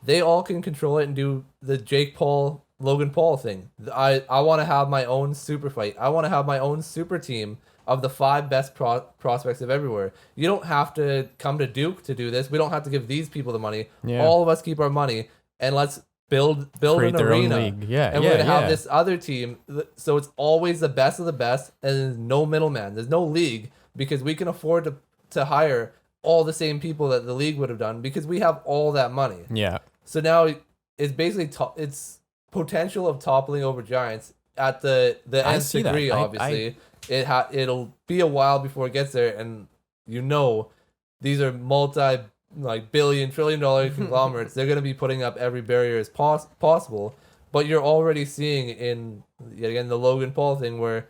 they all can control it and do the Jake Paul, Logan Paul thing. I want to have my own super fight. I want to have my own super team of the 5 best prospects of everywhere. You don't have to come to Duke to do this. We don't have to give these people the money.
Yeah.
All of us keep our money and let's build
Create
an
their own
arena.
league. Yeah,
And we're
yeah,
gonna have
yeah.
this other team. So it's always the best of the best, and there's no middleman. There's no league, because we can afford to hire all the same people that the league would have done, because we have all that money.
Yeah.
So now it's basically it's potential of toppling over giants at the
I
nth
see that.
degree. Obviously, it'll be a while before it gets there, and these are billion trillion dollar conglomerates. They're gonna be putting up every barrier as possible. But you're already seeing in yet again the Logan Paul thing where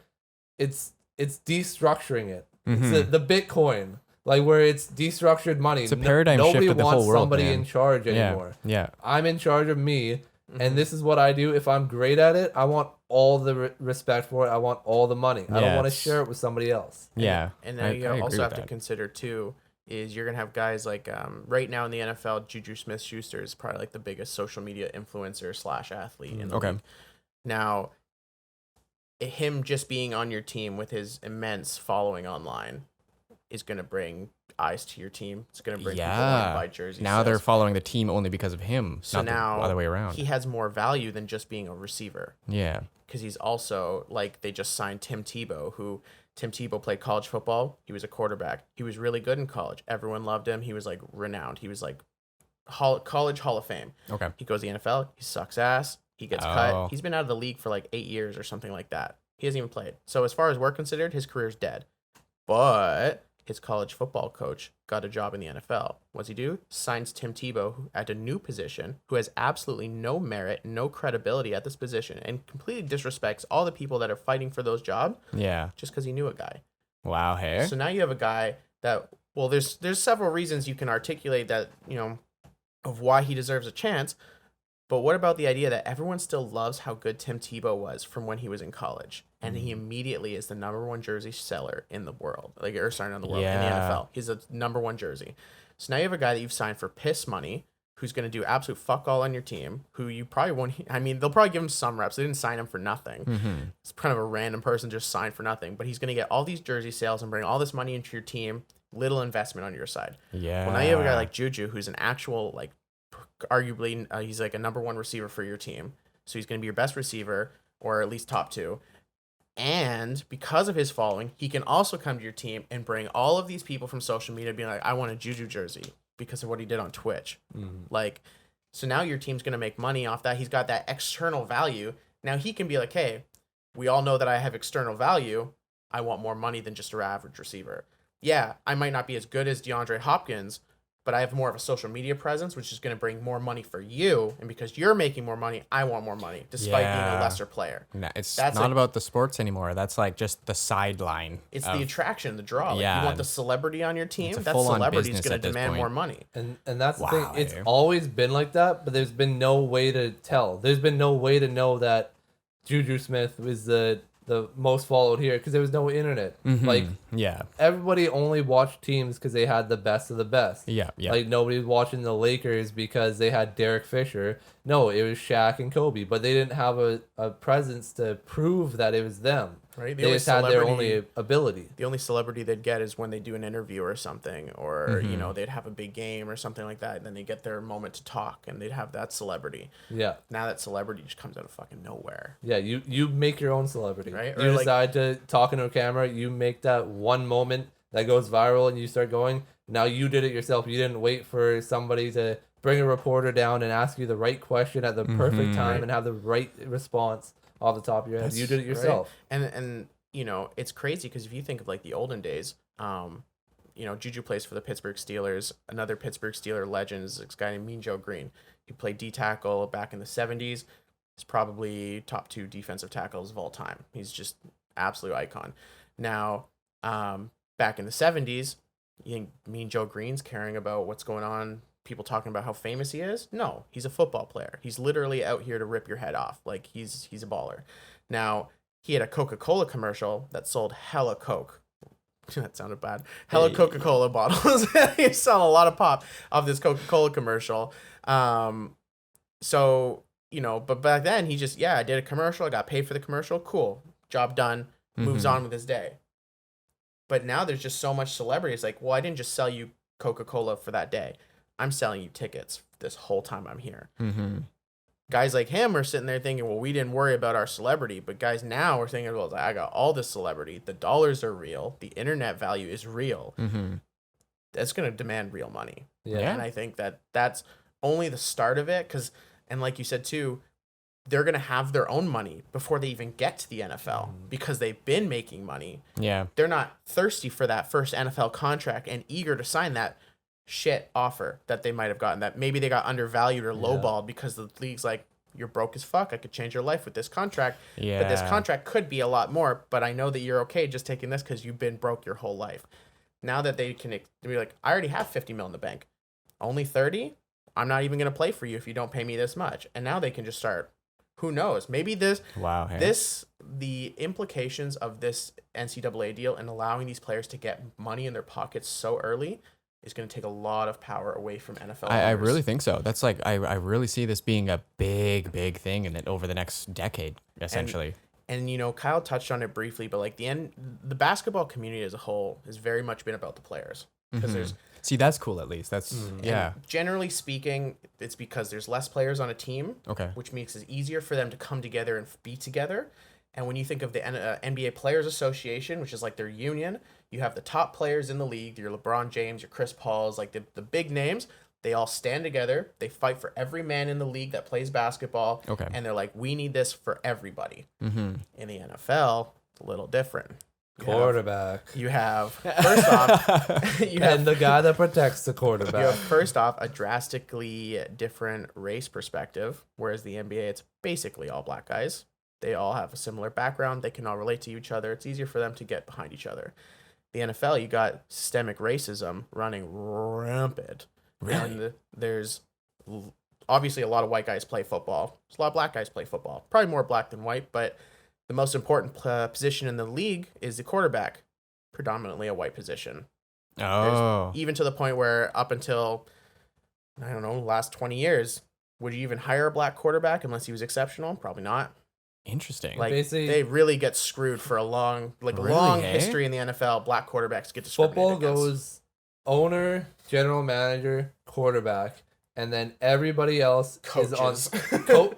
it's destructuring it. It's the Bitcoin. Like, where it's destructured money.
It's a paradigm
Nobody
shift of the
wants
whole world,
somebody
man.
in charge
Yeah.
anymore.
Yeah.
I'm in charge of me, and this is what I do. If I'm great at it, I want all the respect for it. I want all the money. I don't want to
Yes.
share it with somebody else.
Yeah.
And then
I
you
agree
also
with
have to
that.
consider too is you're gonna have guys like right now in the NFL, Juju Smith-Schuster is probably like the biggest social media influencer / athlete in the
Okay.
league. Now, him just being on your team with his immense following online is gonna bring eyes to your team. It's gonna bring people to
Yeah.
buy jerseys.
Now they're
sales.
following the team only because of him,
So
not
now
the other way around.
he has more value than just being a receiver.
Yeah.
Because he's also like they just signed Tim Tebow, who Tim Tebow played college football. He was a quarterback. He was really good in college. Everyone loved him. He was like renowned. He was like college Hall of Fame.
Okay.
He goes to the NFL. He sucks ass. He gets
Oh.
cut. He's been out of the league for like 8 years or something like that. He hasn't even played. So as far as we're considered, his career's dead. But his college football coach got a job in the NFL. What's he do? Signs Tim Tebow at a new position who has absolutely no merit, no credibility at this position, and completely disrespects all the people that are fighting for those jobs
Yeah.
just because he knew a guy.
Wow. Hey.
So now you have a guy that, well, there's several reasons you can articulate that, of why he deserves a chance. But what about the idea that everyone still loves how good Tim Tebow was from when he was in college, and he immediately is the #1 jersey seller in the world, in the world, in the
Yeah.
NFL. He's a #1 jersey. So now you have a guy that you've signed for piss money, who's going to do absolute fuck all on your team, who you probably won't. I mean, they'll probably give him some reps. They didn't sign him for nothing. It's kind of a random person just signed for nothing, but he's going to get all these jersey sales and bring all this money into your team. Little investment on your side.
Yeah.
Well, now you have a guy like Juju, who's an actual arguably he's like a #1 receiver for your team. So he's going to be your best receiver, or at least top 2. And because of his following, he can also come to your team and bring all of these people from social media being like, I want a Juju jersey because of what he did on Twitch. Like, so now your team's going to make money off that. He's got that external value. Now he can be like, hey, we all know that I have external value. I want more money than just an average receiver. Yeah, I might not be as good as DeAndre Hopkins, but I have more of a social media presence, which is going to bring more money for you. And because you're making more money, I want more money, despite being a
Yeah.
lesser player.
It's
That's
not
like-
about the sports anymore. That's like just the sideline.
It's
of-
the attraction, the draw. Like,
Yeah.
you want the celebrity on your team.
It's a
That
full-on
celebrity is
business
going
at
to
this
demand
point.
more money.
And that's the
Wow,
thing. It's
eh?
always been like that, but there's been no way to tell. There's been no way to know that Juju Smith was the most followed here, because there was no internet. Like,
Yeah.
everybody only watched teams because they had the best of the best.
Yeah. Yeah.
Like, nobody was watching the Lakers because they had Derek Fisher. No, it was Shaq and Kobe, but they didn't have a presence to prove that it was them.
Right? The
They
only
just had their
celebrity-
only ability.
The only celebrity they'd get is when they do an interview or something, or
Mm-hmm.
they'd have a big game or something like that, and then they get their moment to talk, and they'd have that celebrity.
Yeah.
Now that celebrity just comes out of fucking nowhere.
Yeah, you make your own celebrity.
Right?
You
Or, like-
decide to talk into a camera, you make that one moment that goes viral and you start going. Now you did it yourself. You didn't wait for somebody to bring a reporter down and ask you the right question at the perfect time and have the right response off the top of your head. You did it yourself.
And you know, it's crazy because if you think of like the olden days, you know, Juju plays for the Pittsburgh Steelers. Another Pittsburgh Steeler legend is this guy named Mean Joe Green. He played D tackle back in the 70s. He's probably top 2 defensive tackles of all time. He's just absolute icon. Now, back in the 70s, you think Mean Joe Green's caring about what's going on, people talking about how famous he is? No, he's a football player. He's literally out here to rip your head off. Like, he's a baller. Now, he had a Coca-Cola commercial that sold hella Coke. That sounded bad. Hella Coca-Cola bottles. He saw a lot of pop of this Coca-Cola commercial. So, you know, but back then he just, I did a commercial. I got paid for the commercial. Cool. Job done. Moves on with his day. But now there's just so much celebrity. It's like, well, I didn't just sell you Coca-Cola for that day. I'm selling you tickets this whole time I'm here. Guys like him are sitting there thinking, well, we didn't worry about our celebrity. But guys now are thinking, well, I got all this celebrity. The dollars are real. The internet value is real. That's going to demand real money.
Yeah.
And I think that that's only the start of it. And like you said, too, they're going to have their own money before they even get to the NFL because they've been making money.
Yeah.
They're not thirsty for that first NFL contract and eager to sign that shit offer that they might have gotten, that maybe they got undervalued or lowballed because the league's like, you're broke as fuck. I could change your life with this contract. But this contract could be a lot more, but I know that you're okay just taking this because you've been broke your whole life. Now that they can be like, I already have 50 mil in the bank. Only 30? I'm not even going to play for you if you don't pay me this much. And now they can just start, who knows? Maybe the implications of this NCAA deal and allowing these players to get money in their pockets so early is going to take a lot of power away from NFL.
I really think so. That's like, I really see this being a big thing in it over the next decade, essentially.
And you know, Kyle touched on it briefly, but like the basketball community as a whole has very much been about the players. Because there's
See, that's cool at least. That's
generally speaking, it's because there's less players on a team.
Okay.
Which makes it easier for them to come together and be together. And when you think of the NBA Players Association, which is like their union, you have the top players in the league, your LeBron James, your Chris Pauls, like the big names. They all stand together. They fight for every man in the league that plays basketball.
Okay.
And they're like, we need this for everybody. In the NFL, it's a little different.
Quarterback.
You have first off,
and the guy that protects the quarterback.
You have first off a drastically different race perspective, whereas the NBA, it's basically all black guys. They all have a similar background. They can all relate to each other. It's easier for them to get behind each other. The NFL, you got systemic racism running rampant.
Really?
And there's obviously a lot of white guys play football. There's a lot of black guys play football. Probably more black than white, but the most important position in the league is the quarterback, predominantly a white position. Even to the point where up until, I don't know, last 20 years, would you even hire a black quarterback unless he was exceptional? Probably not.
Interesting.
Like,
Basically,
they really get screwed for a long history in the NFL. Black quarterbacks get discriminated
football
against.
goes owner, general manager, quarterback, and then everybody else is on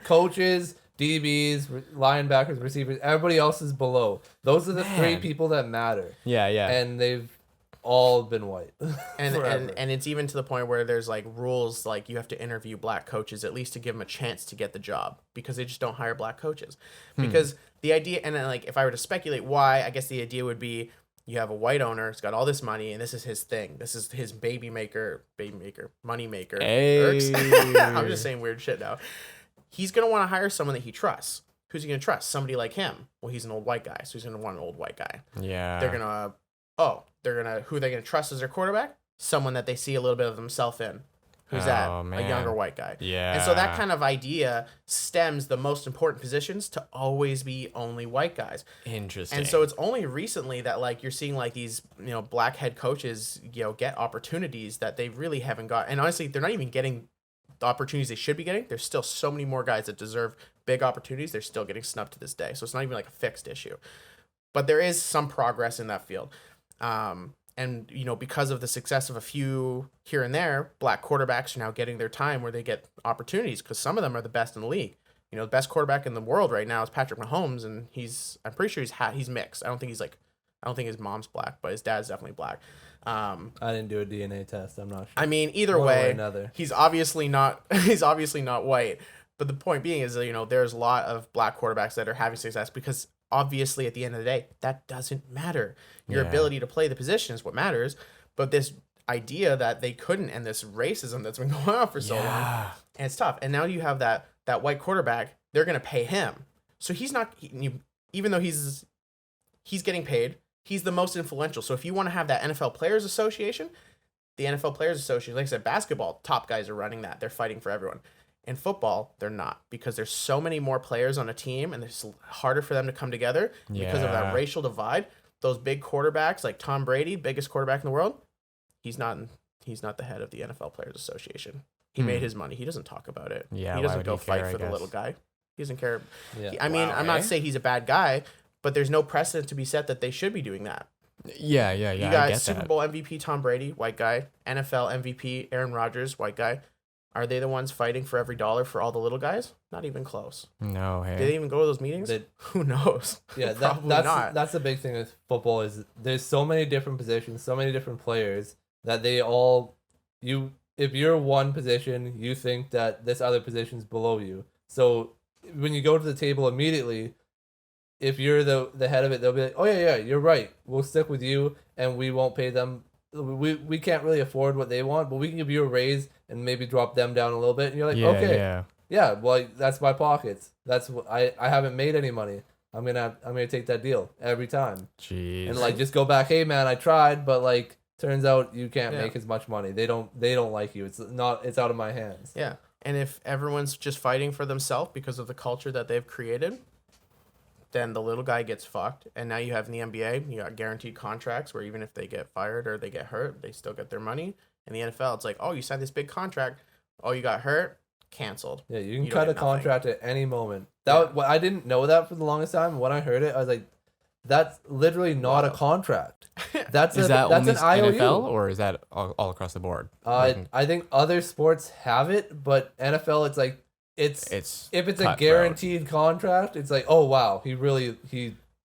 coaches, DBs, linebackers, receivers. Everybody else is below. Those are the three people that matter.
Yeah.
And they've all been white.
and it's even to the point where there's like rules, like you have to interview black coaches at least to give them a chance to get the job, because they just don't hire black coaches. Because the idea, and then like if I were to speculate why, I guess the idea would be you have a white owner, he's got all this money, and this is his thing. This is his money maker.
Hey.
I'm just saying weird shit now. He's going to want to hire someone that he trusts. Who's he going to trust? Somebody like him. Well, he's an old white guy, so he's going to want an old white guy.
Yeah.
Who they're going to trust as their quarterback? Someone that they see a little bit of themselves in. Who's that?
Man.
A younger white guy.
Yeah.
And so that kind of idea stems the most important positions to always be only white guys.
Interesting.
And so it's only recently that like you're seeing like these, black head coaches, get opportunities that they really haven't got. And honestly, they're not even getting the opportunities they should be getting. There's still so many more guys that deserve big opportunities. They're still getting snubbed to this day. So it's not even like a fixed issue. But there is some progress in that field. And, because of the success of a few here and there, black quarterbacks are now getting their time where they get opportunities, because some of them are the best in the league. The best quarterback in the world right now is Patrick Mahomes, and I'm pretty sure he's mixed. I don't think his mom's black, but his dad's definitely black.
I didn't do a DNA test. I'm not sure.
I mean, either way, he's obviously not white. But the point being is that, there's a lot of black quarterbacks that are having success because obviously at the end of the day, that doesn't matter. Your
Yeah.
ability to play the position is what matters. But this idea that they couldn't, and this racism that's been going on for so long,
Yeah.
and it's tough. And now you have that white quarterback, they're going to pay him. So he's not, even though he's getting paid, he's the most influential. So if you want to have that NFL Players Association, the NFL Players Association, like I said, basketball, top guys are running that. They're fighting for everyone. In football, they're not, because there's so many more players on a team and it's harder for them to come together because of
Yeah.
that racial divide. Those big quarterbacks like Tom Brady, biggest quarterback in the world, he's not the head of the NFL Players Association. He made his money. He doesn't talk about it.
Yeah,
he
why
doesn't
would
go
he
fight
care, I
for the
guess?
little guy. He doesn't care.
Yeah.
I mean,
Wow,
I'm not
eh?
saying he's a bad guy, but there's no precedent to be set that they should be doing that.
Yeah.
You
I
got
get
Super
that.
Bowl MVP Tom Brady, white guy. NFL MVP Aaron Rodgers, white guy. Are they the ones fighting for every dollar for all the little guys? Not even close.
No,
Did they
hey.
even go to those meetings?
They-
Who knows?
Yeah,
Probably
that's
not.
that's the big thing with football is there's so many different positions, so many different players that they all if you're one position, you think that this other position's below you. So when you go to the table immediately, if you're the head of it, they'll be like, "Oh yeah, you're right. We'll stick with you, and we won't pay them. We can't really afford what they want, but we can give you a raise and maybe drop them down a little bit." And you're like,
Yeah,
"Okay,
yeah.
yeah, well, that's my pockets. That's what I haven't made any money. I'm gonna take that deal every time."
Jeez.
And like just go back, "Hey man, I tried, but like turns out you can't
Yeah.
make as much money. They don't like you. It's out of my hands."
Yeah. And if everyone's just fighting for themselves because of the culture that they've created, then the little guy gets fucked. And now you have in the NBA, you got guaranteed contracts where even if they get fired or they get hurt, they still get their money. In the NFL, it's like, oh, you signed this big contract. Oh, you got hurt, canceled.
Yeah, you can
You don't
cut a
get nothing.
contract at any moment.
Yeah.
I didn't know that for the longest time. When I heard it, I was like, "That's literally not a
Wow.
contract. That's
Is that
that's
only
an IOU."
NFL or is that all across the board?
I think other sports have it, but NFL, it's like it's if it's a
cutthroat.
guaranteed contract, it's like, oh wow, he really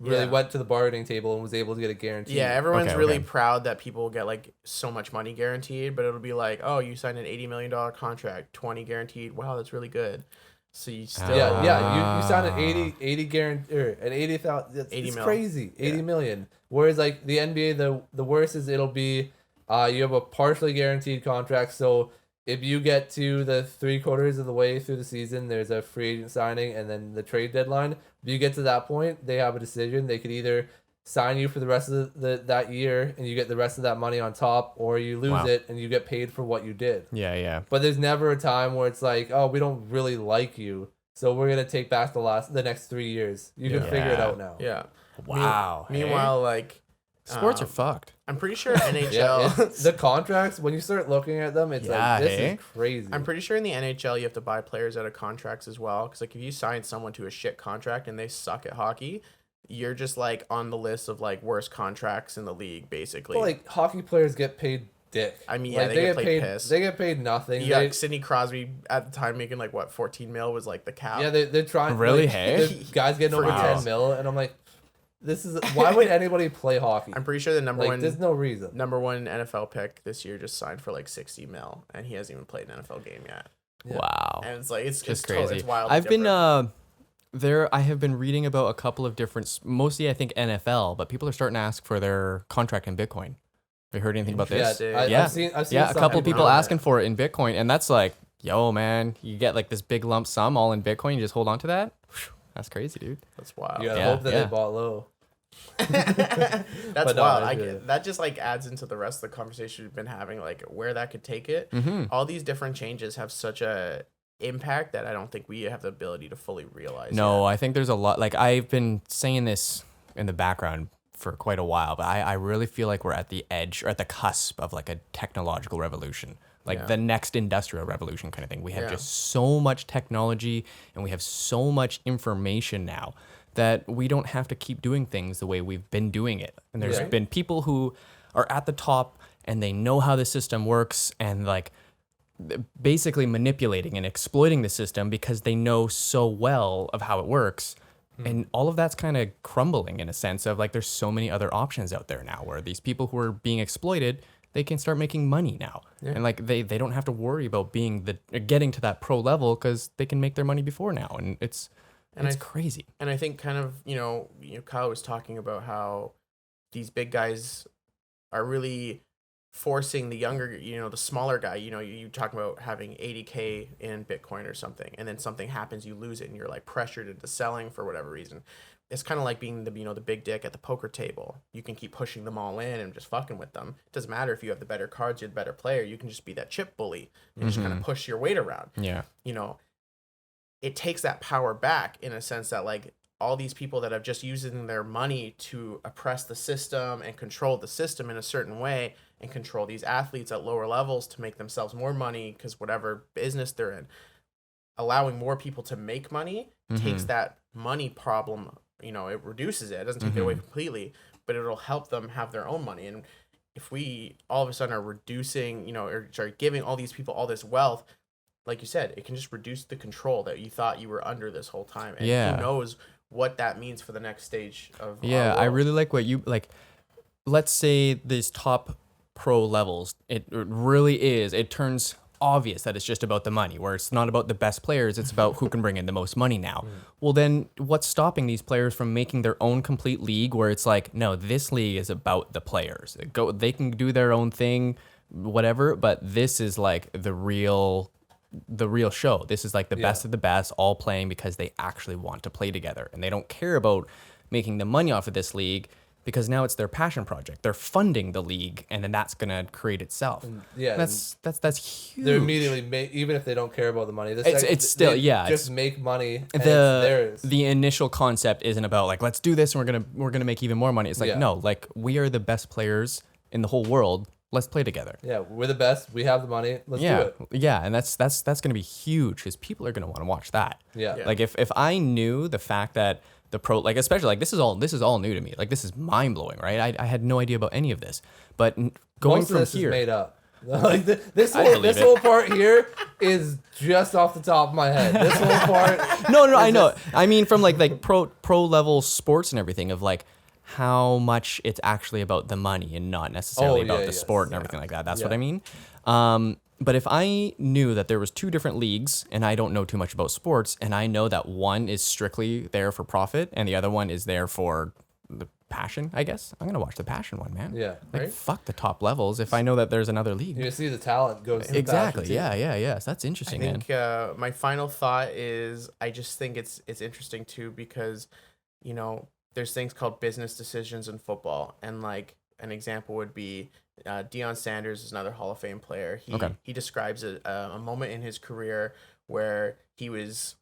Yeah.
went to the bargaining table and was able to get a guarantee.
Yeah, everyone's
Okay,
really
okay.
proud that people get like so much money guaranteed, but it'll be like, oh, you signed an $80 million contract, 20 guaranteed. Wow, that's really good. So you still
You signed an 80 guarantee or an 80,000.
80
It's
mil.
crazy, 80
Yeah.
million. Whereas like the NBA, the worst is it'll be, you have a partially guaranteed contract. So if you get to the 3/4 of the way through the season, there's a free agent signing and then the trade deadline. If you get to that point, they have a decision. They could either sign you for the rest of that year and you get the rest of that money on top, or you lose
Wow.
it and you get paid for what you did.
Yeah.
But there's never a time where it's like, oh, we don't really like you, so we're gonna take back the next 3 years. You can
Yeah.
figure it
Yeah.
out now.
Yeah.
Wow. hey?
Meanwhile, like
sports are
um,
fucked.
I'm pretty sure
Yeah,
NHL.
the contracts, when you start looking at them, it's
Yeah,
like, this
hey?
is crazy.
I'm pretty sure in the NHL you have to buy players out of contracts as well. Because like if you sign someone to a shit contract and they suck at hockey, you're just like on the list of like worst contracts in the league, basically.
But, like, hockey players get paid dick.
I mean, yeah,
Like,
they get paid
paid
piss.
They get paid nothing.
you got
They-
Sidney Crosby at the time making like what 14 mil was like the cap.
yeah, they're trying.
Really,
like,
hey?
the guys getting over
Wow.
10 mil, and I'm like, this is why would anybody play hockey?
I'm pretty sure the
Like, there's no reason.
number one NFL pick this year just signed for like 60 mil, and he hasn't even played an NFL game yet.
Yeah.
Wow.
And it's like it's
Just
crazy.
crazy.
It's wild.
I've been I have been reading about a couple of different, mostly I think NFL, but people are starting to ask for their contract in Bitcoin. Have you heard anything about
Yeah,
this?
Interesting.
Yeah.
I've seen
Yeah, a
some
couple
people
people
on
asking
that.
for it in Bitcoin, and that's like, yo, man, you get like this big lump sum all in Bitcoin, you just hold on to that. Whew, that's crazy, dude.
That's wild.
You gotta
Yeah,
hope that
yeah.
they bought low.
That's
But no,
wild.
I
I
do.
get that. Just like adds into the rest of the conversation we've been having, like where that could take it.
Mm-hmm.
All these different changes have such a impact that I don't think we have the ability to fully realize.
No,
yet.
I think there's a lot. Like I've been saying this in the background for quite a while, but I really feel like we're at the edge or at the cusp of like a technological revolution, like
Yeah.
the next industrial revolution kind of thing. We have
Yeah.
just so much technology and we have so much information now that we don't have to keep doing things the way we've been doing it. And there's
Yeah.
been people who are at the top and they know how the system works and like basically manipulating and exploiting the system because they know so well of how it works. And all of that's kind of crumbling in a sense of like there's so many other options out there now where these people who are being exploited, they can start making money now.
Yeah.
And like they don't have to worry about getting to that pro level because they can make their money before now. And it's crazy.
And I think kind of, Kyle was talking about how these big guys are really forcing the younger, the smaller guy, you talk about having 80K in Bitcoin or something, and then something happens, you lose it, and you're like pressured into selling for whatever reason. It's kind of like being the big dick at the poker table. You can keep pushing them all in and just fucking with them. It doesn't matter if you have the better cards, you're the better player. You can just be that chip bully and just kind of push your weight around.
Yeah.
It takes that power back in a sense that like all these people that have just using their money to oppress the system and control the system in a certain way and control these athletes at lower levels to make themselves more money because whatever business they're in, allowing more people to make money takes that money problem, it reduces it. It doesn't take it away completely, but it'll help them have their own money. And if we all of a sudden are reducing, giving all these people all this wealth, like you said, it can just reduce the control that you thought you were under this whole time. And who knows what that means for the next stage of
Yeah, I really like what you like. Let's say these top pro levels, it really is. It turns obvious that it's just about the money, where it's not about the best players, it's about who can bring in the most money now. Well, then what's stopping these players from making their own complete league where it's like, no, this league is about the players. They can do their own thing, whatever, but this is like the real show. This is like the best of the best all playing because they actually want to play together, and they don't care about making the money off of this league because now it's their passion project. They're funding the league, and then that's gonna create itself. That's huge.
They're immediately even if they don't care about the money.
It's still
just make money. And it's theirs.
The initial concept isn't about like let's do this and we're gonna make even more money. It's like no, like we are the best players in the whole world. Let's play together.
Yeah, we're the best. We have the money. Let's do it.
Yeah, and that's going to be huge because people are going to want to watch that.
Yeah.
Like if I knew the fact that the pro, like especially like this is all new to me. Like this is mind blowing, right? I had no idea about any of this. But going
Most
from
of this
here,
is made up. Like this whole part here is just off the top of my head. This whole part.
No, I know. I mean, from like pro level sports and everything of like how much it's actually about the money and not necessarily about the sport and everything like that. That's what I mean. But if I knew that there was two different leagues and I don't know too much about sports and I know that one is strictly there for profit and the other one is there for the passion, I guess I'm going to watch the passion one, man.
Yeah.
Like
Right?
fuck the top levels if I know that there's another league.
You see the talent goes to
Exactly.
the passion, too.
Yeah. So that's interesting,
I think my final thought is I just think it's interesting too because, there's things called business decisions in football, and like an example would be Deion Sanders is another Hall of Fame player. He describes a moment in his career where he was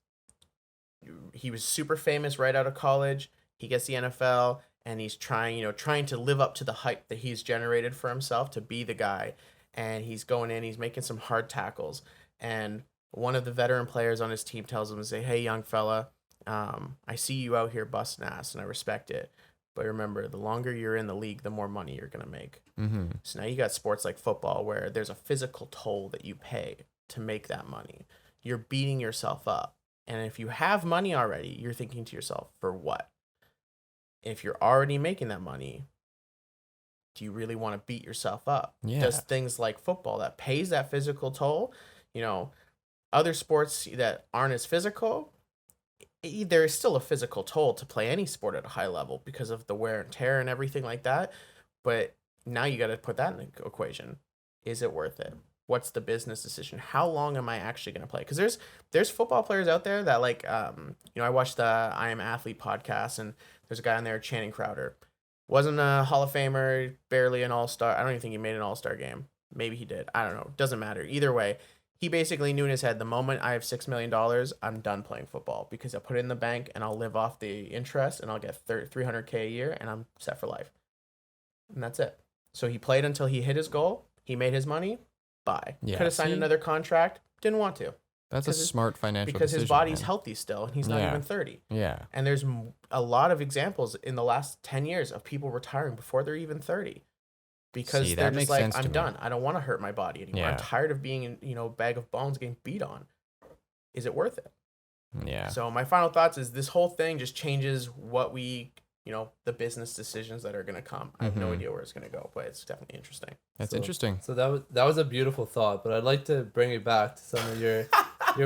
super famous right out of college. He gets the NFL and he's trying to live up to the hype that he's generated for himself to be the guy. And he's going in, he's making some hard tackles, and one of the veteran players on his team tells him to say, "Hey, young fella, I see you out here busting ass and I respect it. But remember, the longer you're in the league, the more money you're going to make." So now you got sports like football where there's a physical toll that you pay to make that money. You're beating yourself up. And if you have money already, you're thinking to yourself, for what? If you're already making that money, do you really want to beat yourself up?
Yeah.
Does things like football that pays that physical toll, other sports that aren't as physical, there is still a physical toll to play any sport at a high level because of the wear and tear and everything like that. But now you got to put that in the equation. Is it worth it? What's the business decision? How long am I actually going to play? Because there's football players out there that like, I watched the I Am Athlete podcast, and there's a guy on there, Channing Crowder. Wasn't a Hall of Famer, barely an all-star. I don't even think he made an all-star game. Maybe he did. I don't know. Doesn't matter. Either way, he basically knew in his head, the moment I have $6 million, I'm done playing football because I'll put it in the bank and I'll live off the interest and I'll get $300K a year and I'm set for life. And that's it. So he played until he hit his goal. He made his money. Bye.
Yeah,
Could have signed another contract. Didn't want to.
That's a smart financial
because
decision,
his body's
man.
healthy still and he's not even 30.
Yeah.
And there's a lot of examples in the last 10 years of people retiring before they're even 30. Because they're just like, I'm done. I don't want to hurt my body anymore. I'm tired of being in, a bag of bones getting beat on. Is it worth it?
Yeah.
So my final thoughts is this whole thing just changes what we, the business decisions that are going to come. I have no idea where it's going to go, but it's definitely interesting.
That's
So-
interesting.
So that was a beautiful thought, but I'd like to bring it back to some of your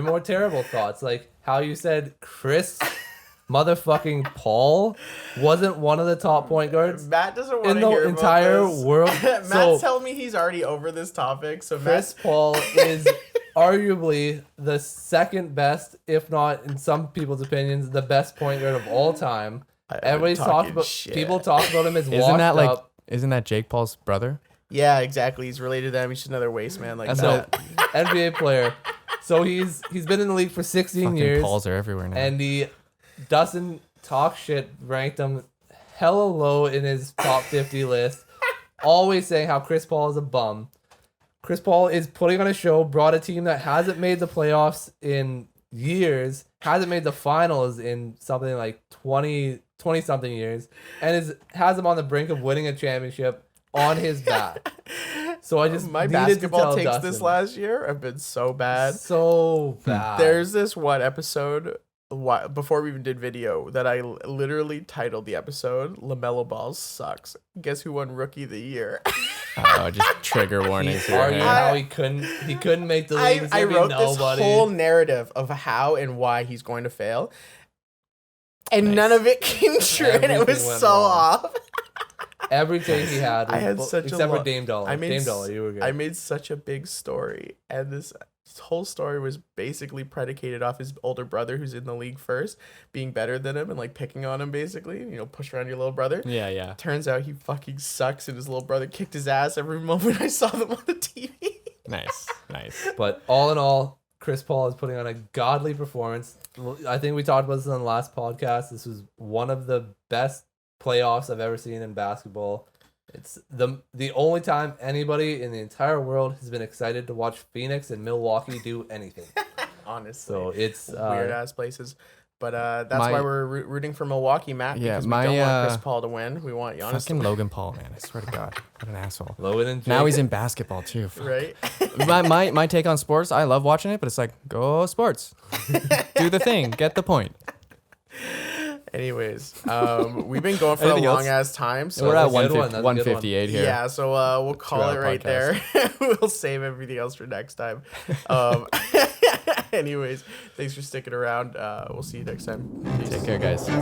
more terrible thoughts, like how you said Chris motherfucking Paul wasn't one of the top point guards
Matt doesn't want
in
to
the
hear
entire
about this.
world.
Matt's
So
telling me he's already over this topic. So
Chris Paul is arguably the second best, if not in some people's opinions, the best point guard of all time. Everybody's talked about people talk about him as washed
Isn't that like?
up.
Isn't that Jake Paul's brother?
Yeah, exactly. He's related to them. He's just another waste man like
That's
that.
NBA player. So he's been in the league for 16
Fucking
years.
Pauls are everywhere now.
And he doesn't talk shit, ranked him hella low in his top 50 list. Always saying how Chris Paul is a bum. Chris Paul is putting on a show, brought a team that hasn't made the playoffs in years, hasn't made the finals in something like 20 something years, and has him on the brink of winning a championship on his back. So I just
My
needed
basketball
to tell
takes
Dustin.
this last year have been so bad.
So bad.
There's this one episode before we even did video that I literally titled the episode "LaMelo Ball Sucks." Guess who won Rookie of the Year?
Oh, just trigger warnings here.
arguing
hey?
how he couldn't make the league.
I wrote
nobody.
this whole narrative of how and why he's going to fail, and
Nice.
none of it came true, and it was
Everything went
so
wrong.
off.
Everything he had.
I had
was
such a
except
lo-
for Dame Dollar.
I made
Dame
s-
Dollar, you were good.
I made such a big story, and this whole story was basically predicated off his older brother, who's in the league first, being better than him and like picking on him, basically. Push around your little brother.
Yeah, yeah.
Turns out he fucking sucks, and his little brother kicked his ass every moment I saw them on the TV.
Nice, nice.
But all in all, Chris Paul is putting on a godly performance. I think we talked about this on the last podcast. This was one of the best playoffs I've ever seen in basketball. It's the only time anybody in the entire world has been excited to watch Phoenix and Milwaukee do anything.
Honestly,
So it's
weird ass places. But that's
my-
why we're rooting for Milwaukee, Matt.
Yeah,
Because
my,
we don't want Chris Paul to win. We want Giannis to
Fucking
win,
Logan Paul, man. I swear to God, what an asshole.
Logan and
Now
Jake.
he's in basketball too. Fuck.
right?
my take on sports, I love watching it, but it's like, go sports. Do the thing. Get the point.
Anyways, we've been going for a
Anything else?
long ass time, so
We're at
that's a good one.
150,
That's a good one.
158 here.
yeah, so we'll call
Throughout
it right
podcast.
there. We'll save everything else for next time. Anyways, thanks for sticking around. We'll see you next time. Peace.
Take care, guys.
So-